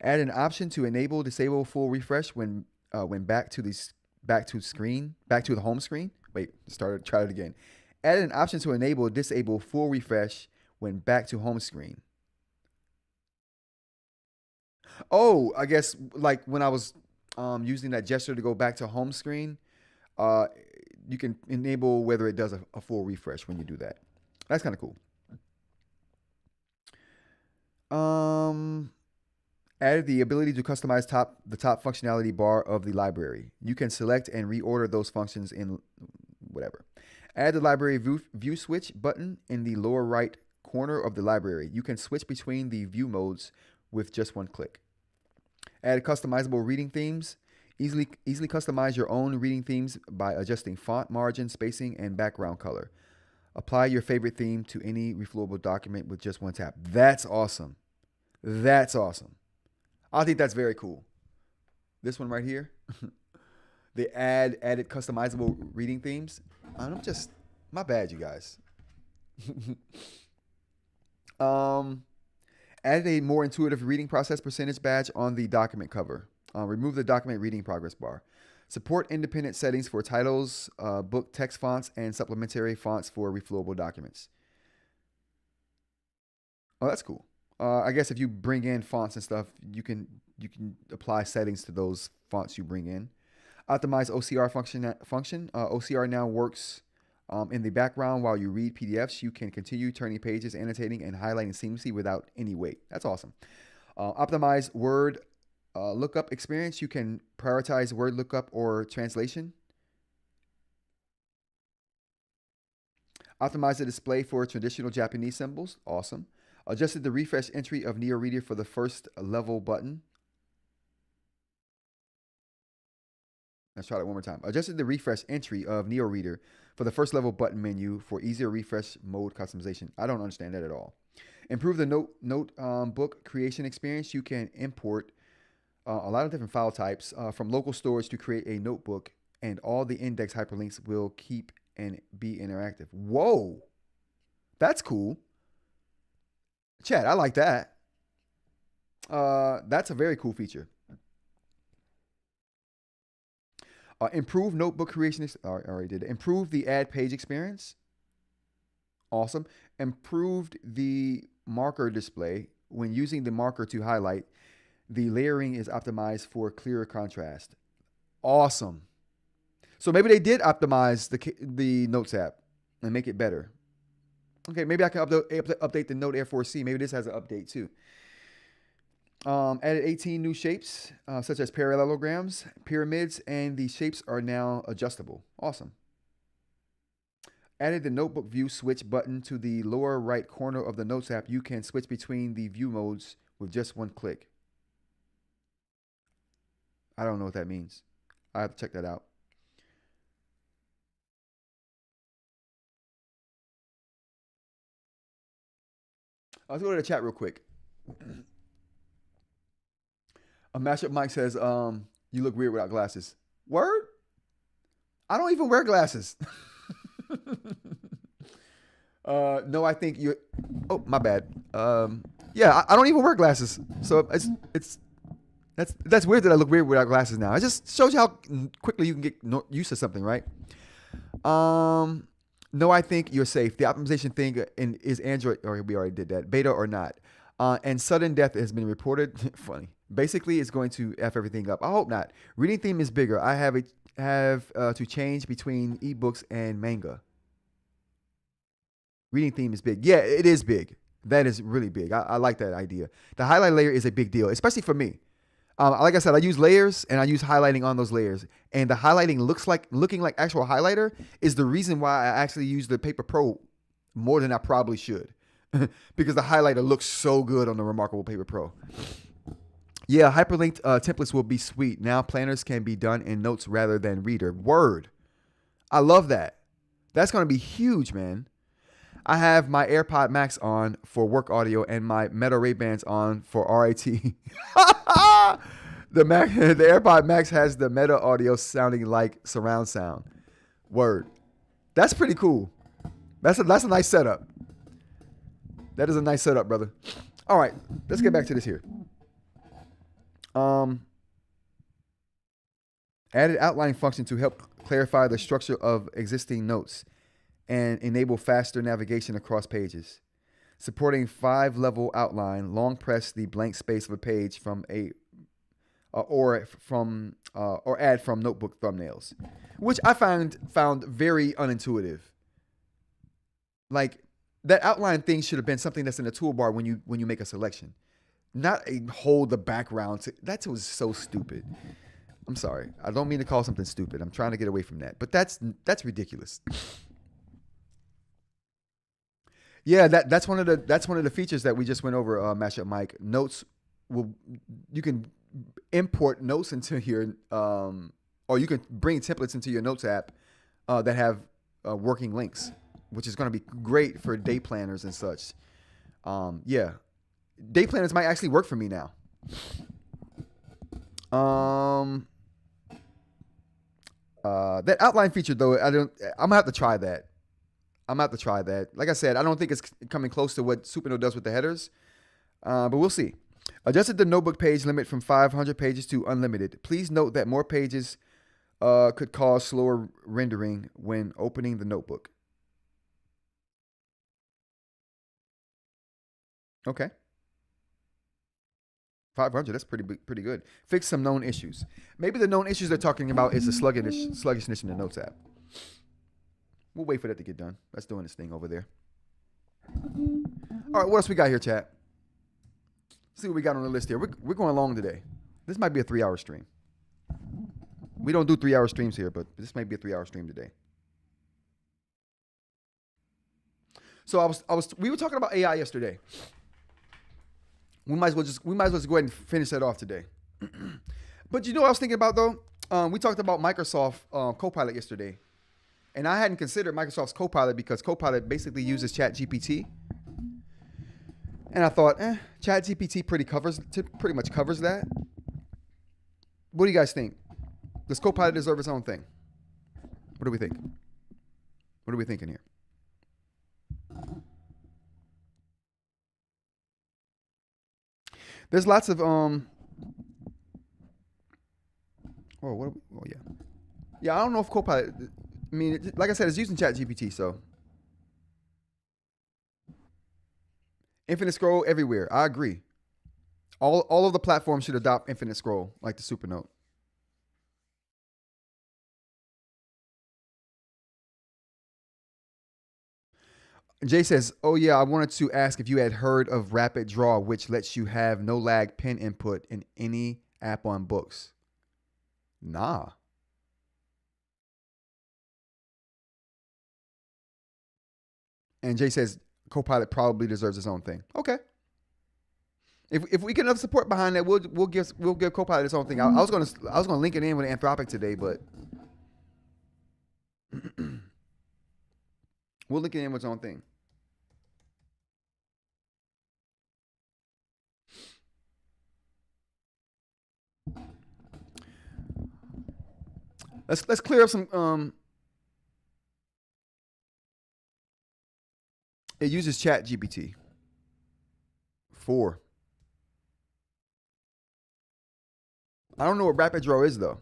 Add an option to enable disable full refresh when back to the home screen. Wait, try it again. Add an option to disable full refresh when back to home screen. Oh, I guess like when I was using that gesture to go back to home screen, you can enable whether it does a full refresh when you do that. That's kind of cool. Added the ability to customize the top functionality bar of the library. You can select and reorder those functions in whatever. Add the library view switch button in the lower right corner of the library. You can switch between the view modes with just one click. Add customizable reading themes. Easily customize your own reading themes by adjusting font, margin, spacing, and background color. Apply your favorite theme to any reflowable document with just one tap. That's awesome. That's awesome. I think that's very cool. This one right here. They added customizable reading themes. My bad, you guys. Added a more intuitive reading process percentage badge on the document cover. Remove the document reading progress bar. Support independent settings for titles, book text fonts, and supplementary fonts for reflowable documents. Oh, that's cool. I guess if you bring in fonts and stuff, you can apply settings to those fonts you bring in. Optimize OCR function. OCR now works in the background while you read PDFs. You can continue turning pages, annotating, and highlighting seamlessly without any wait. That's awesome. Optimize word lookup experience. You can prioritize word lookup or translation. Optimize the display for traditional Japanese symbols. Awesome. Adjusted the refresh entry of NeoReader for the first level button. Let's try that one more time. Adjusted the refresh entry of NeoReader for the first level button menu for easier refresh mode customization. I don't understand that at all. Improve the notebook creation experience. You can import a lot of different file types from local storage to create a notebook, and all the index hyperlinks will keep and be interactive. Whoa, that's cool. Chat, I like that. That's a very cool feature. Improve notebook creation. I already did it. Improve the add page experience. Awesome. Improved the marker display. When using the marker to highlight, the layering is optimized for clearer contrast. Awesome. So maybe they did optimize the Notes app and make it better. Okay, maybe I can update the Note Air 4C. Maybe this has an update too. Added 18 new shapes, such as parallelograms, pyramids, and the shapes are now adjustable. Awesome. Added the notebook view switch button to the lower right corner of the Notes app. You can switch between the view modes with just one click. I don't know what that means. I have to check that out. Let's go to the chat real quick. A Mashup Mike says, you look weird without glasses. Word? I don't even wear glasses. No, I think you. Oh, my bad. Yeah, I don't even wear glasses, so that's weird that I look weird without glasses now. It just shows you how quickly you can get used to something, right? No, I think you're safe. The optimization thing is Android, or we already did that, beta or not. And sudden death has been reported. Funny. Basically, it's going to F everything up. I hope not. Reading theme is bigger. I have to change between ebooks and manga. Reading theme is big. Yeah, it is big. That is really big. I like that idea. The highlight layer is a big deal, especially for me. Like I said, I use layers and I use highlighting on those layers. And the highlighting looking like actual highlighter is the reason why I actually use the Paper Pro more than I probably should. Because the highlighter looks so good on the Remarkable Paper Pro. Yeah, hyperlinked templates will be sweet. Now planners can be done in Notes rather than Reader. Word. I love that. That's going to be huge, man. I have my AirPod Max on for work audio and my Meta Ray-Bans on for RIT. The AirPod Max has the Meta audio sounding like surround sound. Word. That's pretty cool. That's a nice setup. That is a nice setup, brother. All right, let's get back to this here. Added outline function to help clarify the structure of existing notes and enable faster navigation across pages. Supporting 5-level outline, long press the blank space of a page from or add from notebook thumbnails, which I found very unintuitive. Like that outline thing should have been something that's in the toolbar when you make a selection, not hold the background. That was so stupid. I'm sorry. I don't mean to call something stupid. I'm trying to get away from that, but that's ridiculous. Yeah, that's one of the features that we just went over, Mashup Mike. Notes you can import notes into your or you can bring templates into your Notes app that have working links, which is going to be great for day planners and such. Yeah, day planners might actually work for me now. That outline feature though, I'm gonna have to try that. Like I said, I don't think it's coming close to what Supernote does with the headers, but we'll see. Adjusted the notebook page limit from 500 pages to unlimited. Please note that more pages could cause slower rendering when opening the notebook. Okay. 500, that's pretty good. Fix some known issues. Maybe the known issues they're talking about is the sluggishness in the Notes app. We'll wait for that to get done. That's doing its thing over there. All right, what else we got here, chat? Let's see what we got on the list here. We're going long today. This might be a 3-hour stream. We don't do 3-hour streams here, but this might be a 3-hour stream today. So we were talking about AI yesterday. We might as well just go ahead and finish that off today. But you know what I was thinking about though? We talked about Microsoft Copilot yesterday. And I hadn't considered Microsoft's Copilot because Copilot basically uses ChatGPT. And I thought, ChatGPT pretty much covers that. What do you guys think? Does Copilot deserve its own thing? What do we think? What are we thinking here? There's lots of yeah, I don't know if Copilot. I mean, like I said, it's using ChatGPT, so infinite scroll everywhere. I agree. All of the platforms should adopt infinite scroll like the Supernote. Jay says, "Oh yeah, I wanted to ask if you had heard of Rapid Draw, which lets you have no lag pen input in any app on Boox." Nah. And Jay says, Copilot probably deserves its own thing. Okay. If we get enough support behind that, we'll give Copilot its own thing. I was gonna link it in with Anthropic today, but we'll link it in with its own thing. Let's clear up some. It uses Chat GPT 4. I don't know what Rapid Draw is though.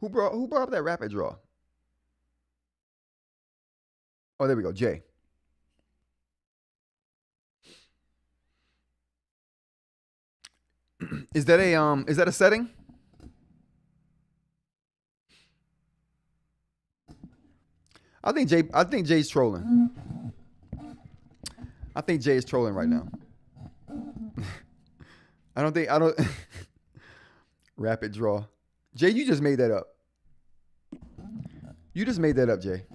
Who brought up that Rapid Draw? Oh, there we go, Jay. Is that a setting? I think Jay's trolling. I think Jay is trolling right now. I don't Rapid Draw. Jay, you just made that up. You just made that up, Jay.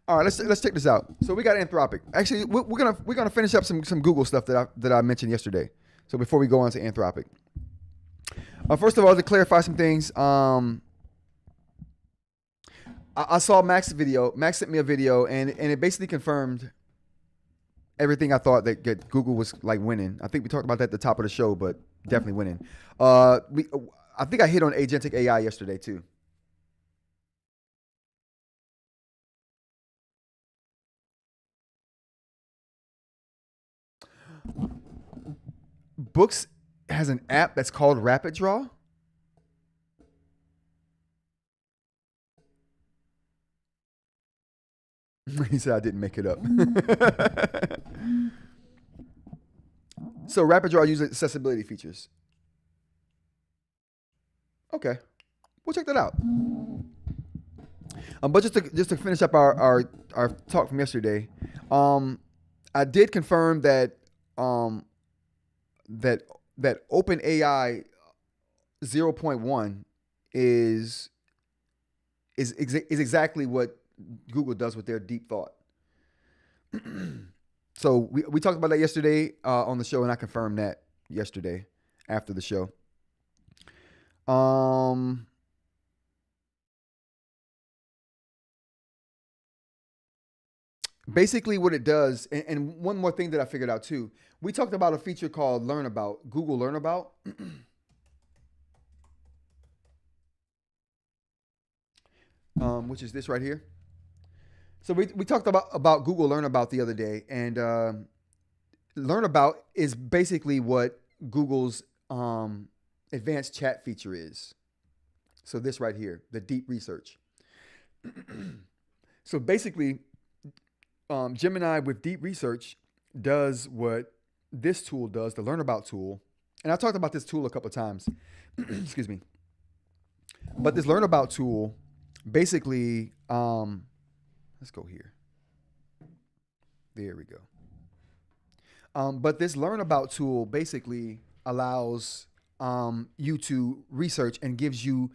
All right, let's check this out. So we got Anthropic. Actually, we're gonna finish up some Google stuff that I mentioned yesterday. So before we go on to Anthropic, first of all, to clarify some things, I saw Max's video. Max sent me a video, and it basically confirmed everything I thought that Google was like winning. I think we talked about that at the top of the show, but definitely winning. I think I hit on agentic AI yesterday too. Boox has an app that's called Rapid Draw. He said I didn't make it up. So Rapid Draw uses accessibility features. Okay, we'll check that out. But just to finish up our talk from yesterday, I did confirm that that OpenAI 0.1 is exactly what Google does with their deep thought. So we talked about that yesterday on the show, and I confirmed that yesterday after the show. Basically what it does, and one more thing that I figured out too, we talked about a feature called Learn About, Google Learn About. Which is this right here. So we talked about Google Learn About the other day, and Learn About is basically what Google's advanced chat feature is. So this right here, the deep research. So basically, Gemini with deep research does what this tool does, the Learn About tool. And I talked about this tool a couple of times. Excuse me. But this Learn About tool basically, let's go here. There we go. But this Learn About tool basically allows you to research and gives you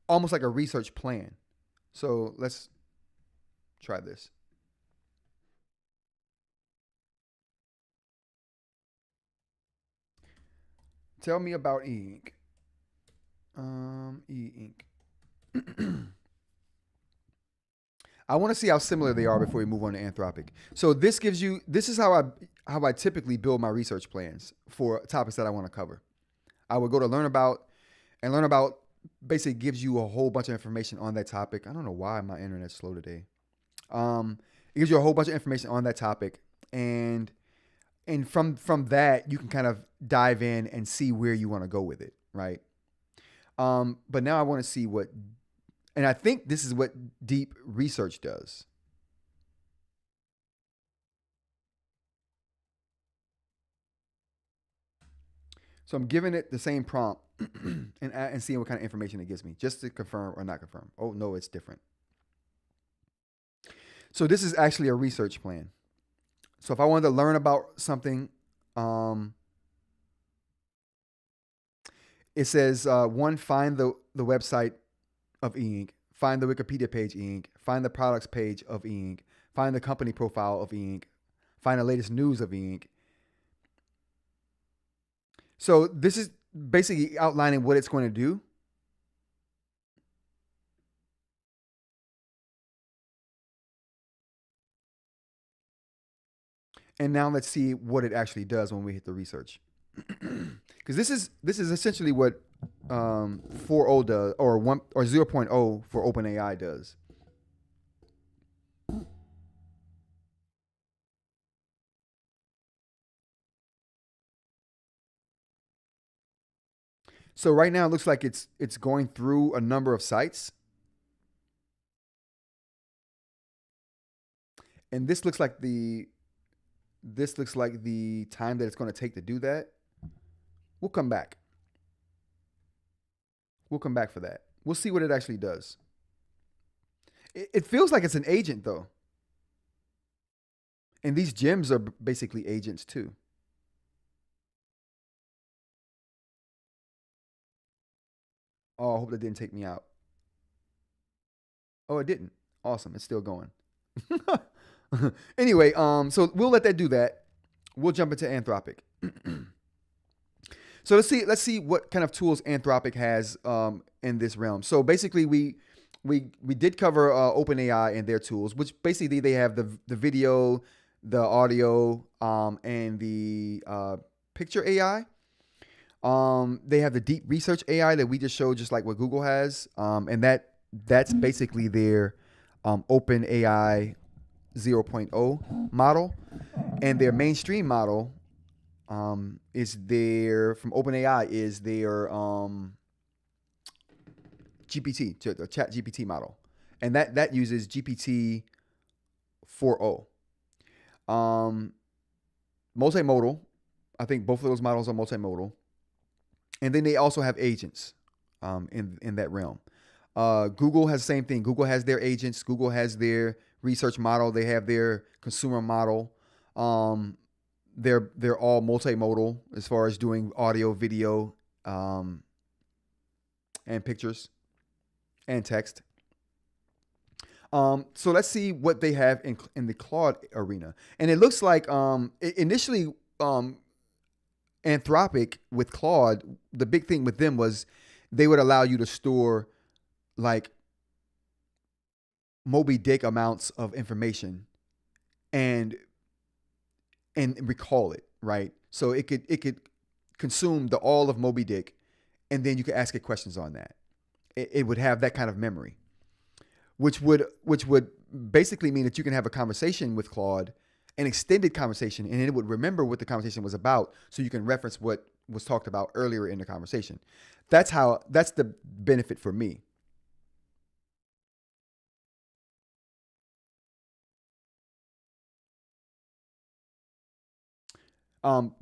almost like a research plan. So let's try this. Tell me about Eink. Eink. I want to see how similar they are before we move on to Anthropic. So this is how I typically build my research plans for topics that I want to cover. I would go to Learn About, and Learn About basically gives you a whole bunch of information on that topic. I don't know why my internet's slow today. It gives you a whole bunch of information on that topic, and from that you can kind of dive in and see where you want to go with it, right? But now I want to see what, and I think this is what deep research does. So I'm giving it the same prompt and seeing what kind of information it gives me, just to confirm or not confirm. Oh no, it's different. So this is actually a research plan. So if I wanted to learn about something, it says one, find the website of Eink, find the Wikipedia page Eink, find the products page of Eink, find the company profile of Eink, find the latest news of Eink. So this is basically outlining what it's going to do. And now let's see what it actually does when we hit the research. Because this is essentially what 4.0 does, or 0.0 for OpenAI does. So right now it looks like it's going through a number of sites. And this looks like the time that it's going to take to do that. We'll come back. We'll come back for that. We'll see what it actually does. It feels like it's an agent though. And these gems are basically agents too. Oh, I hope that didn't take me out. Oh, it didn't. Awesome. It's still going. Anyway, so we'll let that do that. We'll jump into Anthropic. So let's see what kind of tools Anthropic has in this realm. So basically, we did cover OpenAI and their tools, which basically they have the video, the audio, and the picture AI. They have the deep research AI that we just showed, just like what Google has, and that's basically their OpenAI 0.0 model, and their mainstream model is their, from OpenAI, is their GPT, the Chat GPT model, and that uses GPT 4.0. Multimodal. I think both of those models are multimodal, and then they also have agents in that realm. Google has the same thing. Google has their agents. Google has their research model. They have their consumer model. They're all multimodal as far as doing audio, video, and pictures and text. So let's see what they have in the Claude arena. And it looks like initially Anthropic with Claude, the big thing with them was they would allow you to store like Moby Dick amounts of information and recall it, right? So it could consume all of Moby Dick, and then you could ask it questions on that. It would have that kind of memory, which would basically mean that you can have a conversation with Claude, an extended conversation, and it would remember what the conversation was about, so you can reference what was talked about earlier in the conversation. That's the benefit for me. So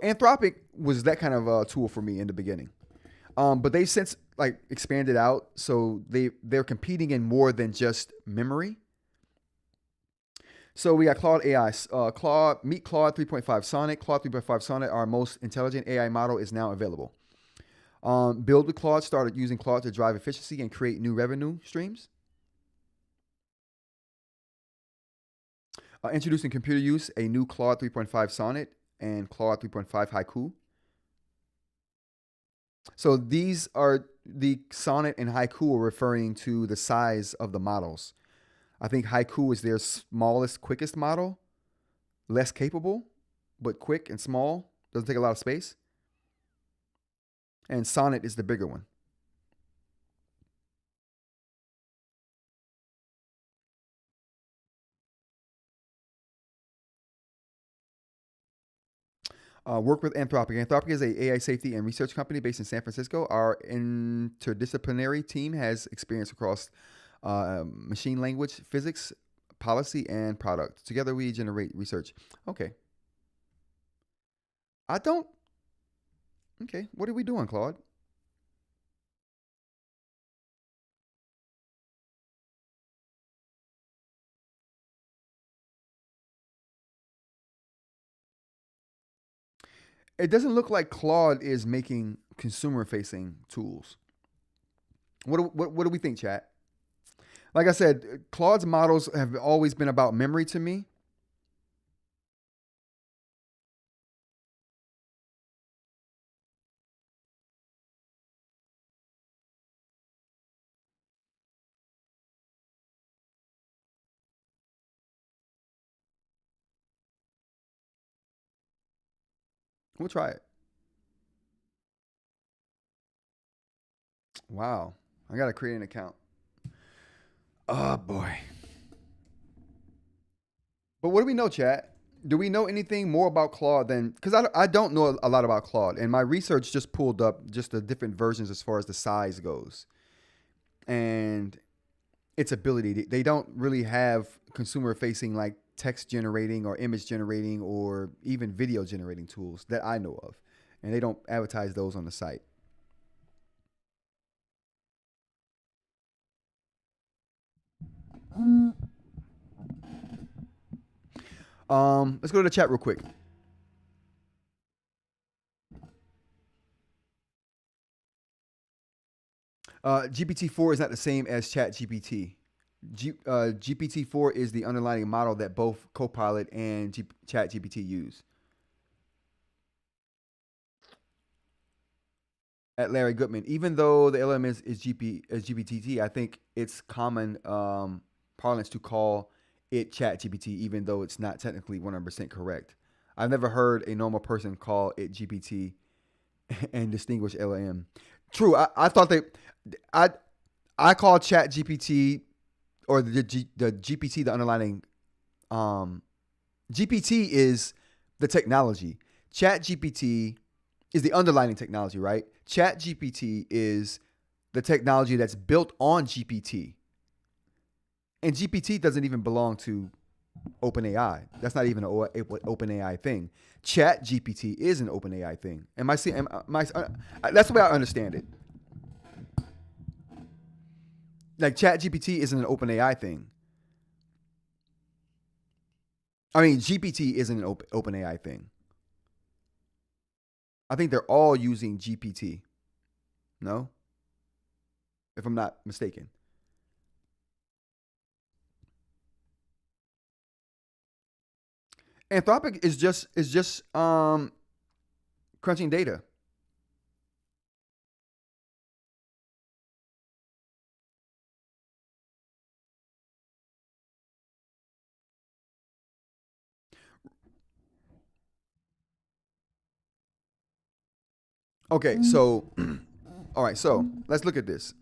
Anthropic was that kind of tool for me in the beginning. But they've since like expanded out, so they're competing in more than just memory. So we got Claude AI, meet Claude 3.5 Sonnet. Claude 3.5 Sonnet, our most intelligent AI model, is now available. Build with Claude started using Claude to drive efficiency and create new revenue streams. Introducing computer use, a new Claude 3.5 Sonnet and Claude 3.5 Haiku. So these are the Sonnet and Haiku are referring to the size of the models. I think Haiku is their smallest, quickest model, less capable, but quick and small, doesn't take a lot of space. And Sonnet is the bigger one. Work with Anthropic. Anthropic is a AI safety and research company based in San Francisco. Our interdisciplinary team has experience across machine language, physics, policy, and product. Together we generate research. Okay. Okay, what are we doing, Claude? It doesn't look like Claude is making consumer-facing tools. What do we think, chat? Like I said, Claude's models have always been about memory to me. We'll try it. Wow. I got to create an account. Oh, boy. But what do we know, chat? Do we know anything more about Claude than, because I don't know a lot about Claude, and my research just pulled up just the different versions as far as the size goes and its ability. They don't really have consumer facing like text generating or image generating or even video generating tools that I know of, and they don't advertise those on the site. Let's go to the chat real quick. GPT-4 is not the same as ChatGPT. GPT-4 is the underlying model that both Copilot and ChatGPT use. At Larry Goodman, even though the LM is GPT, I think it's common parlance to call it ChatGPT, even though it's not technically 100% correct. I've never heard a normal person call it GPT and distinguish LM. True, I thought I call ChatGPT or the GPT the underlying GPT is the technology. ChatGPT is the underlying technology, right? ChatGPT is the technology that's built on GPT. And GPT doesn't even belong to OpenAI. That's not even an OpenAI thing. ChatGPT is an OpenAI thing. That's the way I understand it. Like ChatGPT isn't an OpenAI thing. I mean, GPT isn't an OpenAI thing. I think they're all using GPT. No? If I'm not mistaken. Anthropic is just crunching data. Okay, so all right, so let's look at this.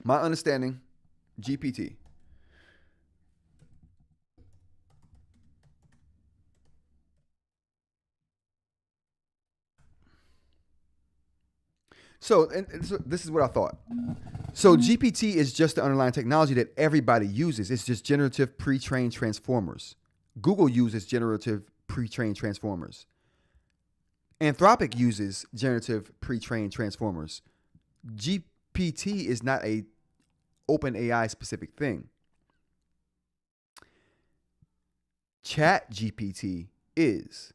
My understanding, GPT. So this is what I thought. So GPT is just the underlying technology that everybody uses. It's just generative pre-trained transformers. Google uses generative pre-trained transformers. Anthropic uses generative pre-trained transformers. GPT is not a OpenAI specific thing. ChatGPT is.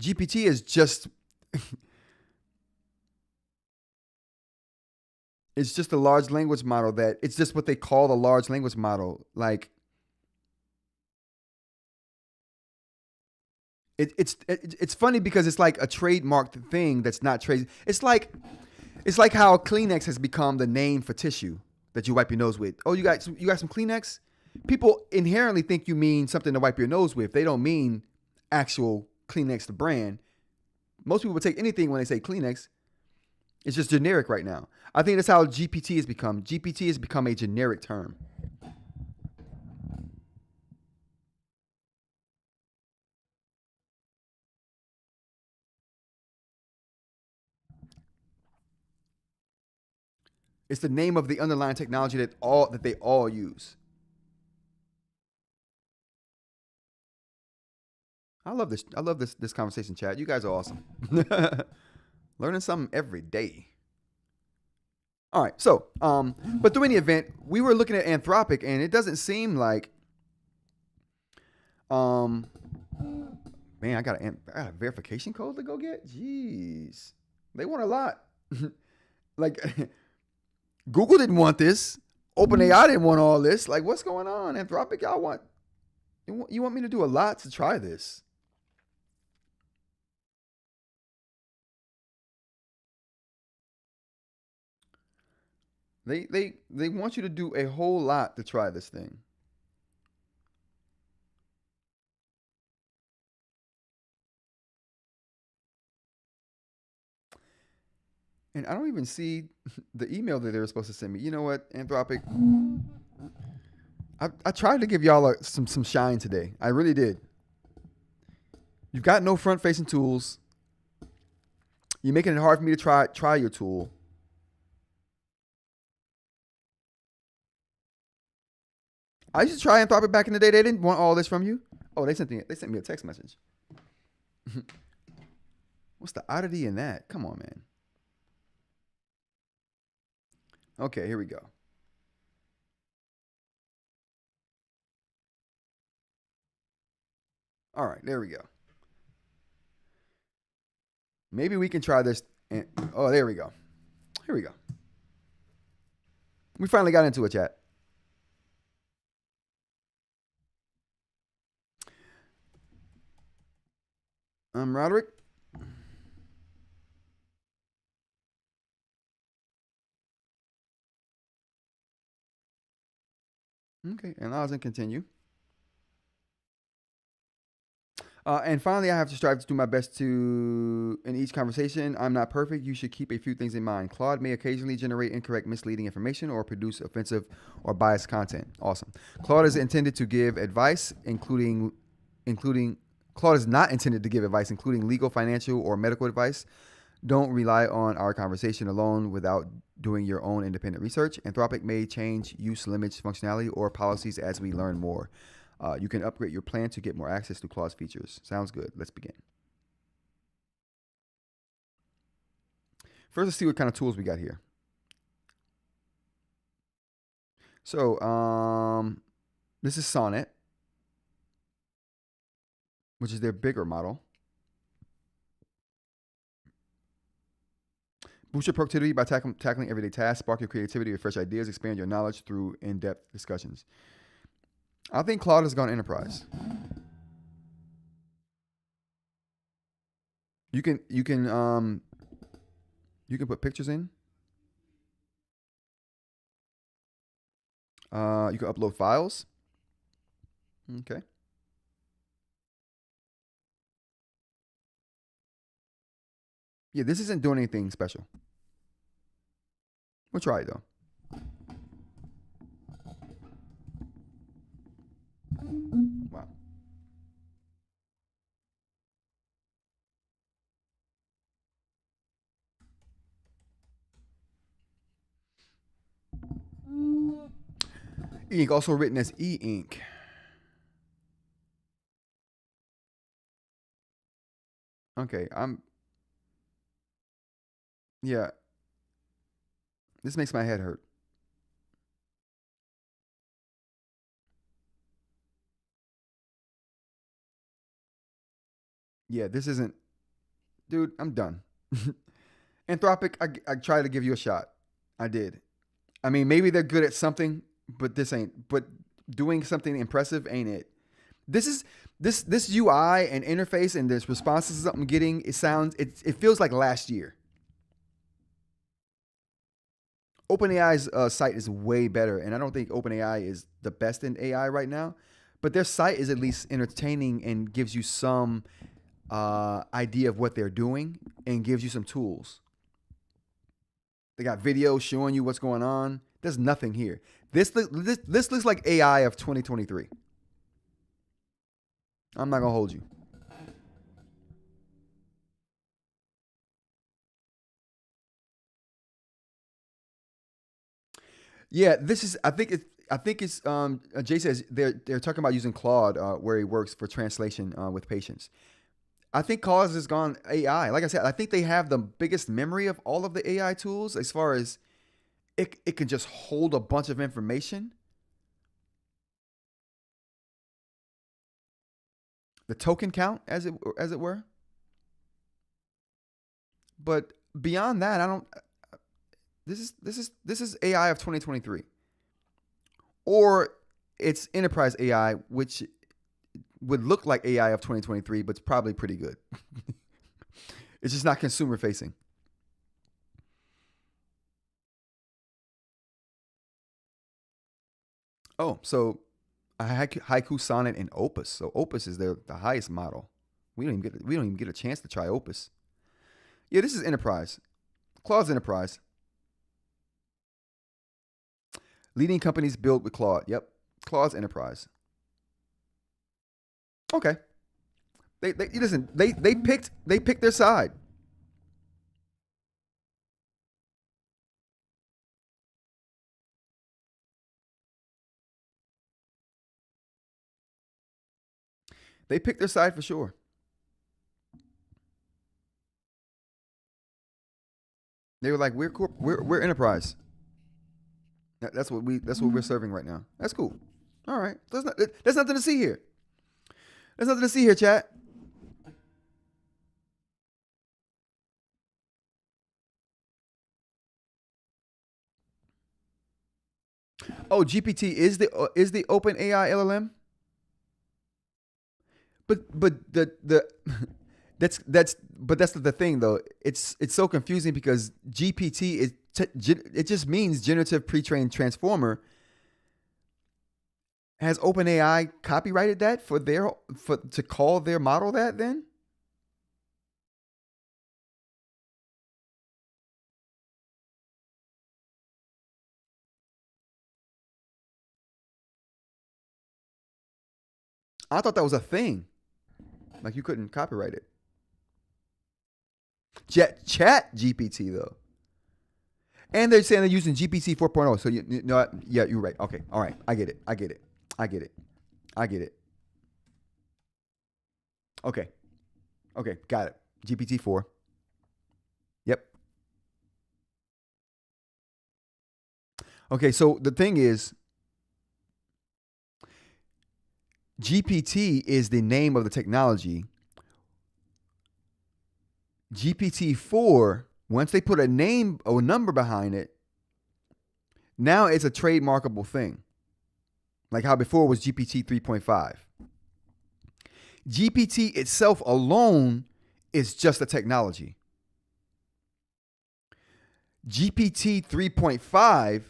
GPT is just it's just a large language model that it's just what they call a large language model. Like it's funny because it's like a trademarked thing that's not trade. It's like how Kleenex has become the name for tissue that you wipe your nose with. Oh, you got some Kleenex? People inherently think you mean something to wipe your nose with. They don't mean actual Kleenex, the brand. Most people would take anything when they say Kleenex. It's just generic right now. I think that's how GPT has become. GPT has become a generic term. It's the name of the underlying technology that they all use. I love this. I love this conversation, chat. You guys are awesome. Learning something every day. All right. So, but through any event, we were looking at Anthropic, and it doesn't seem like, man, I got a verification code to go get. Jeez, they want a lot. Like, Google didn't want this. OpenAI didn't want all this. Like, what's going on? Anthropic, you want me to do a lot to try this? They want you to do a whole lot to try this thing. And I don't even see the email that they were supposed to send me. You know what, Anthropic? I tried to give y'all some shine today. I really did. You've got no front-facing tools. You're making it hard for me to try your tool. I used to try Anthropic back in the day. They didn't want all this from you. Oh, they sent me a text message. What's the oddity in that? Come on, man. Okay, here we go. All right, there we go. Maybe we can try this. Oh, there we go. Here we go. We finally got into it, chat. Roderick. Okay, and I'll continue. And finally, I have to strive to do my best in each conversation. I'm not perfect. You should keep a few things in mind. Claude may occasionally generate incorrect, misleading information or produce offensive or biased content. Awesome. Claude is intended to give advice, including Claude is not intended to give advice, including legal, financial, or medical advice. Don't rely on our conversation alone without doing your own independent research. Anthropic may change use limits, functionality, or policies as we learn more. You can upgrade your plan to get more access to Claude's features. Sounds good. Let's begin. First, let's see what kind of tools we got here. So, this is Sonnet, which is their bigger model. Boost your productivity by tackling everyday tasks, spark your creativity with fresh ideas, expand your knowledge through in-depth discussions. I think Claude has gone enterprise. You can put pictures in. You can upload files. Okay. Yeah, this isn't doing anything special. We'll try it though. Wow. Eink, also written as Eink. Okay, yeah. This makes my head hurt. Yeah, this isn't, dude, I'm done. Anthropic, I tried to give you a shot. I did. I mean, maybe they're good at something, but doing something impressive ain't it. This UI and interface and this responses I'm getting, it feels like last year. OpenAI's site is way better, and I don't think OpenAI is the best in AI right now, but their site is at least entertaining and gives you some idea of what they're doing and gives you some tools. They got videos showing you what's going on. There's nothing here. This looks like AI of 2023. I'm not gonna hold you. Yeah, this is. I think it's. Jay says they're talking about using Claude where he works for translation with patients. I think Claude has gone AI. Like I said, I think they have the biggest memory of all of the AI tools as far as it can just hold a bunch of information. The token count, as it were. But beyond that, I don't. This is AI of 2023, or it's enterprise AI, which would look like AI of 2023, but it's probably pretty good. It's just not consumer facing. Oh, so Haiku, Sonnet, and Opus. So Opus is the highest model. We don't even get a chance to try Opus. Yeah, this is enterprise. Claude's enterprise. Leading companies build with Claude. Yep, Claude's enterprise. Okay. They listen. They picked their side. They picked their side for sure. They were like, we're enterprise. That's what we're serving right now. That's cool. All right. There's nothing to see here. There's nothing to see here, chat. Oh, GPT is the open AI LLM. But the that's the thing though. It's so confusing because GPT is it just means generative pre-trained transformer. Has OpenAI copyrighted that to call their model that then? I thought that was a thing. Like you couldn't copyright it. Chat GPT though. And they're saying they're using GPT 4.0. So you know what? Yeah, you're right. Okay. All right. I get it. Okay. Okay. Got it. GPT 4. Yep. Okay. So the thing is, GPT is the name of the technology. GPT 4, once they put a name or number behind it, now it's a trademarkable thing. Like how before it was GPT 3.5. GPT itself alone is just a technology. GPT 3.5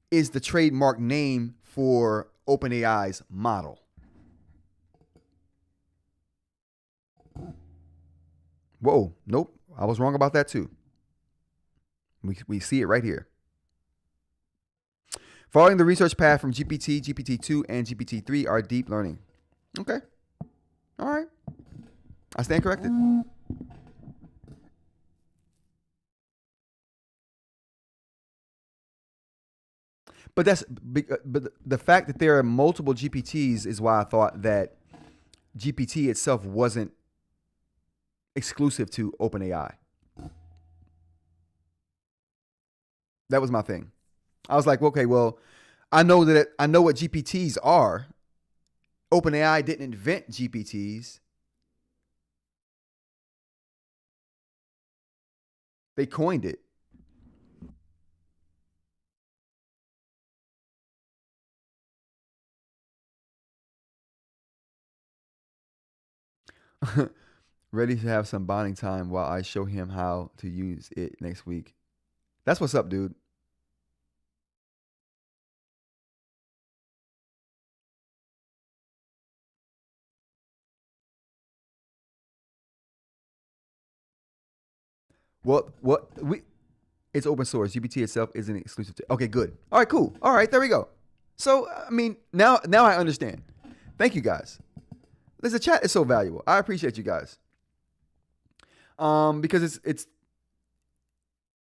is the trademark name for OpenAI's model. Whoa, nope. I was wrong about that too. We see it right here. Following the research path from GPT, GPT-2, and GPT-3 are deep learning. Okay. All right. I stand corrected. But the fact that there are multiple GPTs is why I thought that GPT itself wasn't exclusive to OpenAI. That was my thing. I was like, okay, well, I know what GPTs are. OpenAI didn't invent GPTs. They coined it. Ready to have some bonding time while I show him how to use it next week. That's what's up, dude. It's open source. GPT itself isn't exclusive to. Okay, good. All right, cool. All right, there we go. So I mean, now I understand. Thank you guys. The chat is so valuable. I appreciate you guys. Because it's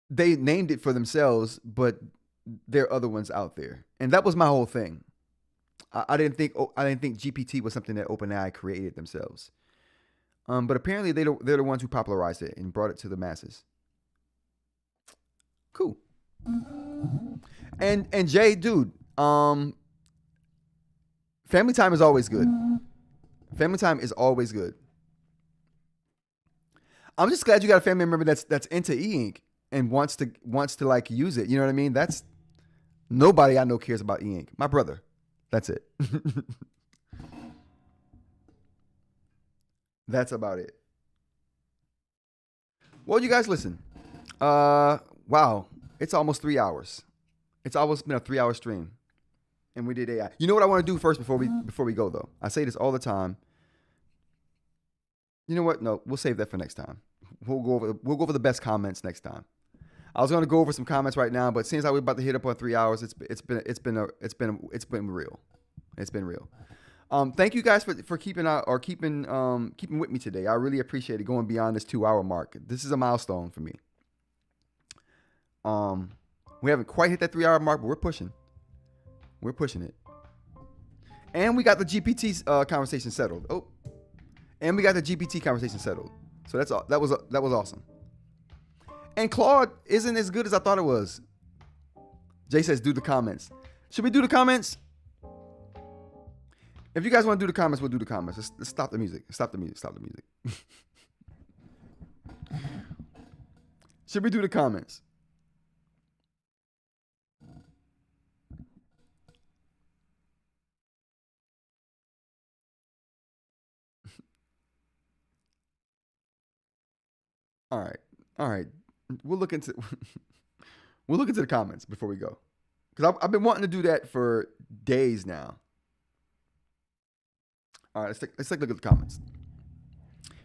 they named it for themselves, but there are other ones out there, and that was my whole thing. I didn't think GPT was something that OpenAI created themselves. But apparently they're the ones who popularized it and brought it to the masses. Cool. And Jay, dude, family time is always good. Family time is always good. I'm just glad you got a family member that's into e-ink and wants to like use it. You know what I mean? That's nobody I know cares about e-ink. My brother. That's it. That's about it. Well, you guys listen. Wow. It's almost 3 hours. It's almost been a 3-hour stream. And we did AI. You know what I want to do first before we go though? I say this all the time. You know what? No, we'll save that for next time. We'll go over the best comments next time. I was going to go over some comments right now, but since we're about to hit up on 3 hours, it's been real. It's been real. Thank you guys for keeping with me today. I really appreciate it, going beyond this 2-hour mark. This is a milestone for me. We haven't quite hit that 3-hour mark, but we're pushing. We're pushing it. And we got the GPT conversation settled. Oh, and we got the GPT conversation settled. So that's all. That was awesome. And Claude isn't as good as I thought it was. Jay says, do the comments. Should we do the comments? If you guys want to do the comments, we'll do the comments. Let's stop the music. Stop the music. Stop the music. Should we do the comments? All right. We'll look into the comments before we go, because I've been wanting to do that for days now. All right, let's take a look at the comments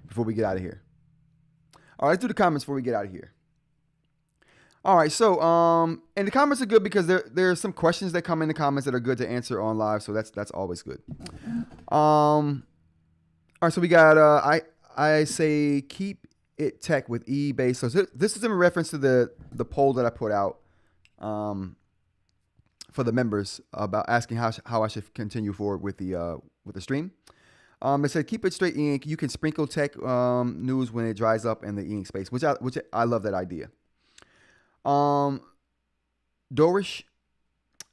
before we get out of here. All right, let's do the comments before we get out of here. All right, so and the comments are good because there are some questions that come in the comments that are good to answer on live, so that's always good. All right, so we got I say keep it tech with eBay. So this is in reference to the poll that I put out for the members about asking how I should continue forward with the stream. It said keep it straight e-ink. You can sprinkle tech news when it dries up in the e-ink space, which I love that idea. Dorish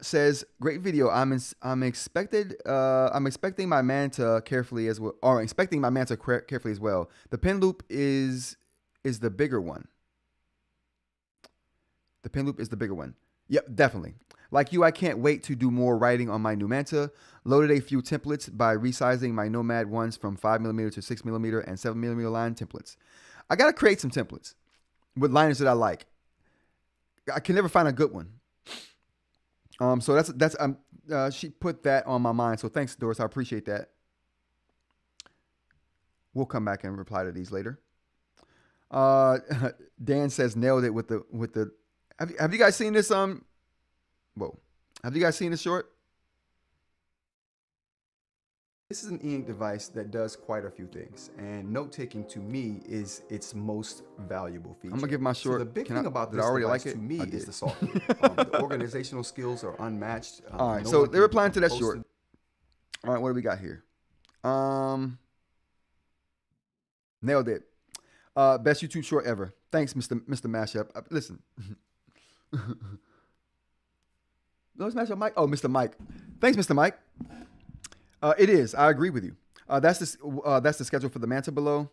says great video. I'm expecting my Manta carefully as well, or inspecting my Manta carefully as well. The pen loop is the bigger one. The pen loop is the bigger one. Yep, definitely. Like you, I can't wait to do more writing on my new Manta. Loaded a few templates by resizing my Nomad ones from 5mm to 6mm and 7mm line templates. I gotta create some templates with liners that I like. I can never find a good one. So that's she put that on my mind. So thanks, Doris. I appreciate that. We'll come back and reply to these later. Dan says nailed it with the. Have you guys seen this? Whoa. Have you guys seen this short? This is an e-ink device that does quite a few things, and note-taking to me is its most valuable feature. I'm gonna give my short. So the big thing about this device to me is the software. The organizational skills are unmatched. All right, so they're replying to that short. All right, what do we got here? Nailed it. Best YouTube short ever. Thanks, Mr. Mashup. Listen. No, Mashup Mike. Oh, Mr. Mike. Thanks, Mr. Mike. It is. I agree with you. That's the schedule for the Manta below.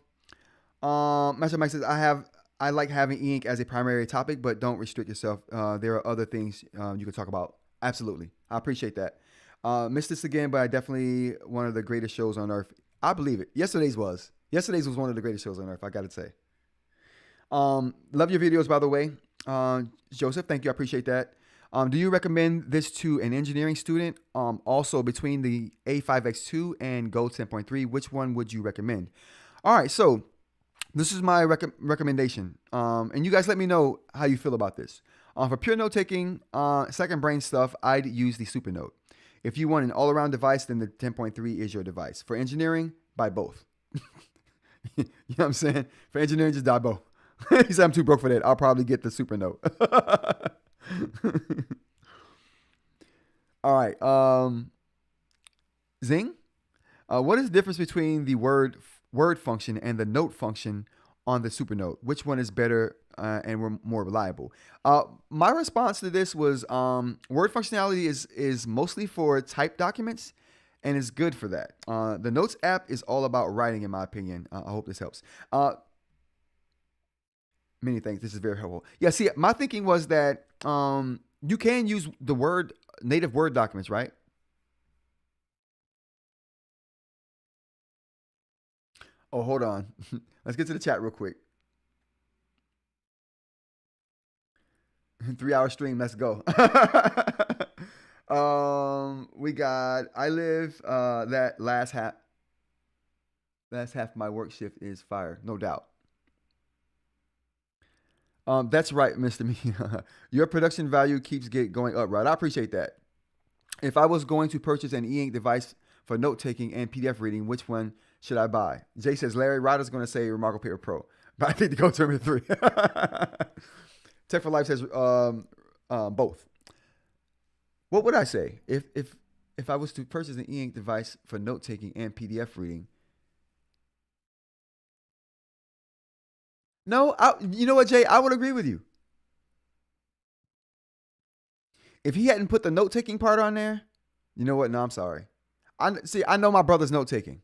Master Mike says I like having e-ink as a primary topic, but don't restrict yourself. There are other things you can talk about. Absolutely, I appreciate that. Missed this again, but I definitely one of the greatest shows on earth. I believe it. Yesterday's was one of the greatest shows on earth. I gotta say. Love your videos, by the way, Joseph. Thank you. I appreciate that. Do you recommend this to an engineering student? Also, between the A5X2 and Go 10.3, which one would you recommend? All right, so this is my recommendation. And you guys let me know how you feel about this. For pure note-taking, second brain stuff, I'd use the Supernote. If you want an all-around device, then the 10.3 is your device. For engineering, buy both. You know what I'm saying? For engineering, just buy both. He said I'm too broke for that. I'll probably get the Supernote. All right. Zing. What is the difference between the word function and the note function on the Supernote? Which one is better and were more reliable. My response to this was Word functionality is mostly for typed documents and is good for that. The Notes app is all about writing, in my opinion. I hope this helps. Many thanks. This is very helpful. Yeah, see, my thinking was that you can use the native Word documents, right? Oh, hold on. Let's get to the chat real quick. 3-hour stream. Let's go. We got. I live. That last half. Last half of my work shift is fire, no doubt. That's right, Mr. Me. Your production value keeps going up, right? I appreciate that. If I was going to purchase an e-ink device for note taking and PDF reading, which one should I buy? Jay says Larry Ratta's going to say Remarkable Paper Pro, but I think to go to 3. Tech for Life says both. What would I say if I was to purchase an e-ink device for note taking and PDF reading? No, you know what, Jay? I would agree with you. If he hadn't put the note taking part on there, you know what? No, I'm sorry. I know my brother's note taking,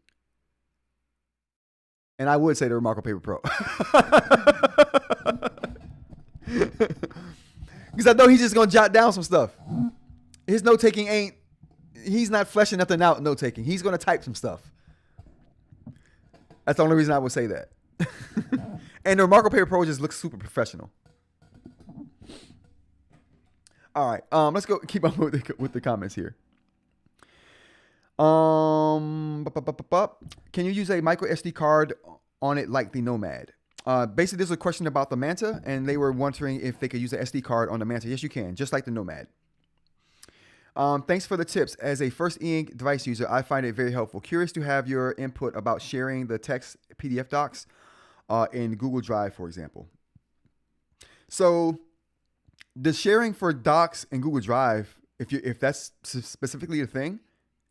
and I would say the Remarkable Paper Pro because I know he's just gonna jot down some stuff. His note taking he's not fleshing nothing out. Note taking, he's gonna type some stuff. That's the only reason I would say that. And the Remarkable Paper Pro just looks super professional. All right, let's go keep on with the comments here. Can you use a micro SD card on it like the Nomad? Basically, this is a question about the Manta, and they were wondering if they could use an SD card on the Manta. Yes, you can, just like the Nomad. Thanks for the tips. As a first e-ink device user, I find it very helpful. Curious to have your input about sharing the text PDF docs in Google Drive, for example. So the sharing for docs in Google Drive, if that's specifically a thing,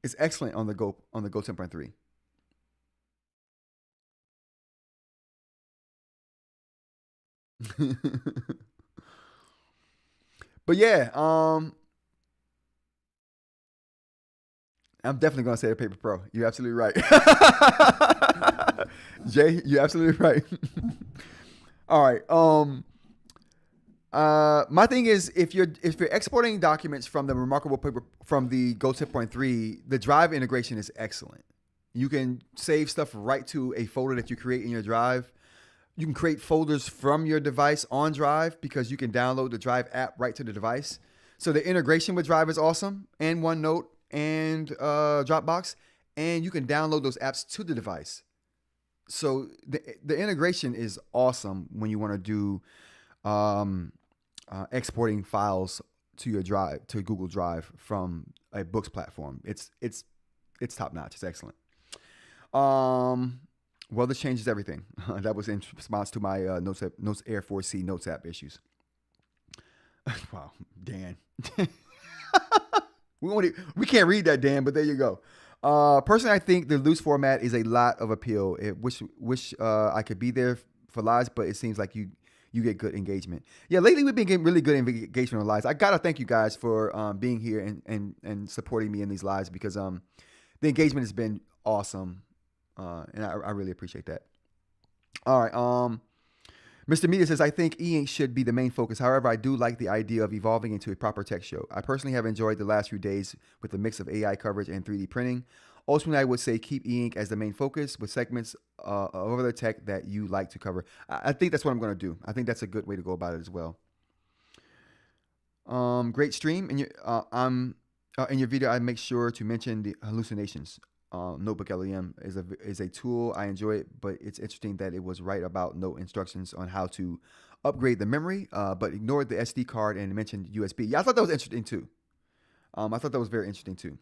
is excellent on the Go 10.3. But yeah, I'm definitely gonna say a Paper Pro. You're absolutely right. Jay, you're absolutely right. All right. My thing is, if you're exporting documents from the Remarkable Paper from the Go 10.3, the Drive integration is excellent. You can save stuff right to a folder that you create in your Drive. You can create folders from your device on Drive because you can download the Drive app right to the device. So the integration with Drive is awesome, and OneNote and Dropbox, and you can download those apps to the device. So the integration is awesome when you want to do exporting files to your Drive, to Google Drive from a Boox platform. It's top notch. It's excellent. Well, this changes everything. That was in response to my Notes Air 4C Notes app issues. Wow, Dan. We can't read that, Dan, but there you go. Personally, I think the loose format is a lot of appeal. Wish I could be there for lives, but it seems like you get good engagement. Yeah, lately we've been getting really good engagement on lives. I gotta thank you guys for being here and supporting me in these lives because the engagement has been awesome, and I really appreciate that. All right, Mr. Media says, I think e-ink should be the main focus. However, I do like the idea of evolving into a proper tech show. I personally have enjoyed the last few days with the mix of AI coverage and 3D printing. Ultimately, I would say keep e-ink as the main focus with segments of other tech that you like to cover. I think that's what I'm going to do. I think that's a good way to go about it as well. Great stream. In your video, I make sure to mention the hallucinations. Notebook LEM is a tool. I enjoy it, but it's interesting that it was right about note instructions on how to upgrade the memory, but ignored the SD card and mentioned USB. Yeah, I thought that was interesting too. I thought that was very interesting too.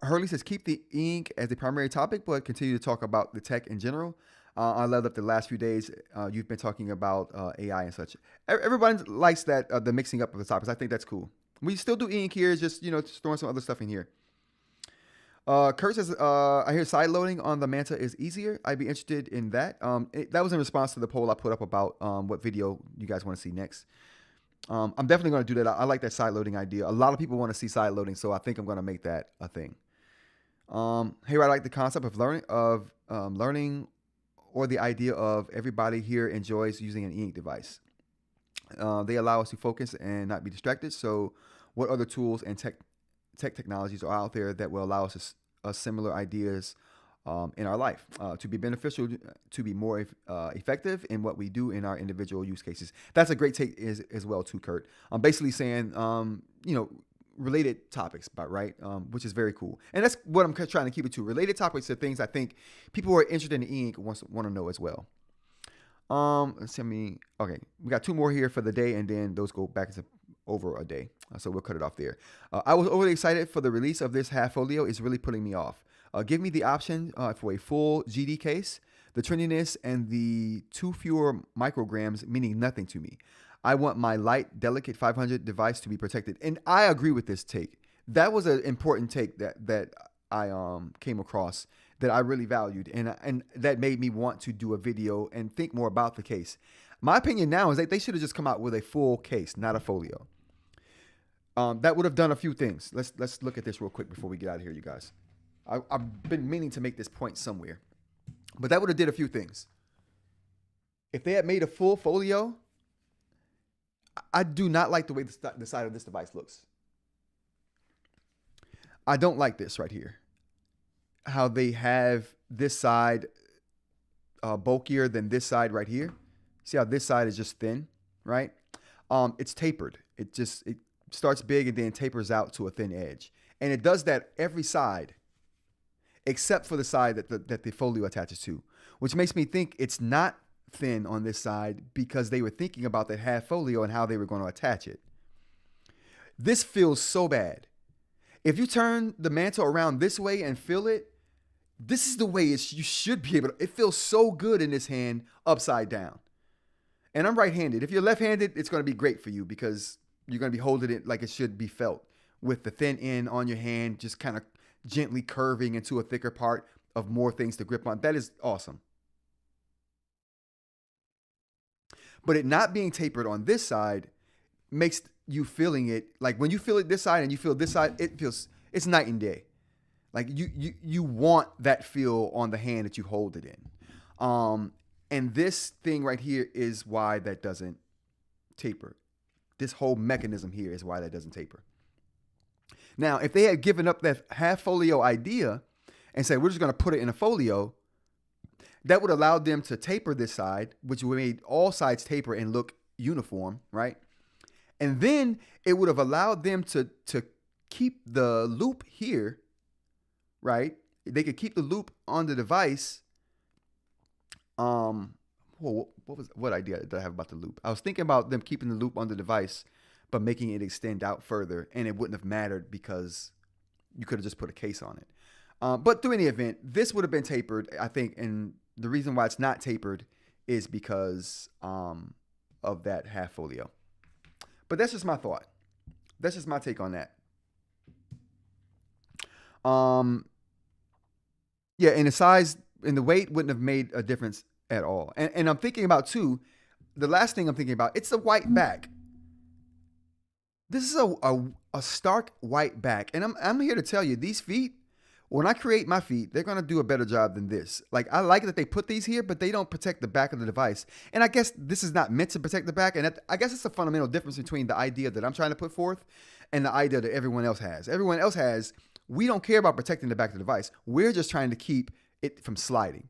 Hurley says, keep the ink as the primary topic, but continue to talk about the tech in general. I love that the last few days you've been talking about AI and such. Everybody likes that, the mixing up of the topics. I think that's cool. We still do ink here, just throwing some other stuff in here. Kurt says, I hear side loading on the Manta is easier. I'd be interested in that. That was in response to the poll I put up about what video you guys want to see next. I'm definitely going to do that. I like that side loading idea. A lot of people want to see side loading, so I think I'm going to make that a thing. Hey, I like the concept of learning or the idea of everybody here enjoys using an Eink device. They allow us to focus and not be distracted. So what other tools and technologies are out there that will allow us similar ideas in our life to be beneficial, to be more effective in what we do in our individual use cases? That's a great take as well too, Kurt. I'm basically saying, related topics, right? Which is very cool. And that's what I'm trying to keep it to. Related topics are things I think people who are interested in Eink want to know as well. Let's see, okay, we got 2 more here for the day, and then those go back to over a day. So we'll cut it off there. I was overly excited for the release of this half folio. It's really putting me off. Give me the option for a full GD case. The trendiness and the 2 fewer micrograms meaning nothing to me. I want my light, delicate 500 device to be protected. And I agree with this take. That was an important take that I came across that I really valued. And that made me want to do a video and think more about the case. My opinion now is that they should have just come out with a full case, not a folio. That would have done a few things. Let's look at this real quick before we get out of here, you guys. I've been meaning to make this point somewhere, but that would have did a few things. If they had made a full folio, I do not like the way the side of this device looks. I don't like this right here. How they have this side bulkier than this side right here. See how this side is just thin, right? It's tapered. It starts big and then tapers out to a thin edge. And it does that every side, except for the side that the folio attaches to, which makes me think it's not thin on this side because they were thinking about that half folio and how they were going to attach it. This feels so bad. If you turn the Manta around this way and feel it, this is the way you should be able to. It feels so good in this hand upside down. And I'm right-handed. If you're left-handed, it's going to be great for you because you're going to be holding it like it should be felt, with the thin end on your hand just kind of gently curving into a thicker part of more things to grip on. That is awesome. But it not being tapered on this side makes you feeling it, like when you feel it this side and you feel this side, it's night and day. Like you want that feel on the hand that you hold it in. And this thing right here is why that doesn't taper. This whole mechanism here is why that doesn't taper. Now, if they had given up that half folio idea and said, we're just going to put it in a folio, that would allow them to taper this side, which would made all sides taper and look uniform, right? And then it would have allowed them to keep the loop here, right? They could keep the loop on the device. What idea did I have about the loop? I was thinking about them keeping the loop on the device, but making it extend out further, and it wouldn't have mattered because you could have just put a case on it. But through any event, this would have been tapered, I think, and the reason why it's not tapered is because of that half folio. But that's just my thought. That's just my take on that. Yeah, and the size and the weight wouldn't have made a difference at all. And I'm thinking about, too, the last thing I'm thinking about, it's the white back. This is a stark white back. And I'm here to tell you, these feet, when I create my feet, they're going to do a better job than this. Like, I like that they put these here, but they don't protect the back of the device. And I guess this is not meant to protect the back. And I guess it's a fundamental difference between the idea that I'm trying to put forth and the idea that everyone else has. Everyone else has, we don't care about protecting the back of the device. We're just trying to keep it from sliding.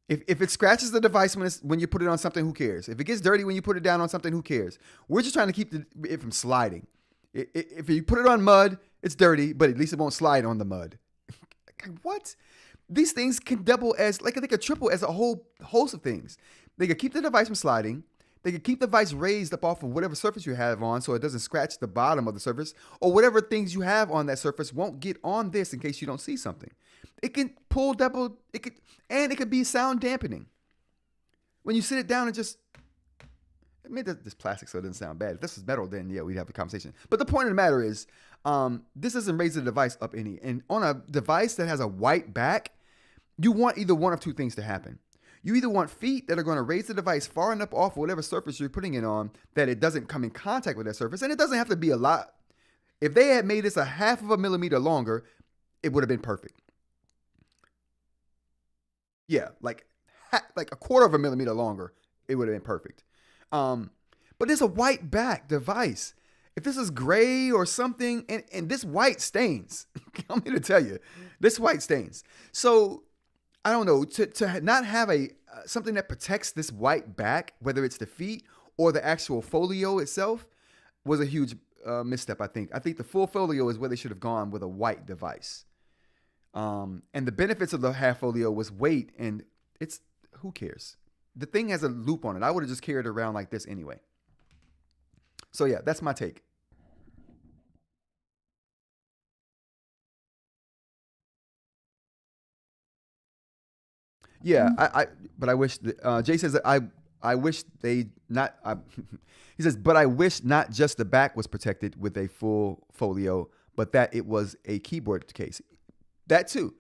If it scratches the device when you put it on something, who cares? If it gets dirty when you put it down on something, who cares? We're just trying to keep it from sliding. If you put it on mud, it's dirty, but at least it won't slide on the mud. What? These things can double as, like, they could triple as a whole host of things. They could keep the device from sliding. They could keep the device raised up off of whatever surface you have on so it doesn't scratch the bottom of the surface, or whatever things you have on that surface won't get on this in case you don't see something. It can pull double, and it could be sound dampening. When you sit it down and I mean, this plastic, so it doesn't sound bad. If this was metal, then yeah, we'd have a conversation. But the point of the matter is, this doesn't raise the device up any. And on a device that has a white back, you want either one of two things to happen. You either want feet that are going to raise the device far enough off whatever surface you're putting it on that it doesn't come in contact with that surface. And it doesn't have to be a lot. If they had made this a 1/2 millimeter longer, it would have been perfect. Yeah, like 1/4 millimeter longer, it would have been perfect. But it's a white back device. If this is gray or something, and this white stains, I'm here to tell you, this white stains. So I don't know, to not have something that protects this white back, whether it's the feet or the actual folio itself, was a huge misstep, I think. I think the full folio is where they should have gone with a white device. And the benefits of the half folio was weight, and who cares? The thing has a loop on it. I would have just carried it around like this anyway. So yeah, that's my take. Yeah, but I wish Jay says that I wish they not. He says, but I wish not just the back was protected with a full folio, but that it was a keyboard case. That too,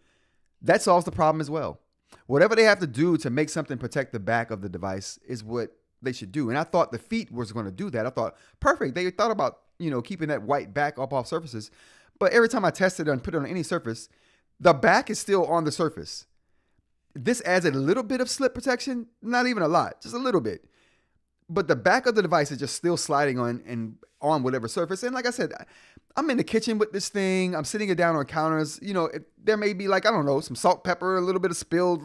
that solves the problem as well. Whatever they have to do to make something protect the back of the device is what they should do. And I thought the feet was going to do that. I thought perfect. They thought about keeping that white back up off surfaces, but every time I tested it and put it on any surface, the back is still on the surface. This adds a little bit of slip protection, not even a lot, just a little bit. But the back of the device is just still sliding on whatever surface. And like I said, I'm in the kitchen with this thing. I'm sitting it down on counters. There may be some salt, pepper, a little bit of spilled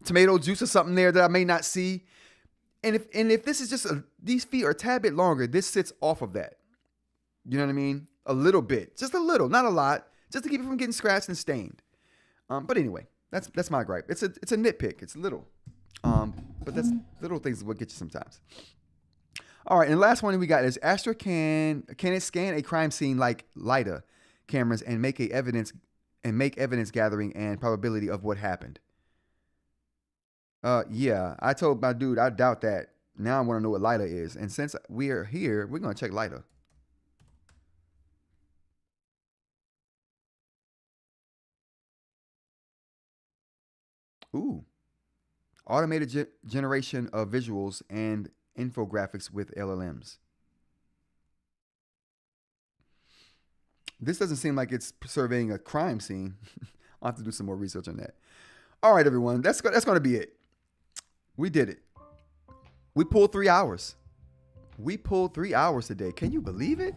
tomato juice or something there that I may not see. And if this is just these feet are a tad bit longer, this sits off of that. You know what I mean? A little bit, just a little, not a lot, just to keep it from getting scratched and stained. But anyway. That's my gripe. It's a nitpick. It's little. But that's little things that will get you sometimes. All right, and the last one we got is Astra can it scan a crime scene like LiDAR cameras and make evidence gathering and probability of what happened? Yeah, I told my dude I doubt that. Now I want to know what LiDAR is, and since we are here, we're gonna check LiDAR. Ooh. Automated generation of visuals and infographics with LLMs. This doesn't seem like it's surveying a crime scene. I'll have to do some more research on that. All right, everyone. That's going to be it. We did it. We pulled 3 hours. We pulled 3 hours today. Can you believe it?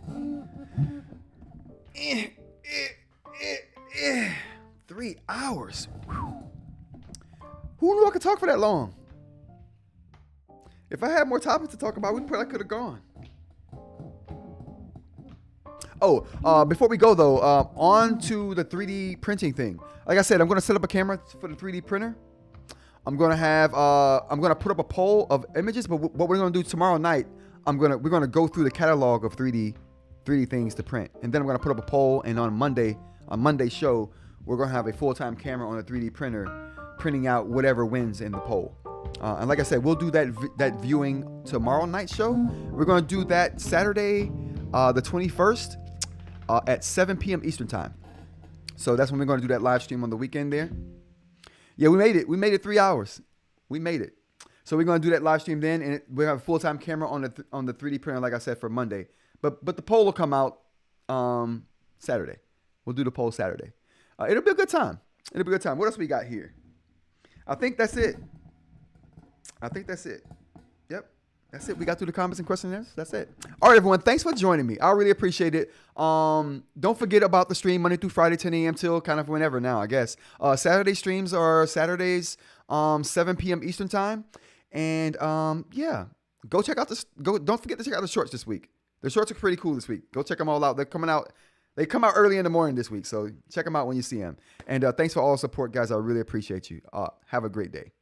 3 hours. Whew. Who knew I could talk for that long? If I had more topics to talk about, we probably could have gone. Oh, before we go though, on to the 3D printing thing. Like I said, I'm going to set up a camera for the 3D printer. I'm going to put up a poll of images, but what we're going to do tomorrow night, we're going to go through the catalog of 3D things to print. And then I'm going to put up a poll, and on Monday's show, we're going to have a full-time camera on a 3D printer printing out whatever wins in the poll. And like I said, we'll do that viewing tomorrow night show. We're going to do that Saturday, the 21st at 7 p.m. Eastern time. So that's when we're going to do that live stream on the weekend there. Yeah, we made it. We made it 3 hours. We made it. So we're going to do that live stream then, and we'll have a full-time camera on the 3D printer, like I said, for Monday. But the poll will come out Saturday. We'll do the poll Saturday. It'll be a good time. What else we got here? I think that's it. Yep. That's it. We got through the comments and questionnaires. That's it. All right, everyone. Thanks for joining me. I really appreciate it. Don't forget about the stream Monday through Friday, 10 a.m. till kind of whenever now, I guess. Saturday streams are Saturdays, 7 p.m. Eastern time. And yeah, go check out don't forget to check out the shorts this week. The shorts are pretty cool this week. Go check them all out. They're coming out. They come out early in the morning this week, so check them out when you see them. And thanks for all the support, guys. I really appreciate you. Have a great day.